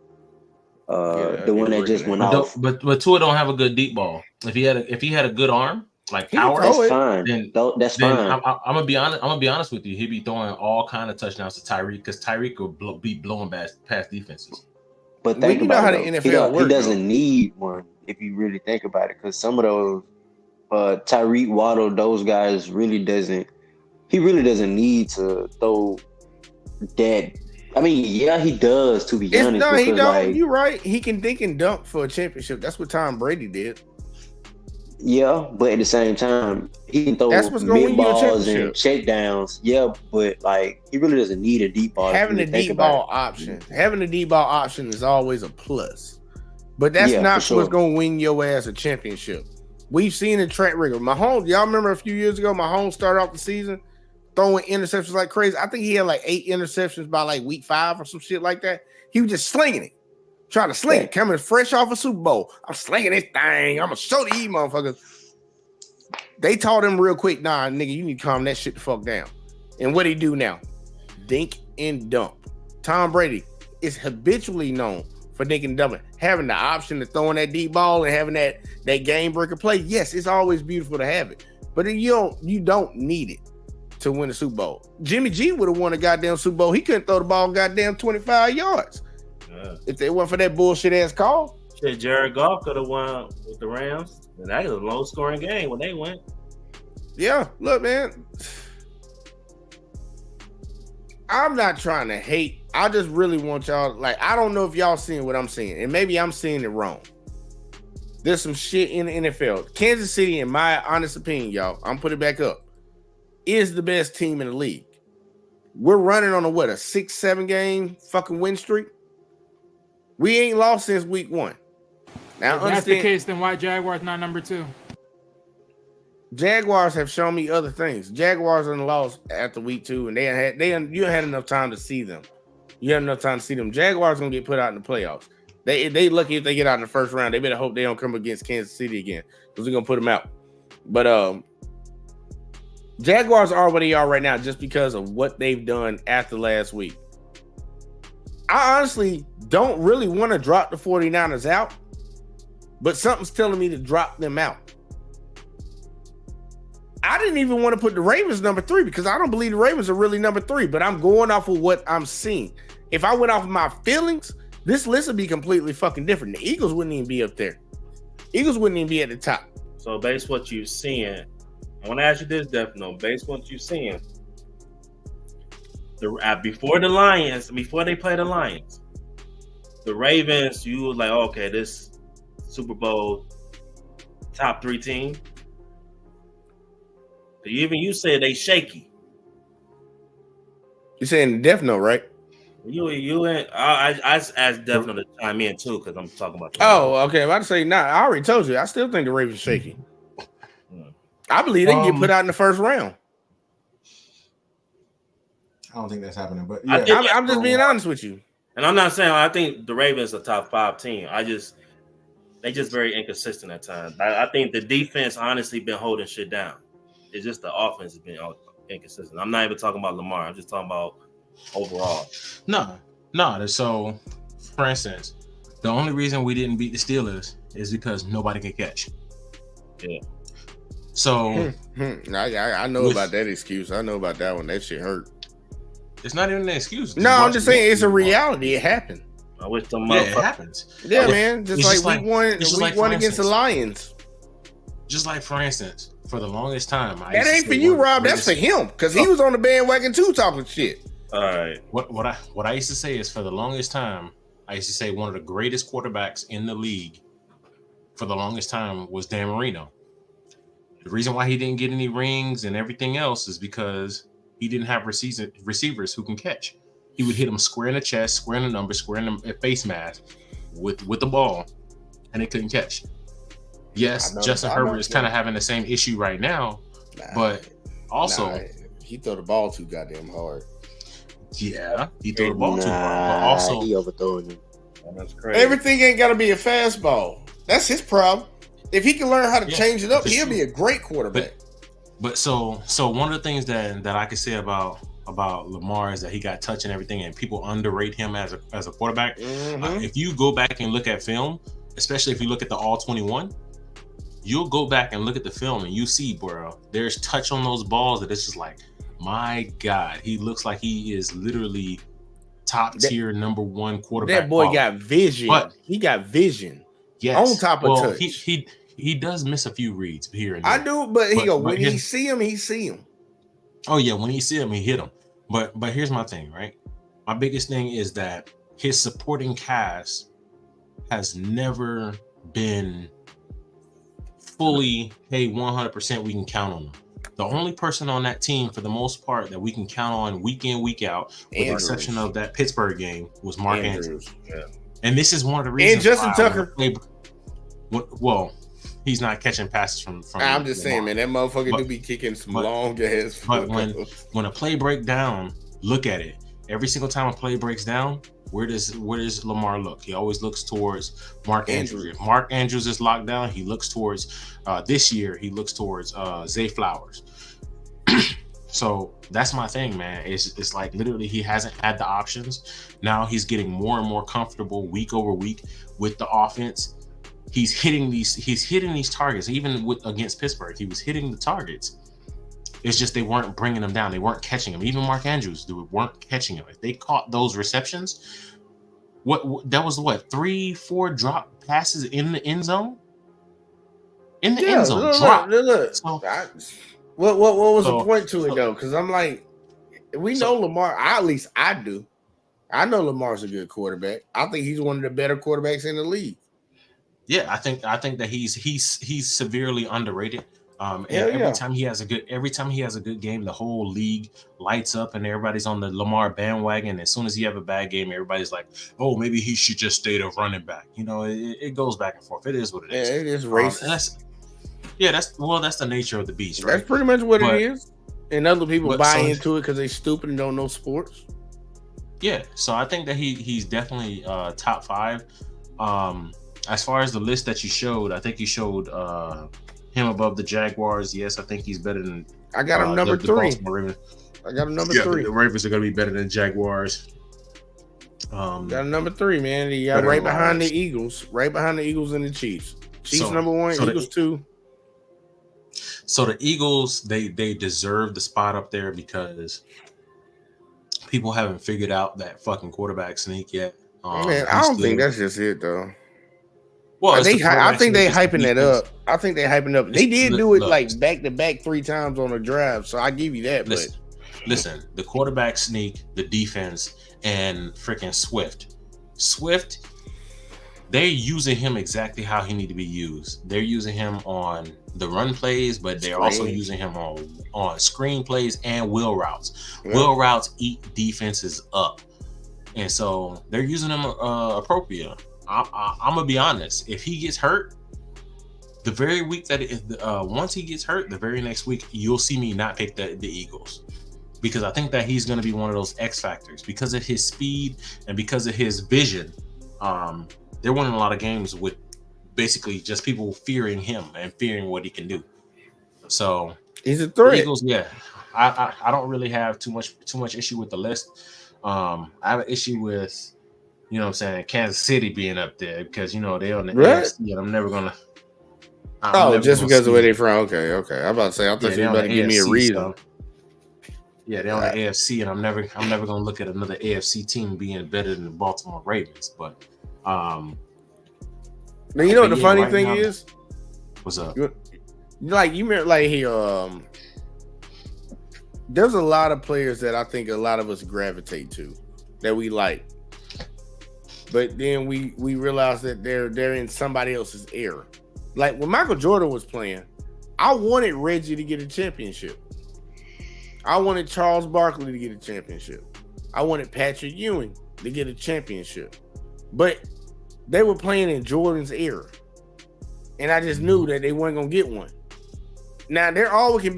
The one that just went off. But Tua don't have a good deep ball. If he had a good arm, like power, that's fine. That's fine. I'm gonna be honest with you. He'd be throwing all kind of touchdowns to Tyreek, because Tyreek will be blowing past defenses. But think about how it, the NFL works. He doesn't need one if you really think about it, because some of those Tyreek, Waddle, those guys really doesn't. He really doesn't need to throw that. I mean, yeah, he does, to be honest. No, he don't. Like, You're right. He can dink and dunk for a championship. That's what Tom Brady did. Yeah, but at the same time, he can throw mid balls and check downs. Yeah, but like, he really doesn't need a deep ball. Having a deep ball option is always a plus. But that's not what's going to win your ass a championship. We've seen a track record. Mahomes, y'all remember a few years ago, Mahomes started off the season throwing interceptions like crazy. I think he had like 8 interceptions by like week 5 or some shit like that. He was just slinging it, trying to sling it, coming fresh off a Super Bowl. I'm slinging this thing. I'm going to show these motherfuckers. They taught him real quick, nah, nigga, you need to calm that shit the fuck down. And what he do now? Dink and dump. Tom Brady is habitually known for dink and dumping, having the option of throwing that deep ball and having that game breaker play. Yes, it's always beautiful to have it, but you don't need it to win a Super Bowl. Jimmy G would have won a goddamn Super Bowl. He couldn't throw the ball goddamn 25 yards if they weren't for that bullshit ass call. Shit, Jared Goff could have won with the Rams, and that was a low scoring game when they went. Yeah, look, man, I'm not trying to hate. I just really want y'all, like, I don't know if y'all seeing what I'm seeing, and maybe I'm seeing it wrong. There's some shit in the NFL. Kansas City, in my honest opinion, y'all, I'm putting it back up, is the best team in the league. We're running on a 6-7 game fucking win streak. We ain't lost since week 1. Now, If that's the case, then why Jaguars not number 2? Jaguars have shown me other things. Jaguars are lost after week 2, and you had enough time to see them. You had enough time to see them. Jaguars gonna get put out in the playoffs. They lucky if they get out in the first round. They better hope they don't come against Kansas City again, because they're gonna put them out. But Jaguars are where they are right now just because of what they've done after last week. I honestly don't really want to drop the 49ers out, but something's telling me to drop them out. I didn't even want to put the Ravens number 3 because I don't believe the Ravens are really number 3, but I'm going off of what I'm seeing. If I went off of my feelings, this list would be completely fucking different. The Eagles wouldn't even be up there. Eagles wouldn't even be at the top. So based what you're seeing, I want to ask you this, Defno. Based what you're seeing, before they play the Lions, the Ravens, you were like, okay, this Super Bowl top 3 team. Even you said they shaky. You're saying the Death Note, right? You and I asked Defno to chime in too because I'm talking about. Okay. I'm about to say I already told you. I still think the Ravens shaky. I believe they can get put out in the first round. I don't think that's happening, but yeah. I'm just being honest with you. And I'm not saying I think the Ravens are a top 5 team. They just very inconsistent at times. I think the defense honestly been holding shit down. It's just the offense has been inconsistent. I'm not even talking about Lamar. I'm just talking about overall. No. So, for instance, the only reason we didn't beat the Steelers is because nobody can catch. Yeah. So I know about that excuse. I know about that one. That shit hurt. It's not even an excuse. No, I'm just saying it's a reality. It happened. I wish the it happens. Yeah, man. Just like week one against the Lions. Just like, for instance, for the longest time, that ain't for you, Rob. That's for him because he was on the bandwagon too, talking shit. All right. What I used to say is, for the longest time, I used to say one of the greatest quarterbacks in the league for the longest time was Dan Marino. The reason why he didn't get any rings and everything else is because he didn't have receivers who can catch. He would hit them square in the chest, square in the number, square in the face mask with the ball, and they couldn't catch. Yes, Justin Herbert is kind of having the same issue right now, but also he throw the ball too goddamn hard. Yeah, he threw the ball too hard, but also he overthrowing him. That's crazy. Everything ain't got to be a fastball. That's his problem. If he can learn how to change it up, he'll be a great quarterback. But so one of the things that I can say about Lamar is that he got touch and everything, and people underrate him as a quarterback. Mm-hmm. If you go back and look at film, especially if you look at the All 21, you'll go back and look at the film and you see, bro, there's touch on those balls that it's just like, my God, he looks like he is literally top tier number 1 quarterback. That boy got vision. He got vision. Yes. On top of touch. He does miss a few reads here and there. I do, but when he see him, he see him. Oh yeah, when he see him, he hit him. But here's my thing, right? My biggest thing is that his supporting cast has never been fully, hey, 100% we can count on them. The only person on that team, for the most part, that we can count on week in, week out, with the exception of that Pittsburgh game, was Mark Andrews. Yeah. And this is one of the reasons. And Justin Tucker. Well, he's not catching passes from I'm just saying, man, that motherfucker do be kicking some long ass. But when a play break down, look at it. Every single time a play breaks down, where does Lamar look? He always looks towards Mark Andrews. If Mark Andrews is locked down, he looks towards this year. He looks towards Zay Flowers. So that's my thing, man. It's like literally he hasn't had the options. Now he's getting more and more comfortable week over week with the offense. He's hitting these targets. Even against Pittsburgh, he was hitting the targets. It's just they weren't bringing him down. They weren't catching him. Even Mark Andrews, they weren't catching him. If they caught those receptions, that was 3-4 drop passes in the end zone. In the end zone, drop. Look. So, what was the point to it though? Because I'm like, we know Lamar. At least I do. I know Lamar's a good quarterback. I think he's one of the better quarterbacks in the league. Yeah, I think that he's severely underrated. And every time he has a good game, the whole league lights up and everybody's on the Lamar bandwagon. As soon as he have a bad game, everybody's like, "Oh, maybe he should just stay the running back." You know, it goes back and forth. It is what it is. Yeah, it is racist. That's the nature of the beast, right? That's pretty much what it is. And other people buy into it because they stupid and don't know sports. Yeah, so I think that he's definitely top 5. As far as the list that you showed, I think you showed him above the Jaguars. Yes, I think he's better than. I got him number 3. I got him number 3. The Ravens are going to be better than Jaguars. Got him number 3, man. He got right behind the Eagles. Right behind the Eagles and the Chiefs. Chiefs number 1, Eagles 2. So the Eagles, they deserve the spot up there because people haven't figured out that fucking quarterback sneak yet. Man, I don't think that's just it, though. Well, I think they hyping it up. I think they hyping up. They did do it like back to back 3 times on a drive, so I give you that. Listen, the quarterback sneak, the defense, and freaking Swift, they're using him exactly how he need to be used. They're using him on the run plays, but they're also using him on screen plays and wheel routes. Yeah. Wheel routes eat defenses up, and so they're using him appropriately. I'm gonna be honest. If he gets hurt, the very week that once he gets hurt, the very next week you'll see me not pick the Eagles, because I think that he's gonna be one of those X factors because of his speed and because of his vision. They're winning a lot of games with basically just people fearing him and fearing what he can do. So he's a threat. Eagles, yeah. I don't really have too much issue with the list. I have an issue with, you know what I'm saying, Kansas City being up there because, you know, they're on the AFC and I'm never going to. Just because of where they're from. Okay. I'm about to say, I thought you were about to give me a reason. So, yeah, they're on the AFC, and I'm never going to look at another AFC team being better than the Baltimore Ravens. But, now, you know what the funny thing is? What's up? There's a lot of players that I think a lot of us gravitate to that we like. But then we realize that they're in somebody else's era. Like when Michael Jordan was playing, I wanted Reggie to get a championship. I wanted Charles Barkley to get a championship. I wanted Patrick Ewing to get a championship. But they were playing in Jordan's era. And I just knew that they weren't gonna get one. Now there always can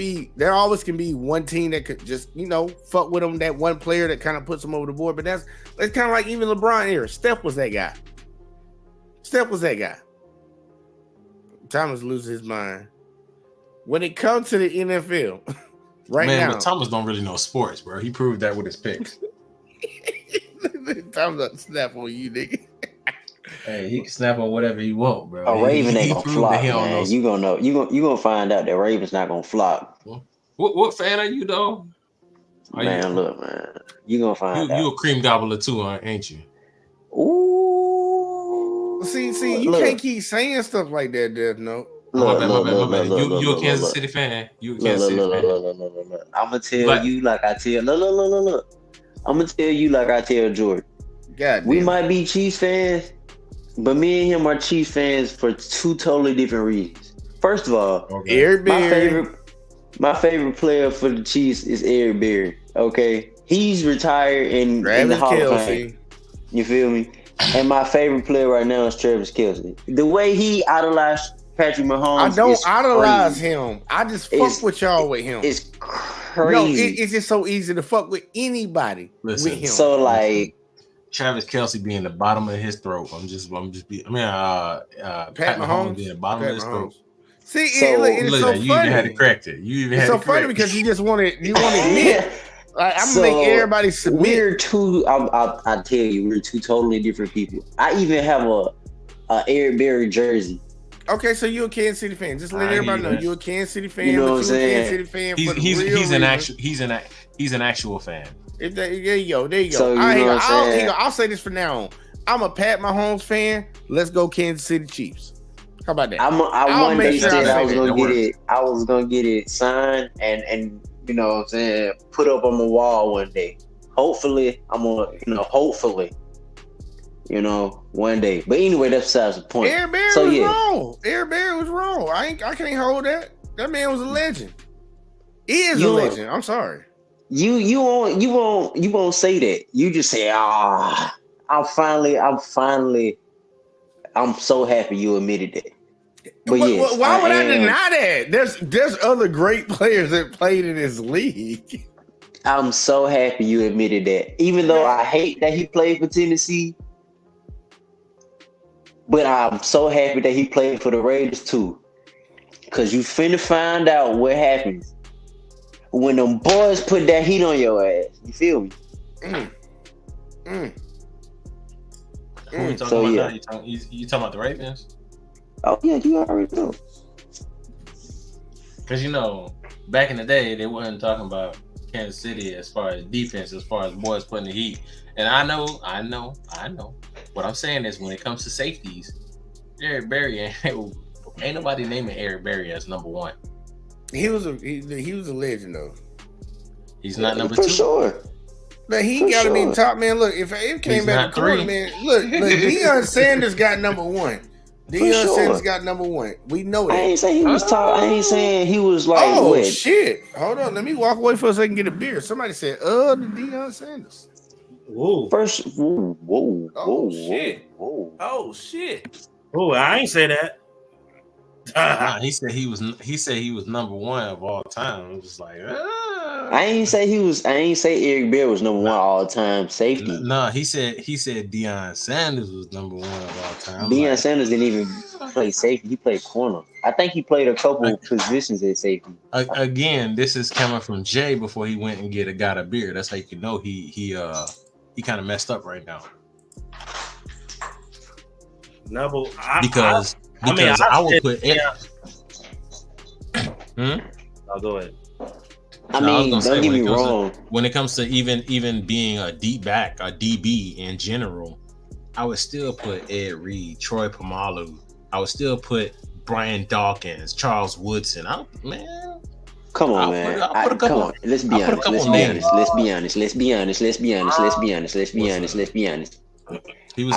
be one team that could just, you know, fuck with them, that one player that kind of puts them over the board. But that's kind of like even LeBron era. Steph was that guy. Thomas loses his mind. When it comes to the NFL, now, but Thomas don't really know sports, bro. He proved that with his picks. Thomas doesn't snap on you, nigga. Hey, he can snap on whatever he want, bro. A Raven ain't gonna flop, man. You gonna know. You gonna find out that Raven's not gonna flop. What fan are you, though? Look, man. You gonna find out. You a cream gobbler too, ain't you? Ooh. See, you can't keep saying stuff like that, Death Note. My bad. You a Kansas City fan. You a Kansas City fan. I'm gonna tell you like I tell. Look. I'm gonna tell you like I tell Jordan. God, we might be Chiefs fans, but me and him are Chiefs fans for 2 totally different reasons. First of all, my favorite player for the Chiefs is Eric Berry. Okay, he's retired in the Hall of Fame. You feel me? And my favorite player right now is Travis Kelce. The way he idolized Patrick Mahomes. I don't idolize him. I just fuck with y'all with him. It's crazy. No, it's just so easy to fuck with anybody with him. So like Travis Kelce being the bottom of his throat. Pat Mahomes being the bottom of his throat. See, it's so funny. You even had to correct it. It's so funny because you want to admit. Like, I'm gonna make everybody submit. I tell you, we're 2 totally different people. I even have a Eric Berry jersey. Okay, so you're a Kansas City fan. Just let everybody know you're a Kansas City fan. You know what I'm saying? Kansas City fan. He's an actual fan. There you go. So I'll say this from now on. I'm a Pat Mahomes fan. Let's go Kansas City Chiefs. How about that? One day said I was gonna get it signed and you know what I'm saying, put up on my wall one day. Hopefully, one day. But anyway, that's besides the point. Eric Berry was wrong. Eric Berry was wrong. I can't hold that. That man was a legend. He is a You- legend. I'm sorry. You won't say that. You just say, I'm so happy you admitted that. But yes, why would I am. deny that? There's other great players that played in this league. I'm so happy you admitted that. Even though I hate that he played for Tennessee, but I'm so happy that he played for the Raiders too. Cause you finna find out what happens when them boys put that heat on your ass. You feel me? Who you talking So, about yeah. now? You talking about the Ravens? Oh yeah, you already know. Because back in the day, they wasn't talking about Kansas City as far as defense, as far as boys putting the heat. And I know. What I'm saying is, when it comes to safeties, Eric Berry ain't nobody naming Eric Berry as number one. He was a legend though. He's not number for 2. sure. But he For got to be sure. top man. Look, if it came He's back not to court, 3. man. Look, Deion Sanders got number 1. Deion sure. Sanders got number 1. We know I that. ain't saying he was top. I ain't saying he was like Oh what? shit! Hold on, let me walk away for a second and get a beer. Somebody said, the Deion Sanders." Whoa. First, whoa. Oh, shit. Whoa. Oh shit! Oh, I ain't say that. Nah, he said he was number 1 of all time. I'm just like, I ain't say Eric Berry was number 1 all time safety. No, he said Deion Sanders was number 1 of all time. Deion Sanders didn't even play safety. He played corner. I think he played a couple positions at safety. Again, this is coming from Jay before he went and got a beer. That's how you can know he kind of messed up right now. No, Because I would put it. I'll go ahead. I mean, don't get me wrong. When it comes to even being a deep back, a DB in general, I would still put Ed Reed, Troy Polamalu. I would still put Brian Dawkins, Charles Woodson. Come on, man. Come on. Let's be honest. Let's be honest. He was.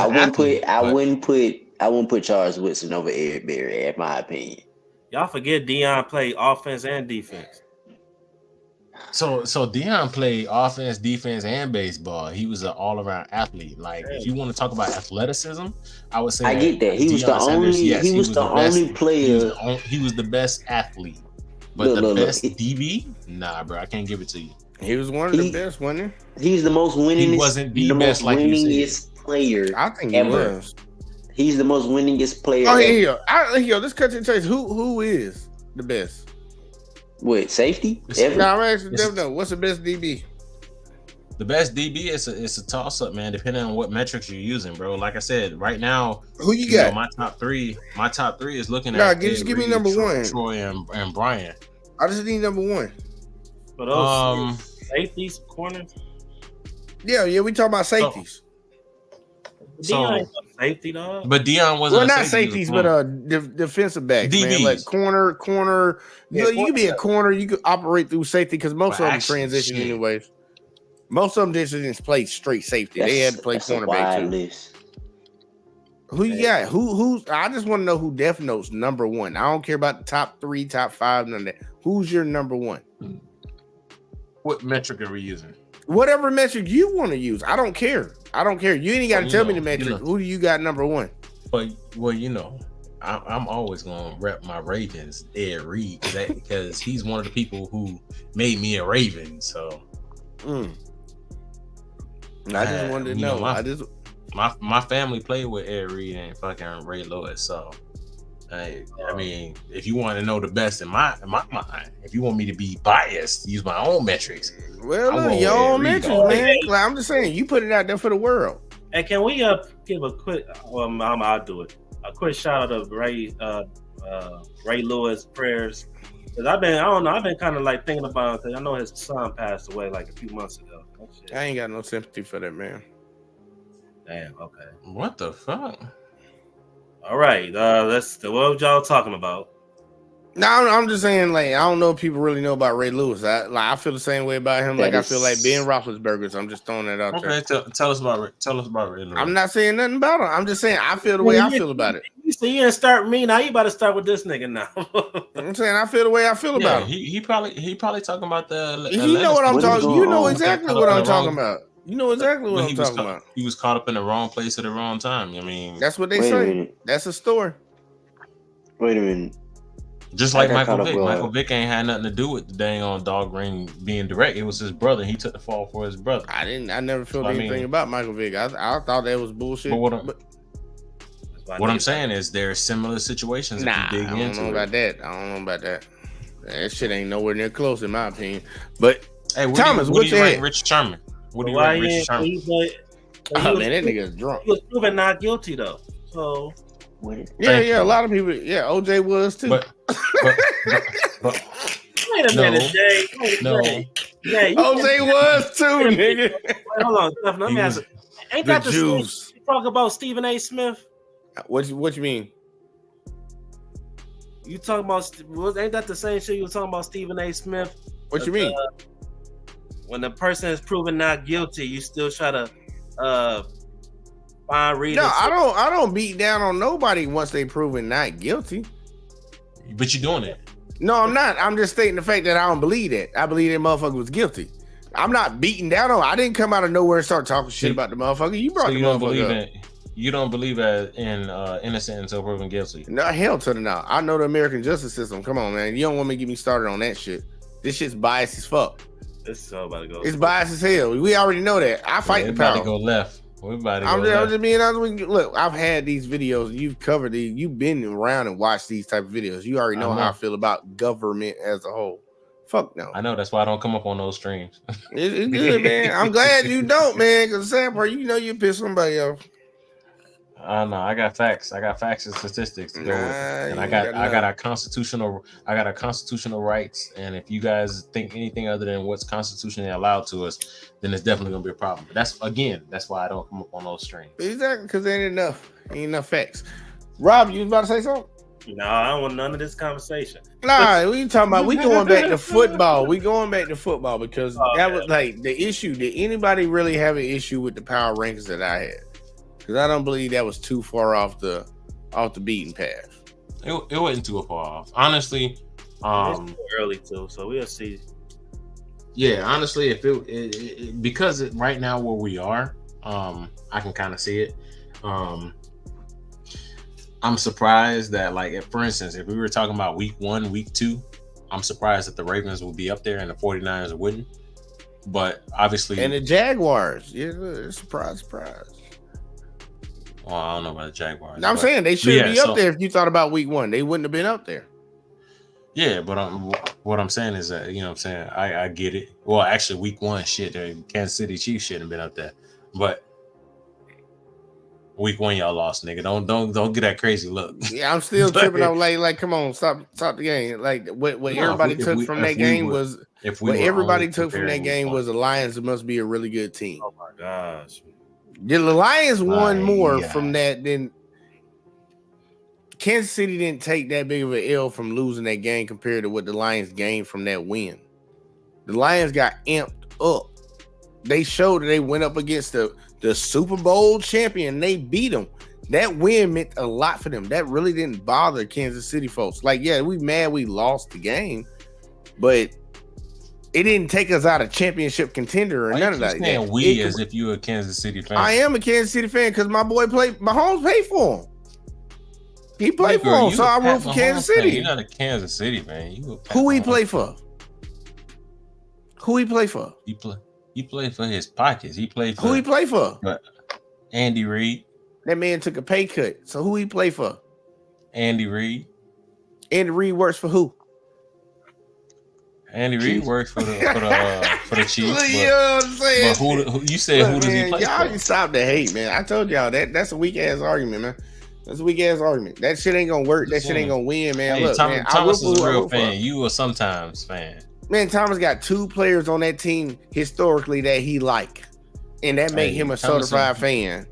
I wouldn't put Charles Woodson over Eric Berry, in my opinion. Y'all forget Deion played offense and defense. So Deion played offense, defense, and baseball. He was an all-around athlete. Like, if you want to talk about athleticism, I would say I get that. He was the only player. He was the best athlete. But the best DB? Nah, bro, I can't give it to you. He was one of the best, wasn't he? He's the most winningest. He wasn't the best, like you said. Player. I think he ever. was. He's the most winningest player. Oh, here you go. Let's cut to the chase. Who is the best? What, safety? I'm asking them though. What's the best DB? The best DB is a toss up, man. Depending on what metrics you're using, bro. Like I said, right now, who you got? My top three is looking at. Just give me number 1. Troy and Brian. I just need number 1. For those safeties, corners. Yeah, we talking about safeties. Deion safety, dog. But Deion wasn't. Well, not safeties, but defensive backs, DBs. man. Like corner. Yeah, you can be a corner. You could operate through safety because most of them transition anyways. Most of them didn't play straight safety. They had to play cornerback too. List. Who you got? Who's? I just want to know who Death Note's number 1. I don't care about the top 3, top 5, none of that. Who's your number 1? What metric are we using? Whatever metric you want to use. I don't care. You ain't got to tell me the metric. Who do you got number 1? But I'm always gonna rep my Ravens, Ed Reed, because he's one of the people who made me a Raven. So I just wanted to know. My family played with Ed Reed and fucking Ray Lewis. So I mean, if you want to know the best in my mind, if you want me to be biased, use my own metrics. Well, look, your own metrics, man. Like, I'm just saying, you put it out there for the world. Hey, can we give a quick? I'll do it. A quick shout out of Ray Lewis prayers. Cause I've been kind of like thinking about it. Cause I know his son passed away like a few months ago. I ain't got no sympathy for that man. Damn. Okay. What the fuck? All right. What y'all talking about? No, I'm just saying, like, I don't know if people really know about Ray Lewis. I feel the same way about him. Like, I feel like Ben Roethlisberger. So I'm just throwing that out there. Okay, tell us about Ray Lewis. I'm not saying nothing about him. I'm just saying I feel the way I feel about it. So you didn't start with me. Now you about to start with this nigga now. I'm saying I feel the way I feel about him. He probably talking about the. You know what I'm talking. You know exactly what I'm talking about. You know exactly what I'm talking about. He was caught up in the wrong place at the wrong time. I mean, that's what they say. That's a story. Wait a minute. Just like Michael Vick. Michael Vick ain't had nothing to do with the dang on dog ring being direct. It was his brother. He took the fall for his brother. I never felt anything about Michael Vick. I thought that was bullshit. But what I'm saying is there are similar situations. Nah, I don't know about that. That shit ain't nowhere near close in my opinion. But hey, Thomas, what do you rate Richard Sherman? What do you rate Richard Sherman? Oh man, that nigga's drunk. He was proven not guilty though. So yeah, a lot of people. Yeah, OJ was too. But wait a minute, Jay. Jay, OJ was too, nigga. Wait, hold on, Steph. Let me ask. Ain't that the Jews? You talk about Stephen A. Smith. What you mean? You talking about? Ain't that the same shit you were talking about Stephen A. Smith? What you mean? When the person is proven not guilty, you still try to find reasons. No, I don't beat down on nobody once they proven not guilty. But you're doing it. No, I'm not. I'm just stating the fact that I don't believe that. I believe that motherfucker was guilty. I'm not beating down on. I didn't come out of nowhere and start talking shit about the motherfucker. You brought the motherfucker up. You don't believe in innocent until proven guilty? No, hell to the no. I know the American justice system. Come on, man. You don't want me to get me started on that shit. This shit's biased as fuck. This is all about to go. It's biased as hell. We already know that. I fight the power. About to go left. I'm just being honest with you. Look, I've had these videos. You've covered these. You've been around and watched these type of videos. You already know how I feel about government as a whole. Fuck no. I know. That's why I don't come up on those streams. It's good, man. I'm glad you don't, man. Because the sad part, you know you piss somebody off. No, I got facts. I got facts and statistics to go with. And I got a constitutional rights. And if you guys think anything other than what's constitutionally allowed to us, then it's definitely gonna be a problem. But that's why I don't come up on those streams. Exactly, because there ain't enough facts. Rob, you was about to say something? No, I don't want none of this conversation. Nah, we talking about we going back to football. We going back to football because that was like the issue. Did anybody really have an issue with the power rankings that I had? Because I don't believe that was too far off the beaten path. It wasn't too far off. Honestly, it's too early too, so we'll see. Yeah, honestly, if it because right now where we are, I can kind of see it. I'm surprised that, like, for instance, if we were talking about week 1, week 2, I'm surprised that the Ravens would be up there and the 49ers wouldn't. But obviously, and the Jaguars, yeah, surprise. Well, I don't know about the Jaguars. I'm saying they should be up there. If you thought about week 1, they wouldn't have been up there. Yeah, but what I'm saying is that, you know what I'm saying, I get it. Well, actually, week 1, the Kansas City Chiefs shouldn't have been up there. But week 1, y'all lost, nigga. Don't get that crazy look. Yeah, I'm still tripping out. Like, come on, stop the game. Like, what everybody took from that game was the Lions must be a really good team. Oh my gosh. The Lions won more from that than Kansas City didn't take that big of an L from losing that game compared to what the Lions gained from that win. The Lions got amped up. They showed that they went up against the Super Bowl champion. They beat them. That win meant a lot for them. That really didn't bother Kansas City folks. Like, yeah, we mad we lost the game, but it didn't take us out of championship contender or none of that. As if you're a Kansas City fan. I am a Kansas City fan because my boy Mahomes paid for him. He played for him, so I root for Kansas City. You're not a Kansas City fan. Who he play for? Who he play for? He played for his pockets. He played for who he play for? Andy Reid. That man took a pay cut. So who he play for? Andy Reid. Andy Reid works for who? Andy Reid works for the Chiefs. You know what I'm saying? But who you said who does he play y'all for? You stop the hate, man. I told y'all that's a weak ass argument, man. That's a weak ass argument. That shit ain't gonna work. That shit ain't gonna win, man. Hey, look, man, Thomas is a real fan. You a sometimes fan. Man, Thomas got 2 players on that team historically that he like, and that make him a certified fan.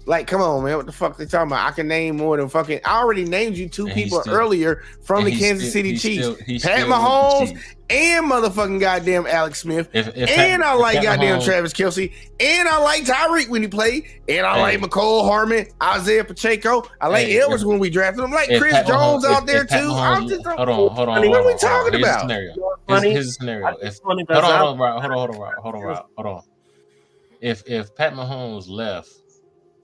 Like, come on, man. What the fuck they talking about? I can name more than fucking. I already named you two And he's people still- earlier from the and Kansas City he's Chiefs. he's Pat still with the Mahomes Chiefs. and motherfucking goddamn Alex Smith. If I like Pat goddamn Mahomes- Travis Kelce. And I like Tyreek when he played. And I like McCole Harmon, Isaiah Pacheco. I like Edwards when we drafted him. Like if Chris Pat Jones Mahomes- out there if Pat too. Mahomes- I'm just hold on. What are we talking Here's about? a scenario. Funny. Here's a scenario. It's If funny hold 'cause on, hold on. If Pat Mahomes left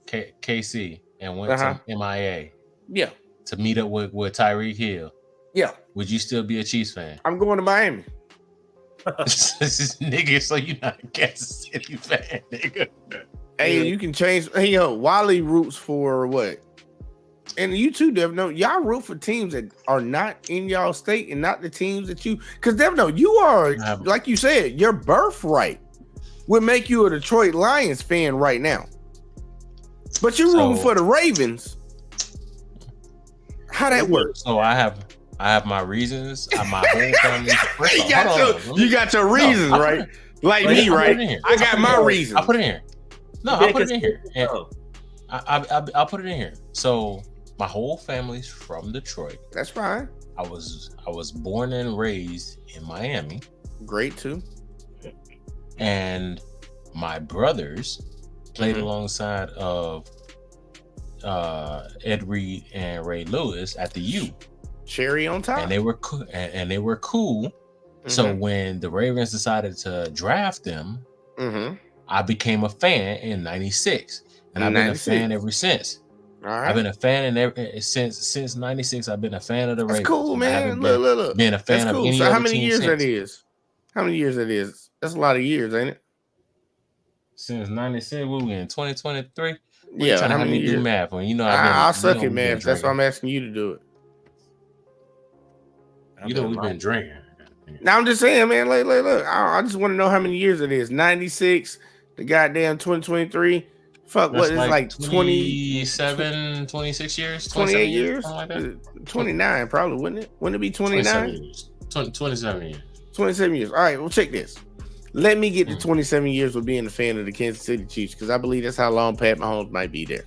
KC and went to MIA Yeah. to meet up with Tyreek Hill, Yeah. would you still be a Chiefs fan? I'm going to Miami. Nigga, so you're not a Kansas City fan, nigga. Hey, you can change. Hey, yo, Wally roots for what? And you too, Devno. Y'all root for teams that are not in y'all state and not the teams that you. Because Devno, you are, like you said, your birthright would make you a Detroit Lions fan right now. But you're rooting for the Ravens. How that works? So I have my reasons. My whole family. You got your reasons, right? Like me, right? I got my reasons. I put it in here. No, I put it in here. And I'll put it in here. So my whole family's from Detroit. That's fine. I was born and raised in Miami. Great too. And my brothers played alongside of Ed Reed and Ray Lewis at the U. Cherry on top. And they were cool. And they were cool. So when the Ravens decided to draft them, I became a fan in '96, and I've been a fan ever since. All right. I've been a fan since '96. I've been a fan of the Ravens. That's cool, man. Look. Been a fan That's of cool. any So other how many team years since. that is? How many years that is? That's a lot of years, ain't it? Since '96, we were in 2023. Yeah, trying to how have many me years? do math when you know I'll suck we've at been math. That's why I'm asking you to do it. You know we've been drinking. Now I'm just saying, man. Look. I just want to know how many years it is. 96, the goddamn 2023. Fuck, That's what is like 27, 26 years? 28 years? Something like that. 29, probably, wouldn't it? Wouldn't it be 29? 27 years. 27 years. All right, well, check this. Let me get to 27 years with being a fan of the Kansas City Chiefs because I believe that's how long Pat Mahomes might be there.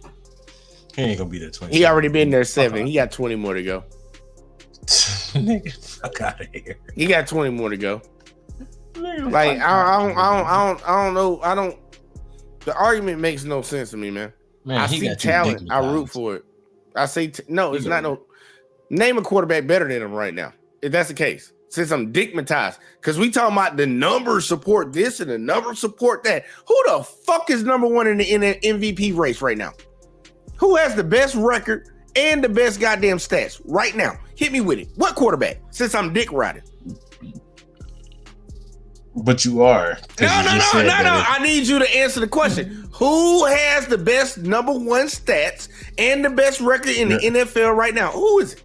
He ain't gonna be there 20. He already been there 7. He got 20 more to go. Nigga, fuck out of here. He got 20 more to go. Like I don't know. The argument makes no sense to me, man. I he see got you talent. I root digmatized. for it. I say no. It's not no. Name a quarterback better than him right now. If that's the case, since I'm digmatized, because we talking about the numbers support this and the numbers support that. Who the fuck is number one in the MVP race right now? Who has the best record and the best goddamn stats right now? Hit me with it. What quarterback? Since I'm dick riding. But you are. No. I need you to answer the question. Who has the best number one stats and the best record in the NFL right now? Who is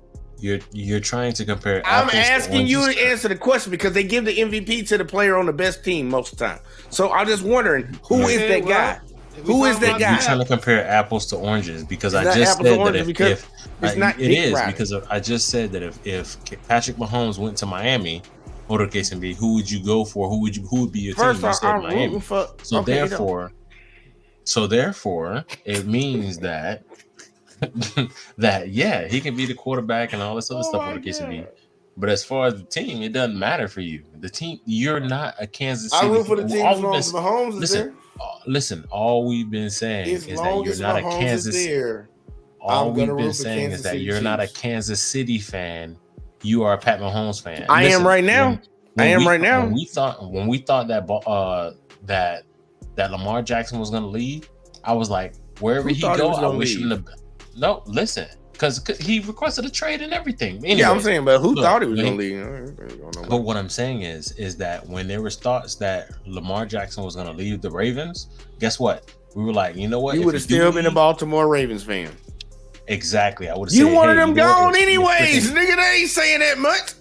it? You're trying to compare. I'm apples to asking you oranges. to answer the question because they give the MVP to the player on the best team most of the time. So I'm just wondering who is that guy? Who is that guy? You're trying to compare apples to oranges because It's I not just apples to said that oranges because if it's not it dick is riding. because I just said that if Patrick Mahomes went to Miami, or the case may be, who would you go for? Who would be your First team? You off, said I'm Miami. rooting for. So okay, therefore, it means that that he can be the quarterback and all this other stuff on the case may be. But as far as the team, it doesn't matter for you. The team, you're not a Kansas City. I root for the team all as long as Mahomes is there. Listen, all we've been saying As is long that you're as not a Mahomes Kansas. is there, All I'm we've gonna been root for saying Kansas is that City you're not a Chiefs. Kansas City fan. You are a Pat Mahomes fan. I am right now. I am right now. When we thought that Lamar Jackson was going to leave, I was like, wherever Who he thought he go, was I gonna wish him leave? the. No, listen, because he requested a trade and everything. Anyway, Yeah, I'm saying, but who look, thought he was when going he- to leave? But what I'm saying is that when there was thoughts that Lamar Jackson was going to leave the Ravens, guess what? We were like, you know what? You If would have do still been a leave- Baltimore Ravens fan. Exactly. I would have. You said, wanted hey, him you know what? gone It's anyways, freaking- nigga. They ain't saying that much.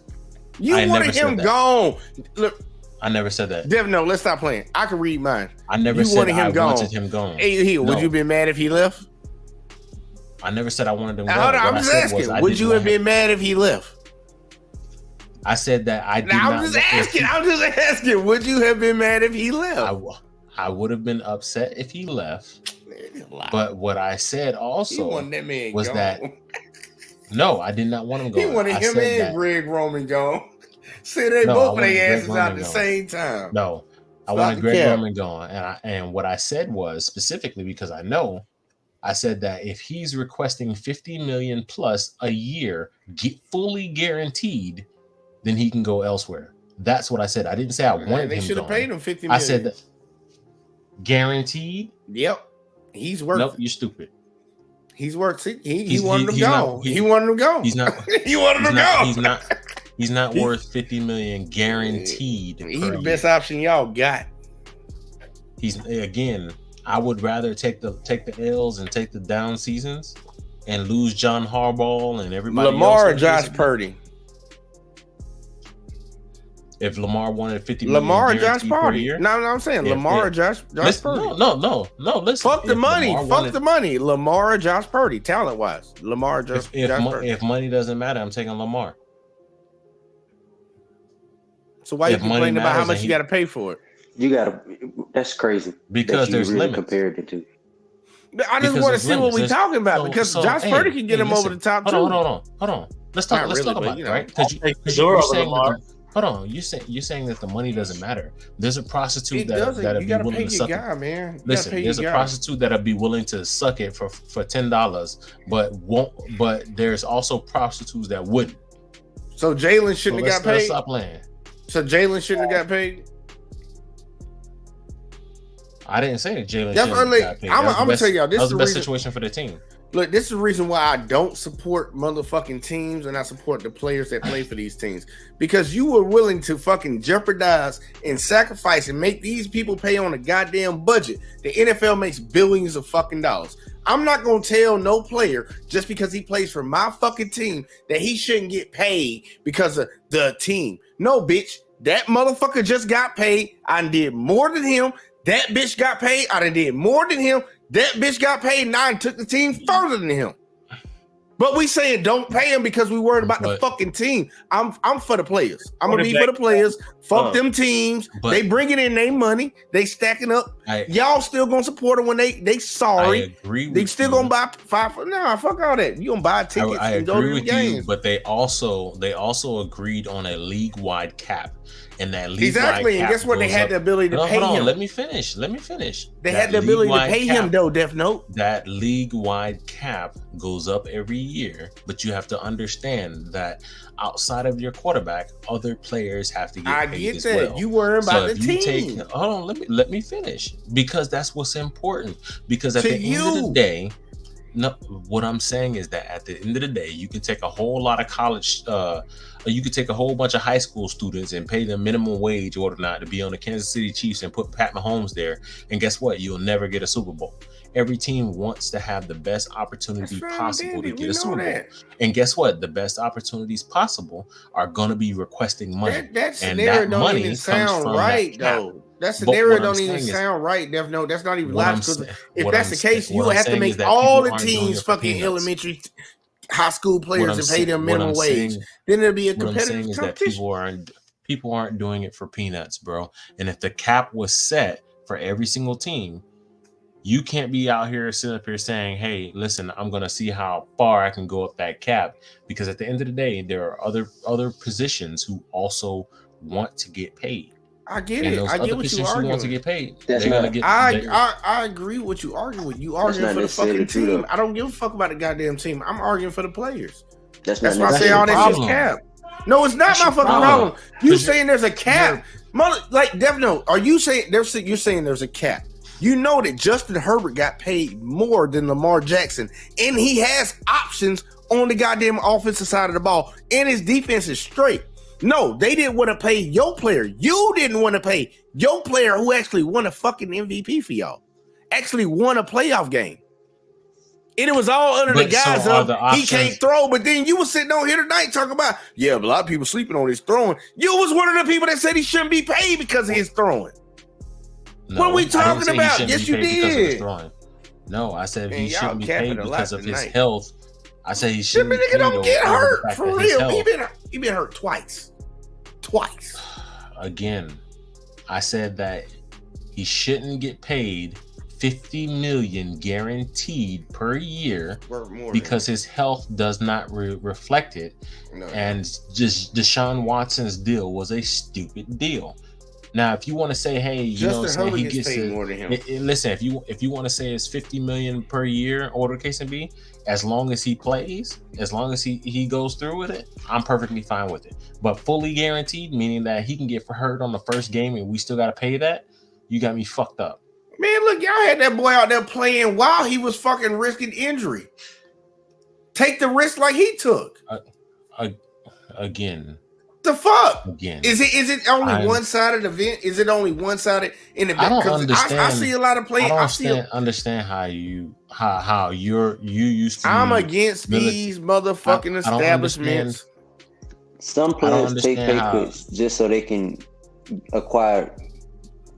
You I wanted never said him that. gone. Look, I never said that. Dev, no, let's stop playing. I can read mine. I never You said wanted him I gone. wanted him gone. Hey, Hill, would No. you been mad if he left? I never said I wanted him gone. Hold on, What I'm I just said was asking. I Would didn't you want have been mad if he left? I said that I did Now, not. I'm just want- if asking. he- I'm just asking. Would you have been mad if he left? I would have been upset if he left. But what I said also was gone. that no, I did not want him gone. He wanted him and Greg Roman gone. See, they both of their asses out at the same time. No, I wanted Greg Roman gone, and what I said was specifically because I said that if he's requesting $50 million plus a year, fully guaranteed, then he can go elsewhere. That's what I said. I didn't say I wanted him. They should have paid him $50 million. I said that guaranteed. Yep, he's worth. Nope, you're stupid. He's worth. He wanted him gone. He wanted him gone. He's not. He wanted him gone. He's not worth $50 million guaranteed. He's the best option y'all got. He's again. I would rather take the L's and take the down seasons and lose John Harbaugh and everybody. Lamar else or Josh Purdy. If Lamar wanted $50 million, Lamar or Josh Purdy. Year, no, I'm saying Lamar or Josh Purdy. No. Listen, fuck the money. Fuck the money. Lamar or Josh Purdy, talent wise. Lamar or Josh Purdy. If money doesn't matter, I'm taking Lamar. So why you complaining about how much you got to pay for it? You gotta. That's crazy. Because there's really limits. Compared it to. I just want to see what we're talking about because Josh Purdy can get him over the top too. Hold on. Let's talk about it, right? Because you're saying hold on. You're saying that the money doesn't matter. There's a prostitute that'd be willing to suck it. Man. Listen, there's a prostitute that'd be willing to suck it for $10, but won't. But there's also prostitutes that wouldn't. So Jalen shouldn't have got paid. Stop playing. So Jalen shouldn't have got paid. I didn't say that Jalen shouldn't have got paid. I'm gonna tell y'all this was is the best situation for the team. Look, this is the reason why I don't support motherfucking teams and I support the players that play for these teams. Because you were willing to fucking jeopardize and sacrifice and make these people pay on a goddamn budget. The NFL makes billions of fucking dollars. I'm not going to tell no player just because he plays for my fucking team that he shouldn't get paid because of the team. No, bitch. That motherfucker just got paid. I did more than him. That bitch got paid. I did more than him. That bitch got paid and I took the team further than him. But we saying don't pay him because we worried about the fucking team. I'm for the players. I'm gonna be for the players. Fuck them teams. They bringing in their money. They stacking up. Y'all still gonna support them when they sorry. I agree with they still gonna buy $5. Nah, fuck all that. You gonna buy tickets and go to the games. You, but they also agreed on a league-wide cap. And that league and guess what? They had the ability to pay him. Let me finish. They had the ability to pay him, though, Death Note. That league-wide cap goes up every year, but you have to understand that outside of your quarterback, other players have to get paid as well. I get that. You worry about the team. Hold on, let me finish. Because that's what's important. Because at the end of the day, no, what I'm saying is that at the end of the day, you can take a whole lot of college, you could take a whole bunch of high school students and pay them minimum wage or whatnot to be on the Kansas City Chiefs and put Pat Mahomes there. And guess what? You'll never get a Super Bowl. Every team wants to have the best opportunity possible to get a Super Bowl. And guess what? The best opportunities possible are going to be requesting money. That scenario don't even sound right, though. That scenario don't even sound right, Dev. No, that's not even logical. If that's the case, you would have to make all the teams fucking elementary, high school players and pay them minimum wage. Then it'll be a competitive competition. People aren't doing it for peanuts, bro. And if the cap was set for every single team, you can't be out here sitting up here saying, hey, listen, I'm going to see how far I can go up that cap. Because at the end of the day, there are other positions who also want to get paid. I get it. I get what you arguing. Want to get paid. I agree with what you arguing with. You arguing for the fucking team. I don't give a fuck about the goddamn team. I'm arguing for the players. That's why I say all that shit's cap. No, it's not my fucking problem. You saying there's a cap? Like Dev Note, are you saying you're saying there's a cap? You know that Justin Herbert got paid more than Lamar Jackson, and he has options on the goddamn offensive side of the ball, and his defense is straight. No, they didn't want to pay your player. You didn't want to pay your player who actually won a fucking MVP for y'all. Actually won a playoff game. And it was all under the guise of he can't throw. But then you were sitting on here tonight talking about, a lot of people sleeping on his throwing. You was one of the people that said he shouldn't be paid because of his throwing. No, what are we talking about? Yes, you did. No, I said he shouldn't be paid because of his health. I said he shouldn't be paid. Nigga don't get hurt for real. He been hurt twice. Again, I said that he shouldn't get paid $50 million guaranteed per year Worth more because his health does not reflect it. No. And just Deshaun Watson's deal was a stupid deal. Now, if you want to say, hey, you know, what I'm saying, he gets paid more than him. Listen, if you want to say it's $50 million per year, or the case may be, as long as he plays, as long as he goes through with it, I'm perfectly fine with it. But fully guaranteed, meaning that he can get hurt on the first game and we still got to pay that, you got me fucked up. Man, look, y'all had that boy out there playing while he was fucking risking injury. Take the risk like he took. Again. The fuck? Again. Is it only one-sided event? Is it only one-sided in the I don't understand. I see a lot of players. I don't understand how you used to. I'm against these motherfucking establishments. Some players take pay cuts just so they can acquire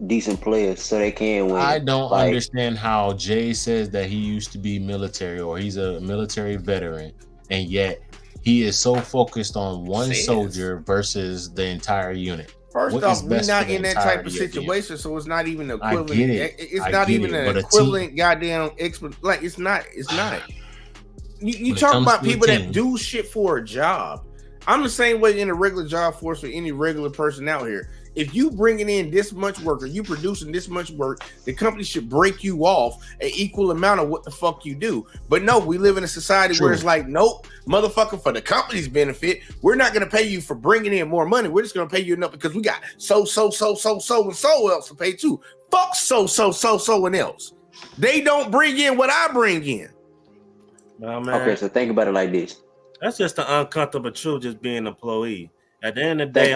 decent players so they can win. I don't understand how Jay says that he used to be military or he's a military veteran, and yet he is so focused on one soldier versus the entire unit. First off, we're not in that type of situation, so it's not even equivalent. I get it. It's not even an equivalent goddamn like it's not. You talk about people that do shit for a job. I'm the same way in a regular job force for any regular person out here. If you bringing in this much work or you producing this much work, the company should break you off an equal amount of what the fuck you do. But no, we live in a society where it's like, nope, motherfucker, for the company's benefit, we're not going to pay you for bringing in more money. We're just going to pay you enough because we got so and so else to pay too. Fuck so and else. They don't bring in what I bring in. Well, man, okay, so think about it like this. That's just the uncomfortable truth, just being an employee. At the end of the day,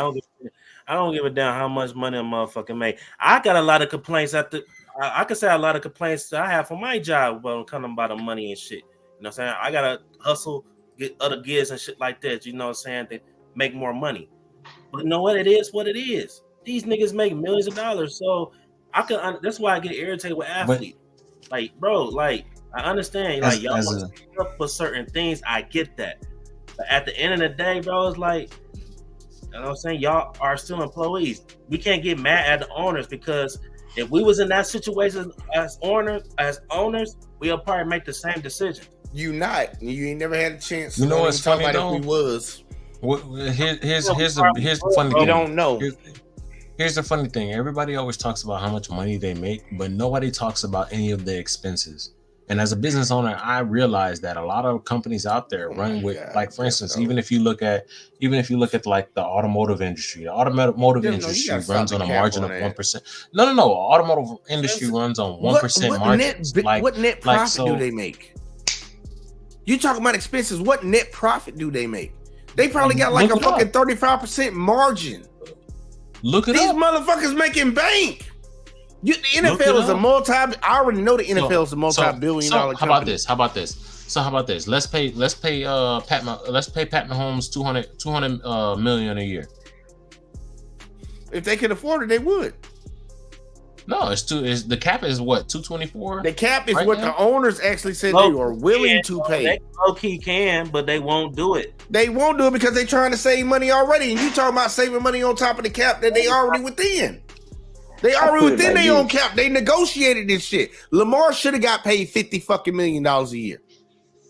I don't give a damn how much money a motherfucker make. I got a lot of complaints I can say a lot of complaints I have for my job when it comes about the money and shit. You know what I'm saying? I gotta hustle, get other gigs and shit like that, you know what I'm saying, to make more money. But you know what? It is what it is. These niggas make millions of dollars. So that's why I get irritated with athletes. Like, bro, like, I understand, like, y'all want to speak up for certain things. I get that. But at the end of the day, bro, it's like, you know what I'm saying? Y'all are still employees. We can't get mad at the owners because if we was in that situation as owners, we'll probably make the same decision. You ain't never had a chance. You know what's funny though? If we was. Here's the funny thing. You don't know. Here's the funny thing. Everybody always talks about how much money they make, but nobody talks about any of the expenses. And as a business owner, I realize that a lot of companies out there run with, like, for instance, even if you look at like the automotive industry, the automotive industry runs on a margin of 1%. No. Automotive industry runs on 1% margins. What net profit do they make? You talking about expenses? What net profit do they make? They probably got like a fucking 35% margin. Look it up. These motherfuckers making bank. The NFL is a I already know the NFL is a multi-billion-dollar company. How about this? So how about this? Let's pay Pat Mahomes $200 million a year. If they could afford it, they would. No, the cap is what, 224? The cap is what the owners actually said they are willing to pay. They low-key can, but they won't do it. They won't do it because they're trying to save money already. And you talking about saving money on top of the cap that they already within. They already within their own cap. They negotiated this shit. Lamar should have got paid $50 million a year.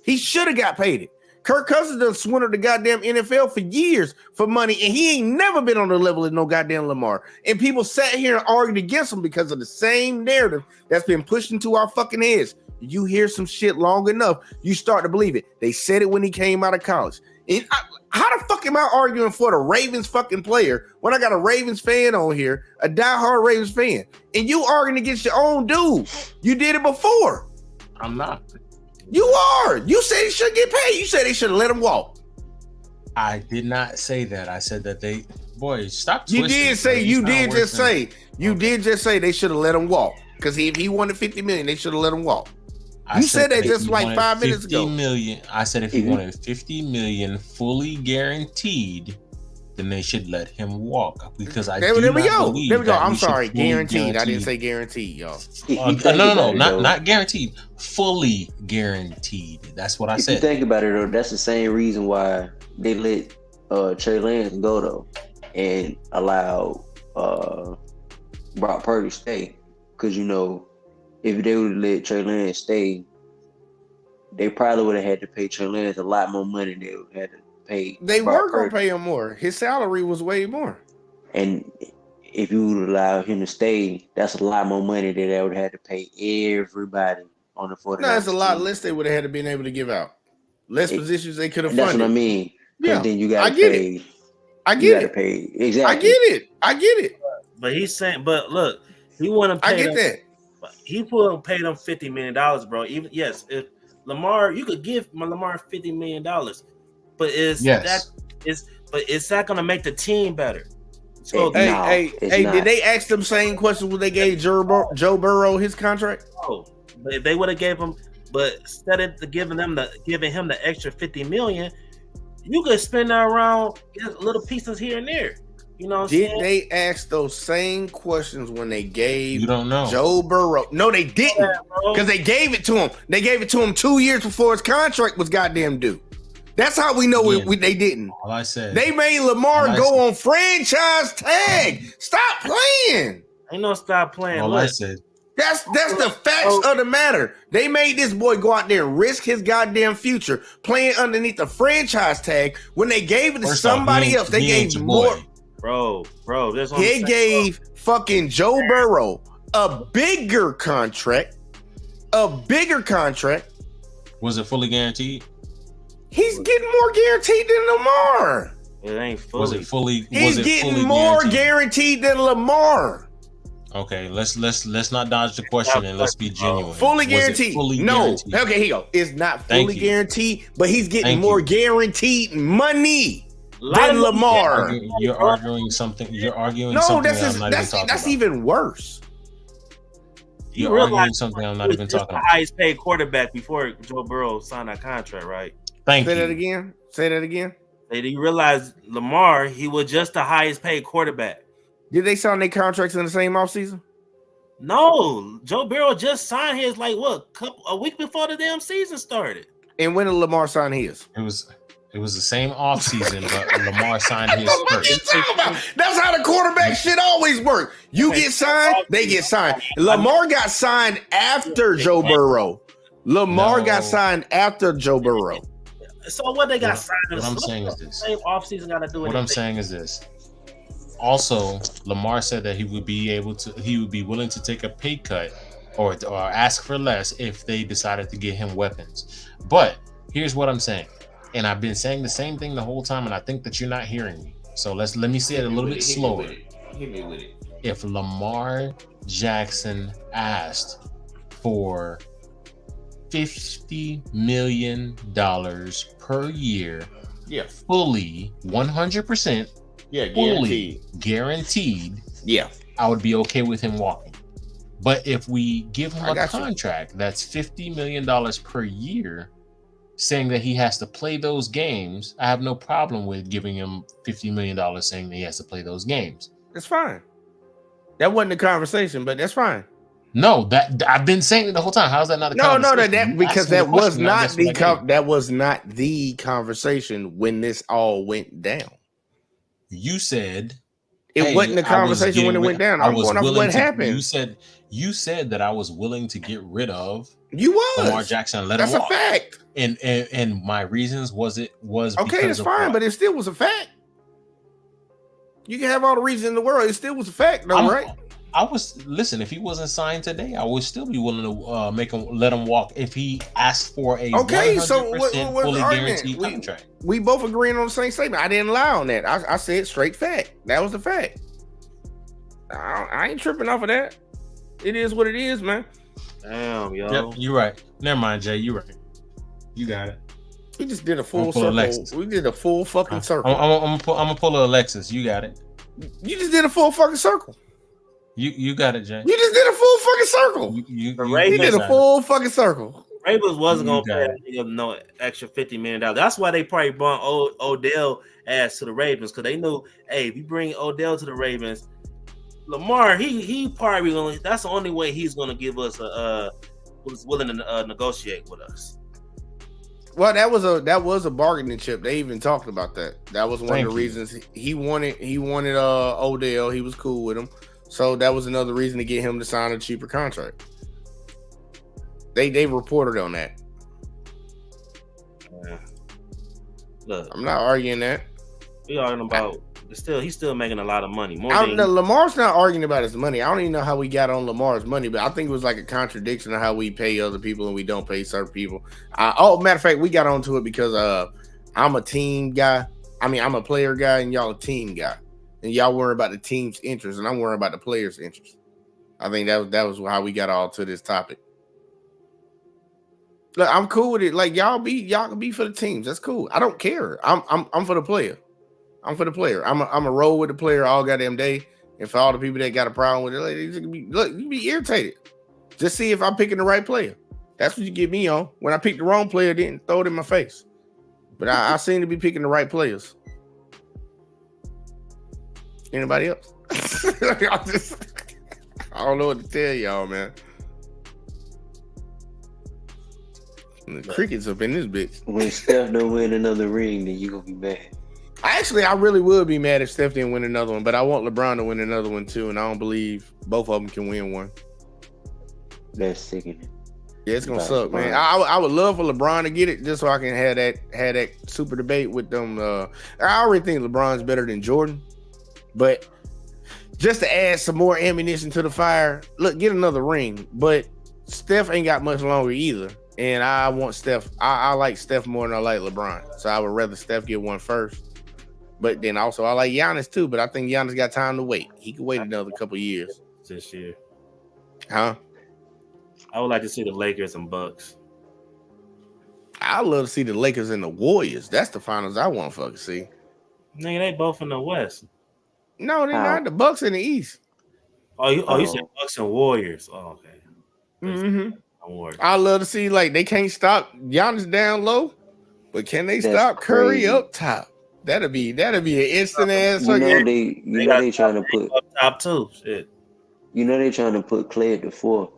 He should have got paid it. Kirk Cousins done swindled the goddamn NFL for years for money, and he ain't never been on the level of no goddamn Lamar. And people sat here and argued against him because of the same narrative that's been pushed into our fucking heads. You hear some shit long enough, you start to believe it. They said it when he came out of college. And how the fuck am I arguing for the Ravens fucking player when I got a Ravens fan on here, a diehard Ravens fan, and you arguing against your own dude? You did it before. I'm not. You are. You said he should get paid. You said they should have let him walk. I did not say that. I said that stop twisting. You did just say they should have let him walk. Because if he wanted $50 million, they should have let him walk. You said that just like 5 minutes ago. I said if he wanted $50 million fully guaranteed, then they should let him walk. Because there we go. I'm sorry, guaranteed. I didn't say guaranteed, y'all. No, not guaranteed. Fully guaranteed. That's what I said. If you think about it, though, that's the same reason why they let Trey Lance go, though, and allow Brock Purdy stay. Because, if they would have let Trey Lance stay, they probably would have had to pay Trey Lance a lot more money than they would have had to pay. They Brock were gonna Purdy. pay him more. His salary was way more. And if you would allow him to stay, that's a lot more money that they would have had to pay everybody on the 49ers. No, it's a lot team. less they would have had to been able to give out. Less positions they could have That's funded. what I mean. Because Yeah, then you got I to get pay. it. I You get got to it. pay exactly. I get it. But he's saying, but look, he wouldn't I pay get them. that. He wouldn't pay them $50 million, bro. Even yes, if Lamar, you could give Lamar $50 million, but it's that gonna make the team better? So Hey, No, Hey, it's not. did they ask them same questions when they gave Joe Burrow his contract? no, but they would have gave him. But instead of giving him the extra $50 million, you could spend that around, get little pieces here and there. You know what I'm Did saying? they ask those same questions when they gave You don't know. Joe Burrow? No, they didn't, bro. because they gave it to him. They gave it to him 2 years before his contract was goddamn due. That's how we know they didn't. All I said. They made Lamar All I go said- on franchise tag. Stop playing. Ain't no stop playing. all I Look, said. That's the facts of the matter. They made this boy go out there and risk his goddamn future playing underneath the franchise tag. When they gave it to First off, somebody he ain't- else, they he ain't gave your more. boy. bro. That's what I'm They saying, gave fucking Joe Burrow a bigger contract. Was it fully guaranteed? He's getting more guaranteed than Lamar. It ain't fully. Was it fully? He's was it getting fully more guaranteed? guaranteed than Lamar. Okay, let's not dodge the question and let's be genuine. Fully Was it guaranteed. fully No. guaranteed? Okay, here you go. It's not Thank fully you. guaranteed, but he's getting Thank more you. guaranteed money Lot than of Lamar. You're arguing something. You're arguing No, something that's that I'm not even talking that's about. even worse. You're realize arguing something I'm not he even was just talking the about. highest paid quarterback before Joe Burrow signed that contract, right? Thank Say that you. again. Say that again. Did you realize Lamar? He was just the highest paid quarterback. Did they sign their contracts in the same offseason? No, Joe Burrow just signed his a week before the damn season started. And when did Lamar sign his? It was the same offseason, but Lamar signed his What you first. talking about? That's how the quarterback shit always work. You get signed, they get signed. Lamar got signed after Joe Burrow. Lamar got No. signed after Joe Burrow. So what they got What- signed? what I'm saying is this. Same offseason got to do What I'm saying is this. Also, Lamar said that he would be willing to take a pay cut or ask for less if they decided to get him weapons. But here's what I'm saying. And I've been saying the same thing the whole time, and I think that you're not hearing me. So let me say it a little bit slower. Hit me with it. If Lamar Jackson asked for $50 million per year, Yeah. fully 100%, Yeah, fully guaranteed, Yeah. I would be okay with him walking. But if we give him I a got you. contract that's $50 million per year, saying that he has to play those games, I have no problem with giving him $50 million saying that he has to play those games. It's fine. That wasn't the conversation, but that's fine. No, that I've been saying it the whole time. How's that not a No, conversation? that You because asked me that the was question, I not guess the what I gave. that was not the conversation when this all went down. You said It hey, wasn't the I was conversation when it getting went rid- down. I I'm was going off willing what to- happened. You said that I was willing to get rid of You was. Lamar Jackson. And let That's him a walk. fact. And my reasons was Okay, because that's of fine, what? but it still was a fact. You can have all the reasons in the world. It still was a fact, though, right? I was listen. If he wasn't signed today, I would still be willing to let him walk if he asked for a Okay, so 100% what's fully the argument? guaranteed contract. We both agreeing on the same statement. I didn't lie on that. I said straight fact. That was the fact. I ain't tripping off of that. It is what it is, man. Damn, yo. Yep, you're right. Never mind, Jay. You're right. You got it. We just did a I'm full gonna pull circle. Alexis. We did a full fucking circle. I'm gonna pull a Alexis. You got it. You just did a full fucking circle. You got it, Jay. You just did a full fucking circle. You You did a full fucking circle. Ravens wasn't You gonna got pay it. that nigga no extra $50 million. That's why they probably brought Odell ass to the Ravens, because they knew, hey, if you bring Odell to the Ravens, Lamar, he probably gonna. That's the only way he's gonna give us was willing to negotiate with us. Well, that was a bargaining chip. They even talked about that. That was one Thank of the you. reasons he wanted Odell. He was cool with him, so that was another reason to get him to sign a cheaper contract. They reported on that. Yeah. Look, I'm not arguing that. we arguing about he's still making a lot of money. Lamar's not arguing about his money. I don't even know how we got on Lamar's money, but I think it was like a contradiction of how we pay other people and we don't pay certain people. Matter of fact, we got onto it because I'm a team guy. I mean, I'm a player guy and y'all a team guy. And y'all worry about the team's interest and I'm worrying about the player's interest. I think that was how we got all to this topic. Look, I'm cool with it. Like y'all can be for the teams. That's cool. I don't care. I'm for the player. I'm for the player. I'm a roll with the player all goddamn day. And for all the people that got a problem with it, like, you be irritated. Just see if I'm picking the right player. That's what you get me on. When I pick the wrong player, then throw it in my face. But I seem to be picking the right players. Anybody else? I don't know what to tell y'all, man. The crickets up in this bitch. When Steph don't win another ring, then you gonna be mad. I really would be mad if Steph didn't win another one, but I want LeBron to win another one too, and I don't believe both of them can win one. That's sickening. Yeah, it's gonna suck, man. I would love for LeBron to get it just so I can have that super debate with them. I already think LeBron's better than Jordan, but just to add some more ammunition to the fire, look, get another ring. But Steph ain't got much longer either, and I want Steph. I like Steph more than I like LeBron, so I would rather Steph get one first. But then also I like Giannis too, but I think Giannis got time to wait. He could wait another couple years. This year. Huh? I would like to see the Lakers and Bucks. I love to see the Lakers and the Warriors. That's the finals I want to fucking see. Nigga, they both in the West. No, they're not. The Bucks in the East. You said Bucks and Warriors. Oh, okay. Mm-hmm. I love to see, like, they can't stop Giannis down low, but can they stop Curry up top? That'd be an instant ass. You know they trying to put up top too. Shit. You know they trying to put Clay at the 4.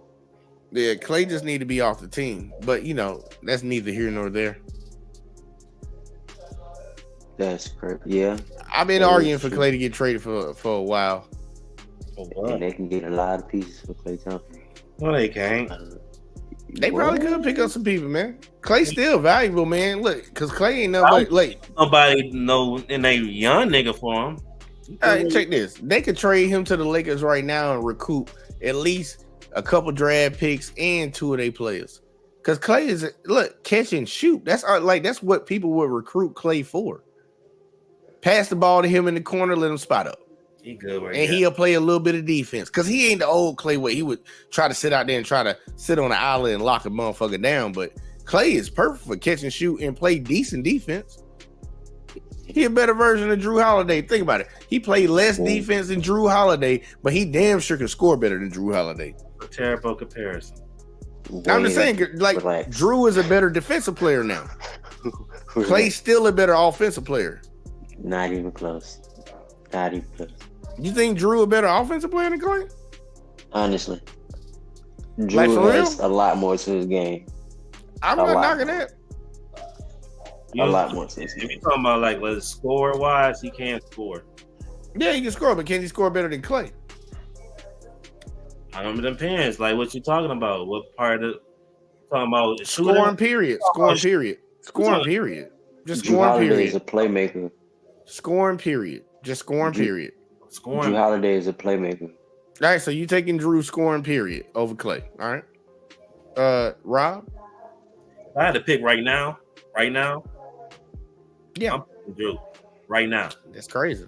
Yeah, Clay just need to be off the team, but that's neither here nor there. That's correct. Yeah, I've been arguing for Clay to get traded for a while. And they can get a lot of pieces for Clay Thompson. No, they can't. They probably could pick up some people, man. Clay's still valuable, man. Look, because Clay ain't nobody know, and they young nigga for him. All right, check this. They could trade him to the Lakers right now and recoup at least a couple draft picks and 2 of their players. Because Clay is catch and shoot. That's what people would recruit Clay for. Pass the ball to him in the corner, let him spot up. He good right and now. He'll play a little bit of defense. Because he ain't the old Clay where he would try to sit out there and try to sit on the island and lock a motherfucker down. But Clay is perfect for catch and shoot and play decent defense. He a better version of Drew Holiday. Think about it. He played less defense than Drew Holiday, but he damn sure can score better than Drew Holiday. A terrible comparison. I'm just saying, like, Drew is a better defensive player now. Clay's still a better offensive player. Not even close. Not even close. You think Drew a better offensive player than Clay? Honestly. Drew has a lot more to his game. I'm not knocking that. A lot more to his game. If you're talking about, like, let's score wise, he can't score. Yeah, he can score, but can he score better than Clay? I don't know, it depends. Like, what you talking about? What part of talking about? Scoring period. Scoring period. Scoring period. Just Drew scoring Holiday period. is a playmaker. Scoring period. Just scoring period. Scoring. Drew Holiday is a playmaker. All right, so you taking Drew scoring period over Clay. All right. Rob? If I had to pick right now. Yeah. I'm picking Drew. Right now. That's crazy.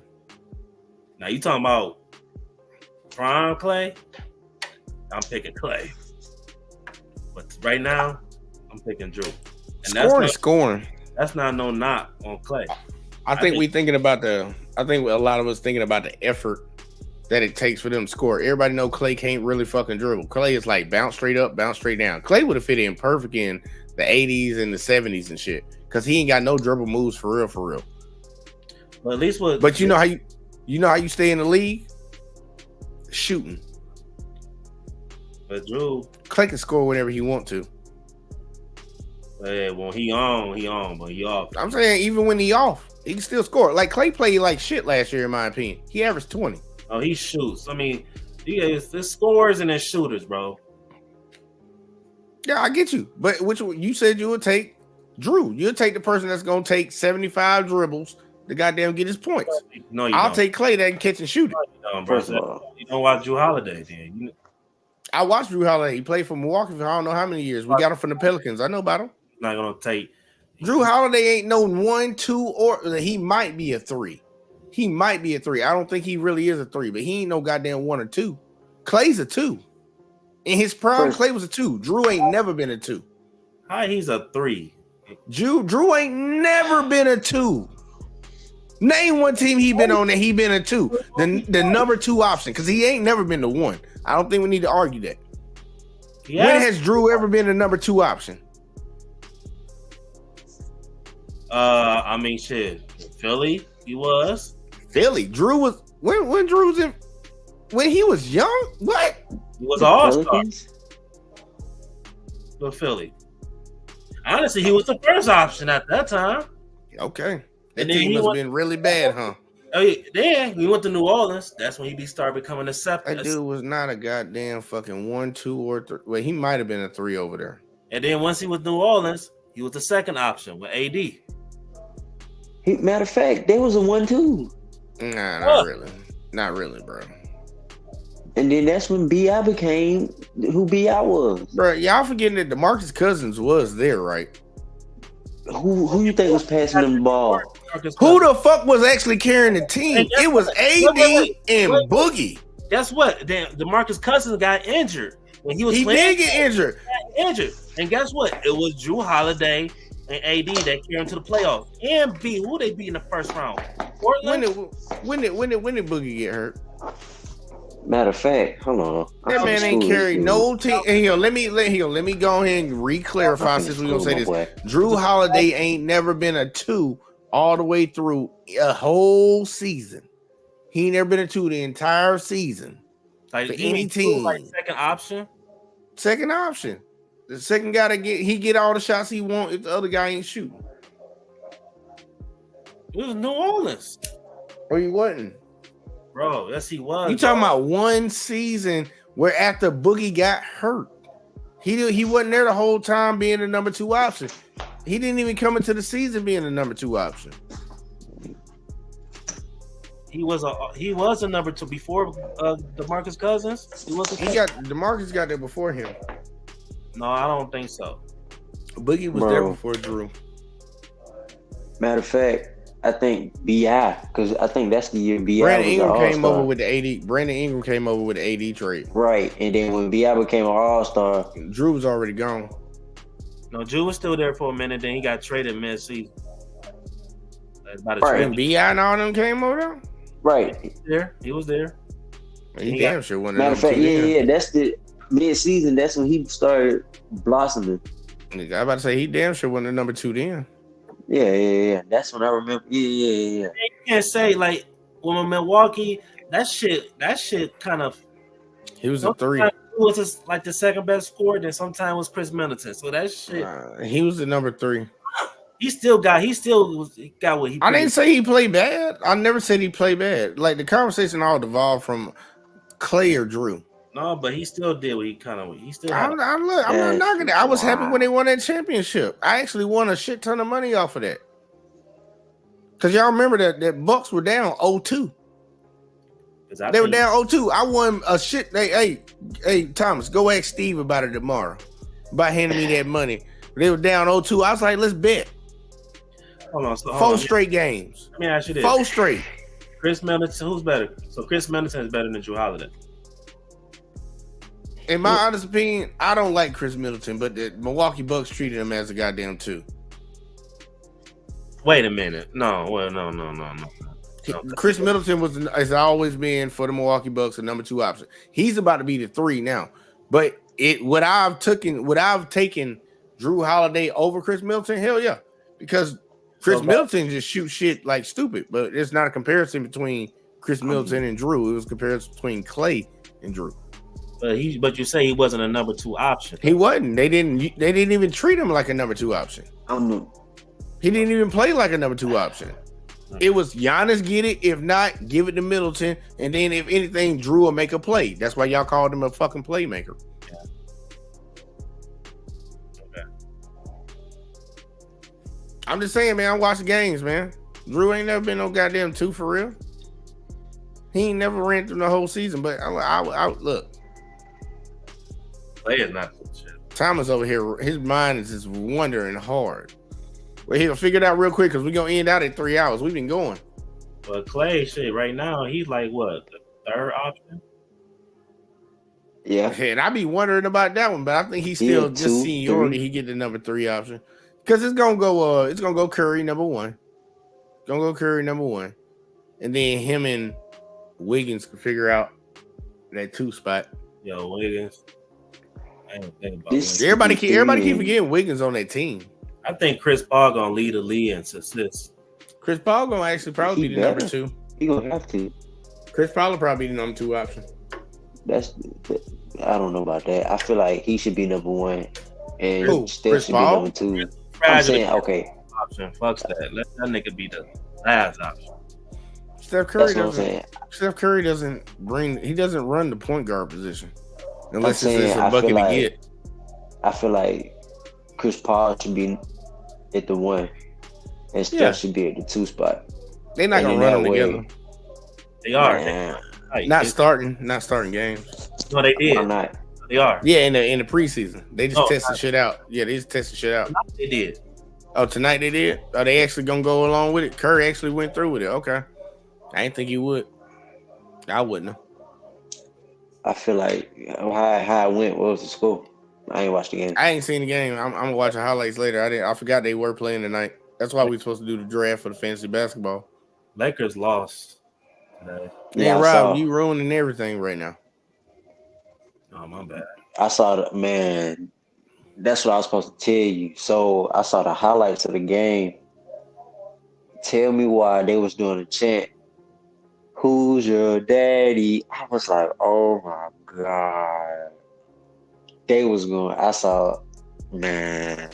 Now you talking about prime Clay? I'm picking Clay. But right now, I'm picking Drew. And scoring. That's not no knock on Clay. I think a lot of us thinking about the effort that it takes for them to score. Everybody know Clay can't really fucking dribble. Clay is like bounce straight up, bounce straight down. Clay would have fit in perfect in the 80s and the 70s and shit. Because he ain't got no dribble moves for real. Well, at least But you know how you stay in the league? Shooting. But Drew, Clay can score whenever he want to. Yeah, when he on, but he off. I'm saying even when he off, he can still score. Like Clay played like shit last year, in my opinion. He averaged 20. Oh, he shoots. I mean, there's scores and there's shooters, bro. Yeah, I get you. But which one you said you would take? Drew. You'll take the person that's gonna take 75 dribbles to goddamn get his points. No, you I'll don't. take Clay that can catch and shoot it. First of all, You don't watch Drew Holiday, then. I watched Drew Holiday. He played for Milwaukee for I don't know how many years. We got him from the Pelicans. I know about him. Not gonna take. Drew Holiday ain't no 1, 2, or he might be a 3. He might be a 3. I don't think he really is a 3, but he ain't no goddamn 1 or 2. Clay's a 2. In his prime, Clay was a 2. Drew ain't never been a 2. How he's a 3? Drew ain't never been a 2. Name one team he been on that he been a 2. The number 2 option, because he ain't never been the 1. I don't think we need to argue that. Yeah. When has Drew ever been the number 2 option? I mean, shit. Philly, he was. Philly. Drew was when Drew was in when he was young. What? He was an all-star Pelicans? for Philly. Honestly, he was the first option at that time. Okay. That And then team he must have went- been really bad, huh? Oh, yeah, then he went to New Orleans. That's when he started becoming a That dude was not a goddamn fucking 1, 2, or 3. Well, he might have been a 3 over there. And then once he was New Orleans, he was the second option with AD. Matter of fact, there was a 1-2. Nah, not really. Not really, bro. And then that's when B.I. became who B.I. was. Bro, y'all forgetting that DeMarcus Cousins was there, right? Who you think was passing them the ball? Who the fuck was actually carrying the team? It was AD and Boogie. Guess what? Then DeMarcus Cousins got injured when he was He playing. did get injured. And guess what? It was Drew Holiday and AD that carried him to the playoffs. And B, who they beat in the first round? Portland. When did Boogie get hurt? Matter of fact, hold on. That man ain't carried no team. And let me go ahead and re-clarify since we're gonna say this. Drew Holiday ain't never been a 2 all the way through a whole season. He ain't never been a 2 the entire season. Like for you any mean team. like second option. Second option. The second guy to get all the shots he want if the other guy ain't shooting. It was New Orleans. Or he wasn't. Bro, yes, he was. You talking about one season where after Boogie got hurt, he wasn't there the whole time being the number 2 option. He didn't even come into the season being the number 2 option. He was a number 2 before DeMarcus Cousins. DeMarcus got there before him. No, I don't think so. Boogie was there before Drew. Matter of fact, I think B.I. because I think that's the year B.I. Brandon was Ingram an came all-star. over with the AD. Brandon Ingram came over with the AD trade. Right, and then when B.I. became an all-star, Drew was already gone. No, Drew was still there for a minute. Then he got traded mid-season. Right. And B.I. and all them came over there? Right. He was there. He damn sure wasn't. Matter of fact, yeah, that's the mid-season. That's when he started blossoming. I was about to say he damn sure wasn't the number 2 then. Yeah. That's when I remember. Yeah. You can't say like when Milwaukee, that shit kind of. He was a 3. He was just like the second best scorer. Then sometimes was Chris Middleton. So that shit. He was the number 3. He got what he. I didn't say he played bad. I never said he played bad. Like the conversation all devolved from Clay or Drew. No, but he still did what he kind of. He still. I'm not knocking it. I was happy when they won that championship. I actually won a shit ton of money off of that. Cause y'all remember that Bucks were down 0-2. They were down 0-2. I won a shit. Hey, Thomas, go ask Steve about it tomorrow. About handing me that money. They were down 0-2. I was like, let's bet. Hold on. 4 straight games. Let me ask you this. 4 straight. Chris Middleton, who's better? So Chris Middleton is better than Drew Holiday. In my honest opinion, I don't like Chris Middleton, but the Milwaukee Bucks treated him as a goddamn 2. Wait a minute. No. Chris Middleton has always been for the Milwaukee Bucks a number 2 option. He's about to be the 3 now. But would I've taken Drew Holiday over Chris Middleton? Hell yeah. Because Chris Middleton just shoots shit like stupid, but it's not a comparison between Chris Middleton and Drew. It was a comparison between Clay and Drew. But you say he wasn't a number 2 option. He wasn't. They didn't even treat him like a number 2 option. He didn't even play like a number 2 option. It was Giannis get it. If not, give it to Middleton. And then if anything, Drew will make a play. That's why y'all called him a fucking playmaker. I'm just saying, man. I'm watching games, man. Drew ain't never been no goddamn 2 for real. He ain't never ran through the whole season, but I look. Clay is not good shit. Thomas over here, his mind is just wondering hard. Well, he'll figure it out real quick because we're gonna end out at 3 hours. We've been going. But Clay, shit, right now he's like what, the third option? Yeah. And I be wondering about that one, but I think he's still Yeah, just 2, seniority. 3. He get the number 3 option because it's gonna go Curry number 1. Gonna go Curry number 1, and then him and Wiggins can figure out that 2 spot. Yo, Wiggins. I ain't think about This- Wiggins. Everybody keep forgetting Wiggins on that team. I think Chris Paul gonna lead the league in assists. Chris Paul gonna actually probably He be the number better. 2. He gonna have to. Chris Paul will probably be the number 2 option. I don't know about that. I feel like he should be number 1, and Who? Steph Chris should Paul? be number 2. I'm Fragile saying, okay, option. Fuck that. Let that nigga be the last option. Steph Curry that's what I'm doesn't. saying. Steph Curry doesn't run the point guard position unless I'm it's saying, a I bucket feel to like- get. I feel like Chris Paul should be at the 1, and Steph Yeah. should be at the 2 spot. They're not And gonna in run that them way- together. They are. Man, Like, Not starting games. No, they did. why not? They are. Yeah, in the preseason, they just Oh, tested shit out. Yeah, they just tested shit out. They did. Oh, tonight they did. Are they actually gonna go along with it? Curry actually went through with it. Okay, I didn't think he would. I wouldn't have. I feel like how it went. What was the score? I ain't watched the game. I ain't seen the game. I'm gonna watch the highlights later. I forgot they were playing tonight. That's why we supposed to do the draft for the fantasy basketball. Lakers lost today. Yeah, I Rob, saw. you ruining everything right now. Oh, my bad. I saw the man. That's what I was supposed to tell you. So I saw the highlights of the game. Tell me why they was doing a chant. Who's your daddy? I was like, oh my god. They was going. I saw, man.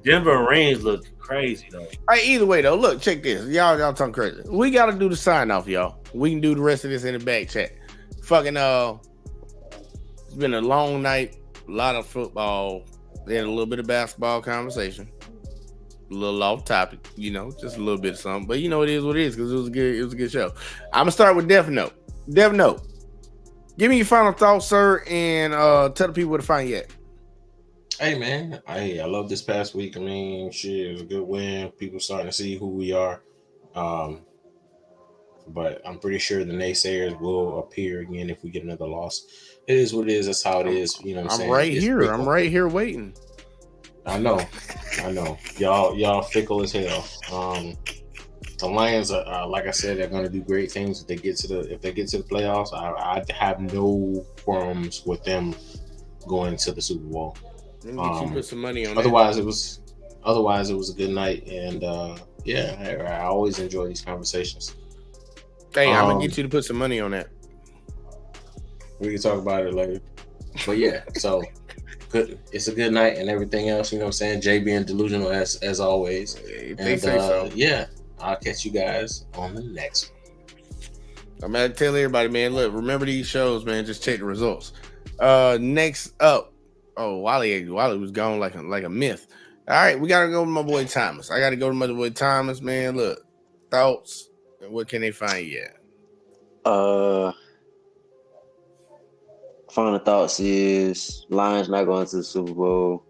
Denver Reigns looked crazy though. All right, either way though, look, check this. Y'all talking crazy. We gotta do the sign off, y'all. We can do the rest of this in the back chat. Fucking it's been a long night, a lot of football, then a little bit of basketball conversation. A little off topic, just a little bit of something. But it is what it is, because it was a good show. I'm gonna start with Dev Note. Dev Note. Give me your final thoughts, sir, and tell the people where to find you at. Hey man, I love this past week. I mean, shit, it was a good win. People starting to see who we are. But I'm pretty sure the naysayers will appear again if we get another loss. It is what it is. That's how it is. You know what I'm saying? Right It's here. fickle. I'm right here waiting. I know. Y'all fickle as hell. The Lions are like I said, they're going to do great things if they get to the playoffs. I have no qualms with them going to the Super Bowl. Let me get you put some money on Otherwise, it was a good night, and I always enjoy these conversations. Hey, I'm gonna get you to put some money on that. We can talk about it later. But yeah, so good. It's a good night and everything else. You know what I'm saying? Jay being delusional as always. If And they say so. yeah, I'll catch you guys on the next one. I'm gonna tell everybody, man. Look, remember these shows, man. Just check the results. Next up, Wally was gone like a myth. All right, we gotta go with my boy Thomas. I gotta go to my boy Thomas, man. Look, thoughts. What can they find you at? Final thoughts is Lions not going to the Super Bowl.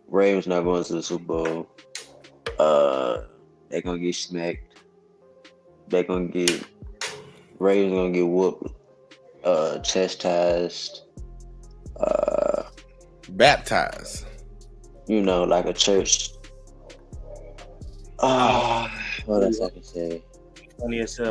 Ravens not going to the Super Bowl. They're gonna get smacked. Ravens gonna get whooped, chastised, Baptized. like a church. What else I can say? Funny as hell.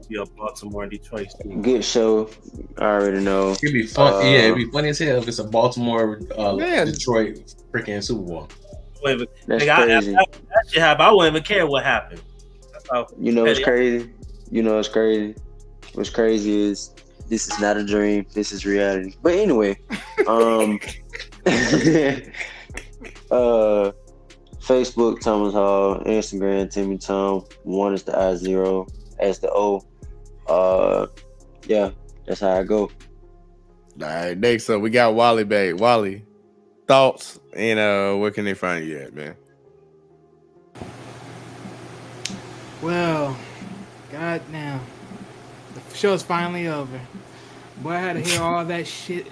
Be up Baltimore and Detroit. Good show. I already know. It'd be fun. It'd be funny as hell if it's a Baltimore, Man. Detroit freaking Super Bowl. That's Nigga, crazy. that shit happened. I wouldn't even care what happened. That's how. You know what's crazy? What's crazy is this is not a dream. This is reality. But anyway, Facebook Thomas Hall, Instagram Timmy Tom. 1 is the I, 0 as the O. Yeah, that's how I go. All right, next up we got Wally Bay. Wally, thoughts and where can they find you at, man? Well, goddamn, the show's finally over. Boy, I had to hear all that shit.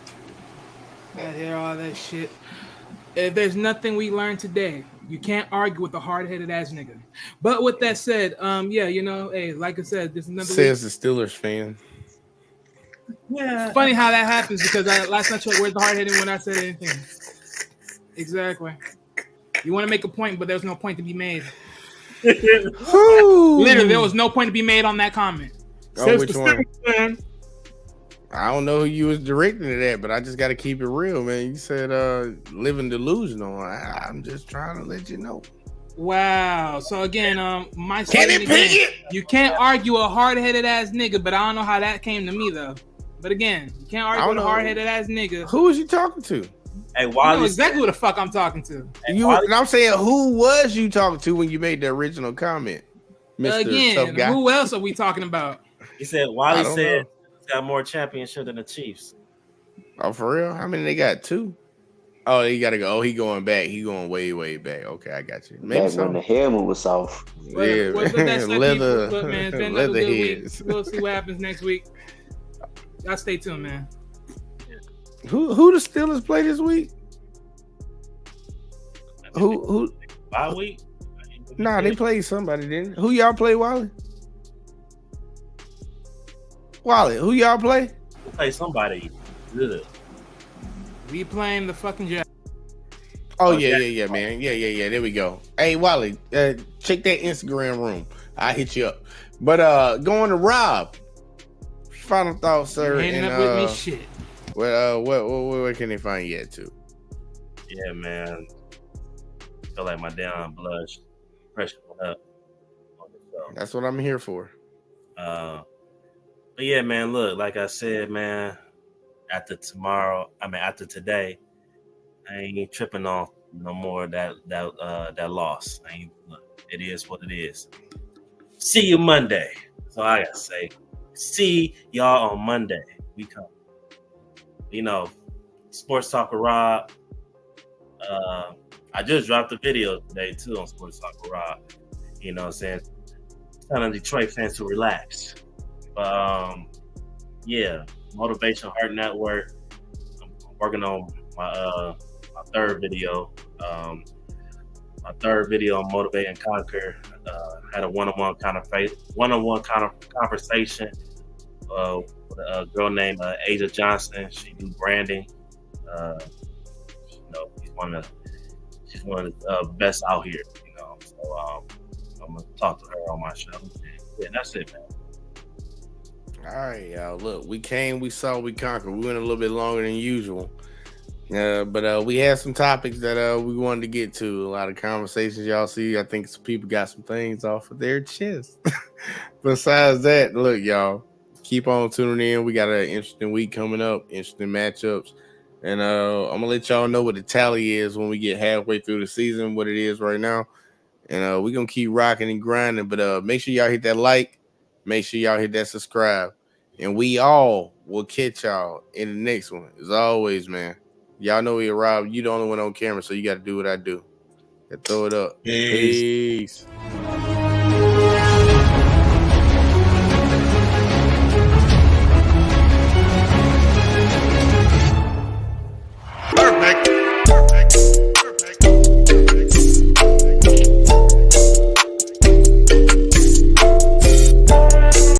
If there's nothing we learned today, you can't argue with a hard-headed ass nigga. But with that said, yeah, you know, hey, like I said, this is another Says the Steelers fan. It's funny how that happens because last night where's the hard-headed when I said anything? Exactly. You want to make a point, but there's no point to be made. Literally, there was no point to be made on that comment. Oh, which one? I don't know who you was directing it at, but I just got to keep it real, man. You said living delusional. I'm just trying to let you know. Wow. So again, my statement again, you can't argue a hard-headed ass nigga, but I don't know how that came to me though. But again, you can't argue with a hard-headed ass nigga. Who was you talking to? Hey, Wally, you know exactly who the fuck I'm talking to. And I'm saying, who was you talking to when you made the original comment? Mr. Again, Tough Guy? who else are we talking about? He said Wally said he's got more championship than the Chiefs. Oh, for real? How many they got? 2? Oh, he got to go. Oh, he going back. He going way, way back. Okay, I got you. Maybe back when the helmet was off. Yeah, leather heads. We'll see what happens next week. Y'all stay tuned, man. Who the Steelers play this week? Who? Bye week? Nah, they played somebody, didn't they? Who y'all play, Wally? Who y'all play? Play somebody good. We playing the fucking Jets. Oh, yeah, man. Yeah. There we go. Hey, Wally, check that Instagram room. I'll hit you up. But going to Rob. Final thoughts, sir. Hitting up with me shit. Well, where can they find you at, too? Yeah, man. Feel like my damn blood pressure went up. That's what I'm here for. But yeah, man, look, like I said, man, after today, I ain't tripping off no more that loss. It is what it is. See you Monday. So I gotta say, see y'all on Monday. We come. You know, Sports Talk with Rob. I just dropped a video today too on Sports Talk with Rob. You know what I'm saying? Telling Detroit fans to relax. Yeah, Motivation Heart Network. I'm working on my third video. My third video on Motivate and Conquer. Had a one-on-one kind of conversation with a girl named Asia Johnson. She do branding. She's one of the best out here. You know, so I'm gonna talk to her on my show. Yeah, that's it, man. All right, y'all. Look, we came, we saw, we conquered. We went a little bit longer than usual. But we had some topics that we wanted to get to. A lot of conversations, y'all see. I think some people got some things off of their chest. Besides that, look, y'all, keep on tuning in. We got an interesting week coming up, interesting matchups. And I'm going to let y'all know what the tally is when we get halfway through the season, what it is right now. And we're going to keep rocking and grinding. But make sure y'all hit that like. Make sure y'all hit that subscribe. And we all will catch y'all in the next one. As always, man. Y'all know we're Rob. You the only one on camera, so you got to do what I do. Throw it up. Peace.